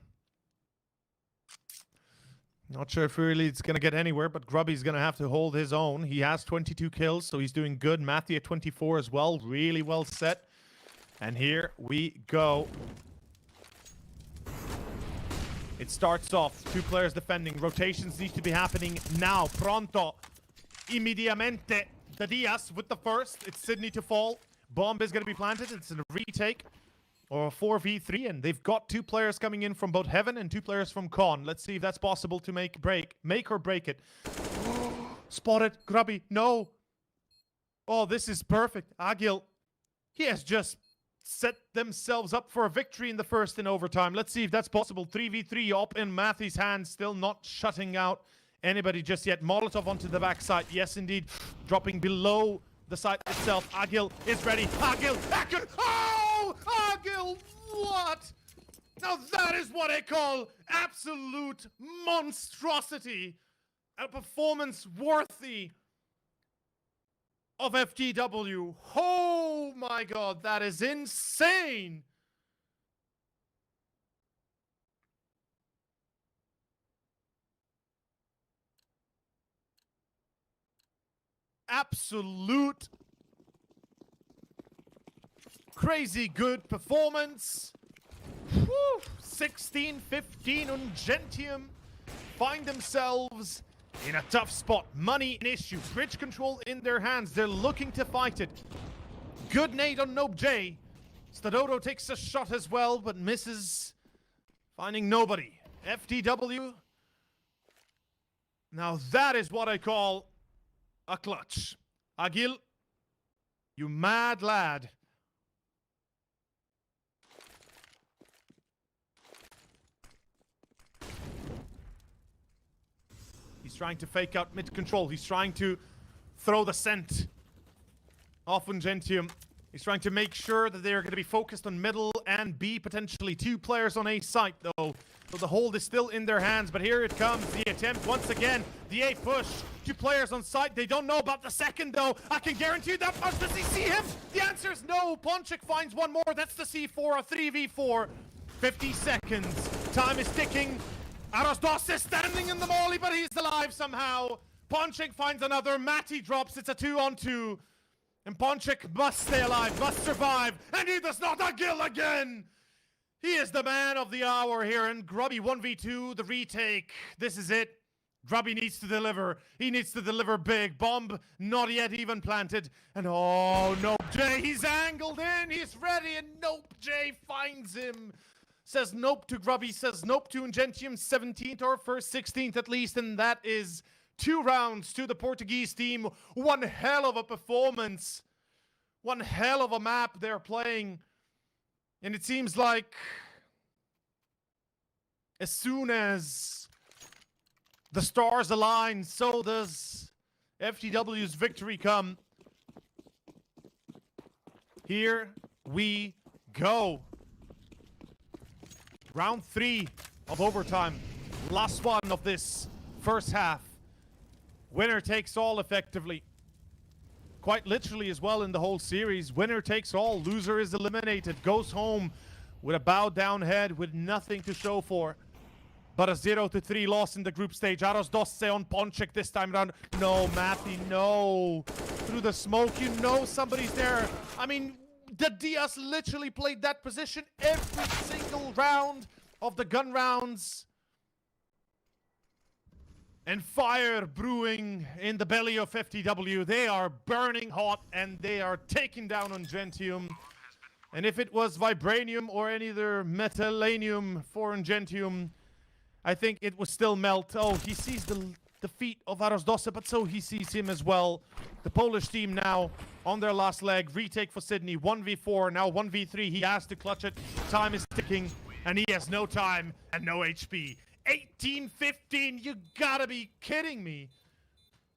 Not sure if really it's going to get anywhere, but Grubby's going to have to hold his own. He has 22 kills, so he's doing good. Matthew at 24 as well. Really well set. And here we go. It starts off, 2 players defending. Rotations need to be happening now. Pronto. Immediatamente. The Diaz with the first. It's Sydney to fall. Bomb is going to be planted. It's a retake. Or a 4v3. And they've got 2 players coming in from both Heaven and 2 players from Con. Let's see if that's possible to make or break it. Spotted. Grubby. No. Oh, this is perfect. Agil. He has just set themselves up for a victory in the first in overtime. Let's see if that's possible. 3v3 up in Matthew's hands, still not shutting out anybody just yet. Molotov onto the backside. Yes, indeed. Dropping below the site itself. Agil is ready. Agil! Oh! Agil! What? Now that is what I call absolute monstrosity. A performance worthy of FTW. Oh my god, that is insane. Absolute crazy good performance. 16-15 Ungentium find themselves in a tough spot. Money an issue. Bridge control in their hands. They're looking to fight it. Good nade on BLUEJAYS. Stadodo takes a shot as well, but misses. Finding nobody. FTW. Now that is what I call a clutch. Agil, you mad lad. He's trying to fake out mid control. He's trying to throw the scent off Ungentium. He's trying to make sure that they're going to be focused on middle and B, potentially 2 players on A site though. So the hold is still in their hands, but here it comes. The attempt once again. The A push. 2 players on site. They don't know about the second though. I can guarantee you that much. Does he see him? The answer is no. Ponchik finds one more. That's the C4, a 3v4. 50 seconds. Time is ticking. Arosdos is standing in the molly, but he's alive somehow. Ponchik finds another. Matty drops. It's a 2-on-2. And Ponchik must stay alive, must survive. And he does not. Agil again. He is the man of the hour here. And Grubby 1v2, the retake. This is it. Grubby needs to deliver. He needs to deliver big. Bomb not yet even planted. And oh, BLUEJAYS, he's angled in. He's ready. And BLUEJAYS finds him. Says nope to Grubby, says nope to Ungentium 17th or first 16th at least, and that is 2 rounds to the Portuguese team. One hell of a performance. One hell of a map they're playing. And it seems like as soon as the stars align, so does FTW's victory come. Here we go. Round 3 of overtime. Last one of this first half. Winner takes all effectively. Quite literally as well in the whole series. Winner takes all. Loser is eliminated. Goes home with a bowed down head with nothing to show for. But a 0-3 loss in the group stage. Arosdos on Ponchik this time around. No, Matty, no. Through the smoke, you know somebody's there. I mean, the Diaz literally played that position every single round of the gun rounds. And fire brewing in the belly of FTW. They are burning hot and they are taking down Ungentium. And if it was Vibranium or any other Metallanium for Ungentium, I think it would still melt. Oh, he sees the feet of Arosdosa, but so he sees him as well. The Polish team now on their last leg. Retake for Sydney. 1v4, now 1v3. He has to clutch it. Time is ticking, and he has no time and no HP. 18-15, you gotta be kidding me.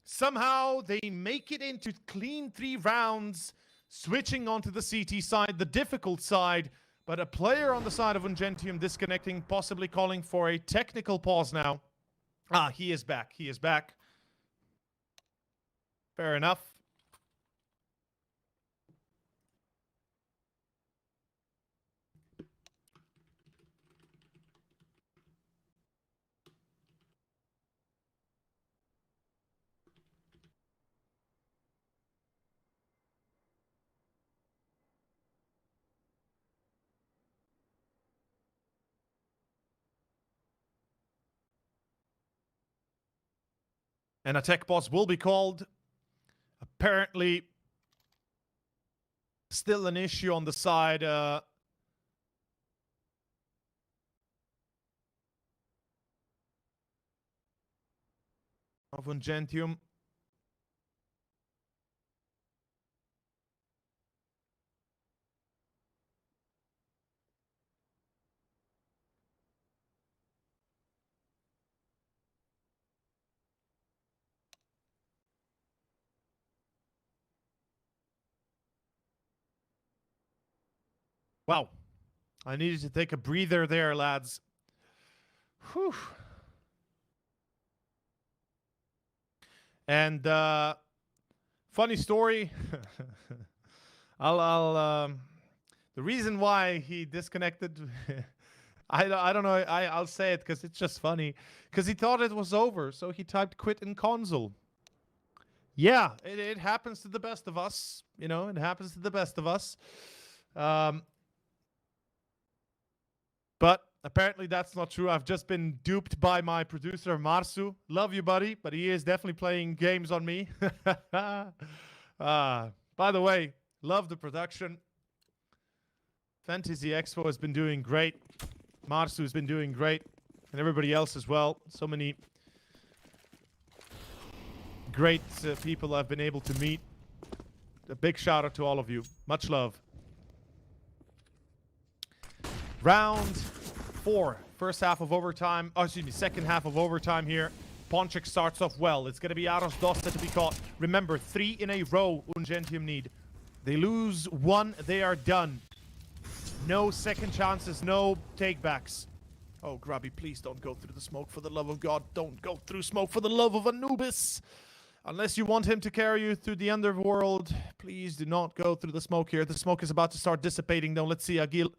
Somehow they make it into clean 3 rounds, switching onto the CT side, the difficult side. But a player on the side of Ungentium disconnecting, possibly calling for a technical pause now. Ah, he is back. He is back. Fair enough. And a tech boss will be called. Apparently, still an issue on the side. Of Ungentium. Wow. I needed to take a breather there, lads. Whew. And funny story. The reason why he disconnected, I don't know. I'll say it because it's just funny. Because he thought it was over, so he typed quit in console. Yeah, it happens to the best of us. You know, it happens to the best of us. But apparently that's not true. I've just been duped by my producer, Marsu. Love you, buddy, but he is definitely playing games on me. By the way, love the production. Fantasy Expo has been doing great. Marsu has been doing great. And everybody else as well. So many great people I've been able to meet. A big shout out to all of you. Much love. Round 4, first half of overtime. Oh, excuse me, second half of overtime here. Ponchik starts off well. It's going to be Aros Dosta to be caught. Remember, 3 in a row Ungentium need. They lose 1, they are done. No second chances, no takebacks. Oh, Grubby, please don't go through the smoke for the love of God. Don't go through smoke for the love of Anubis. Unless you want him to carry you through the underworld, please do not go through the smoke here. The smoke is about to start dissipating, though. Let's see, Agil.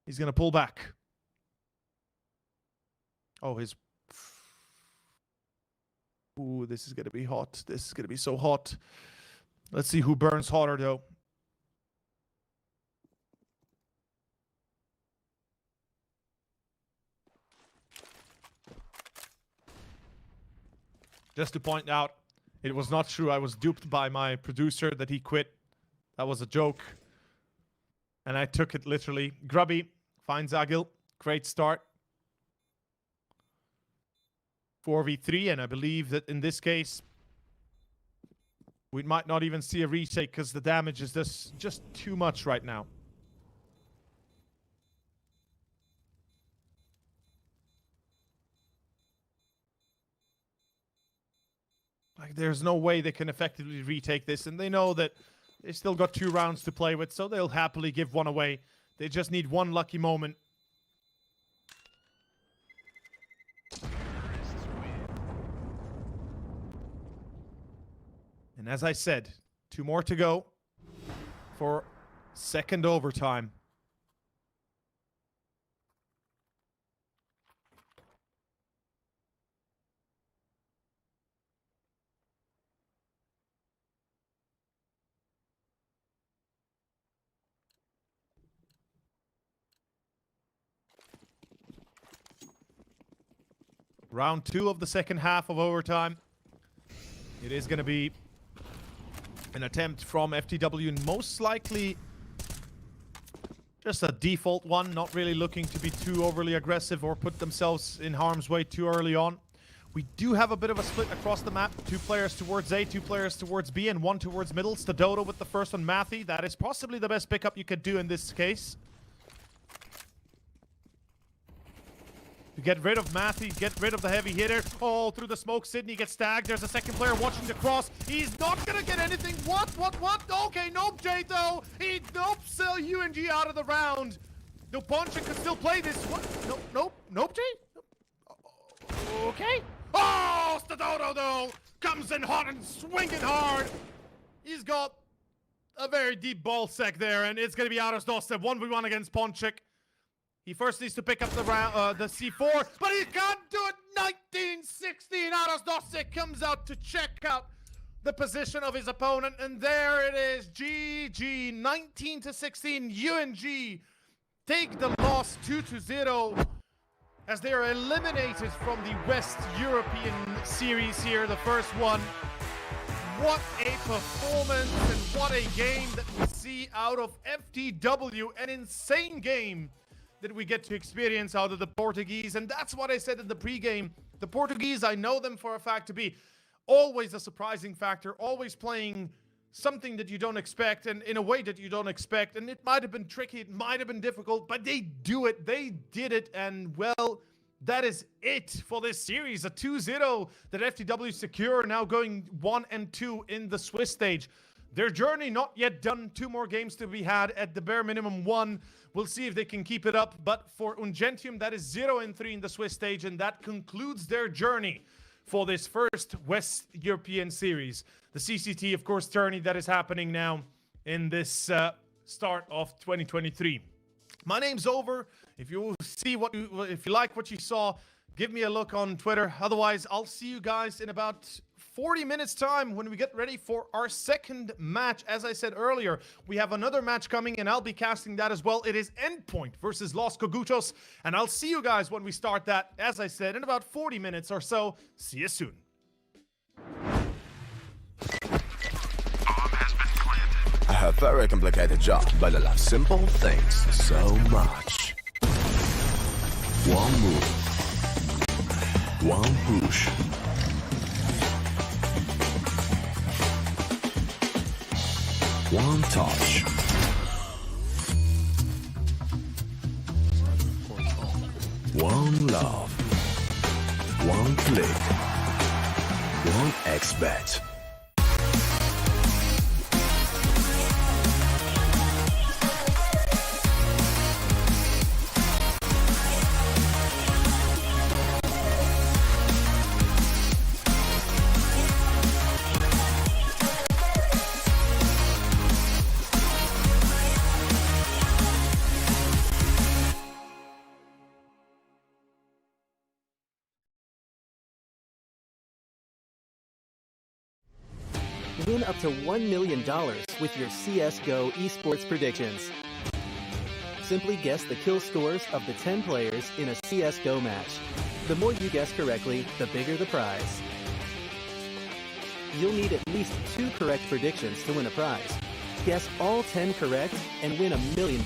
He's going to pull back. Oh, his... Ooh, this is going to be hot. This is going to be so hot. Let's see who burns hotter, though. Just to point out, it was not true. I was duped by my producer that he quit. That was a joke. And I took it literally. Grubby finds Agil. Great start. 4v3, and I believe that in this case, we might not even see a retake because the damage is just too much right now. Like, there's no way they can effectively retake this, and they know that they still got 2 rounds to play with, so they'll happily give one away. They just need one lucky moment. And as I said, 2 more to go for second overtime. Round 2 of the second half of overtime. It is going to be an attempt from FTW, and most likely just a default one, not really looking to be too overly aggressive or put themselves in harm's way too early on. We do have a bit of a split across the map. 2 players towards A, 2 players towards B, and 1 towards middle. Stadodo with the first one, Mathy. That is possibly the best pickup you could do in this case. You get rid of Matthew, get rid of the heavy hitter. Oh, through the smoke, Sydney gets tagged. There's a second player watching the cross. He's not gonna get anything. What? Okay, nope, Jato. He nopes UNG out of the round. No, Poncha could still play this. What? Nope, Jay? Okay. Oh, Stadodo, though, comes in hot and swinging hard. He's got a very deep ball sack there, and it's gonna be Aros Dosta 1v1 against Ponchik. He first needs to pick up the round, the C4, but he can't do it. 19-16. Aros Dosta comes out to check out the position of his opponent, and there it is. GG. 19-16. UNG take the loss 2-0. as they are eliminated from the West European Series here, the first one. What a performance and what a game that we see out of FTW. An insane game that we get to experience out of the Portuguese. And that's what I said in the pregame. The Portuguese, I know them for a fact to be always a surprising factor, always playing something that you don't expect and in a way that you don't expect. And it might have been tricky, it might have been difficult, but they do it. They did it. And well, that is it for this series. A 2-0 that FTW secure, now going 1-2 in the Swiss stage. Their journey not yet done. 2 more games to be had, at the bare minimum 1. We'll see if they can keep it up. But for Ungentium, that is 0-3 in the Swiss stage, and that concludes their journey for this first West European Series. The CCT, of course, tourney that is happening now in this start of 2023. My name's Over. If you like what you saw, give me a look on Twitter. Otherwise, I'll see you guys in about 40 minutes time when we get ready for our second match. As I said earlier, we have another match coming and I'll be casting that as well. It is Endpoint versus Los Kogutos, and I'll see you guys when we start that, as I said, in about 40 minutes or so. See you soon. I have a very complicated job, but I love simple things so much. One move, one push. One touch. One love. One click. One X-bet. Win up to $1 million with your CSGO esports predictions. Simply guess the kill scores of the 10 players in a CSGO match. The more you guess correctly, the bigger the prize. You'll need at least 2 correct predictions to win a prize. Guess all 10 correct and win $1 million.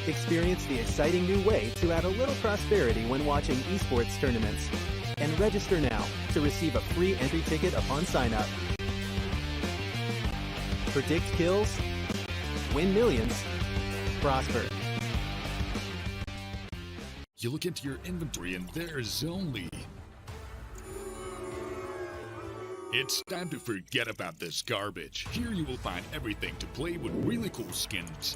Experience the exciting new way to add a little prosperity when watching esports tournaments. And register now to receive a free entry ticket upon sign-up. Predict kills, win millions, prosper. You look into your inventory and there's only... It's time to forget about this garbage. Here you will find everything to play with really cool skins.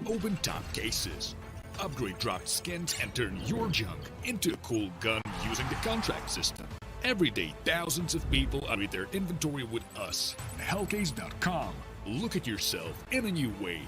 Open top cases. Upgrade dropped skins and turn your junk into a cool gun using the contract system. Every day, thousands of people upgrade their inventory with us. Hellcase.com. Look at yourself in a new way.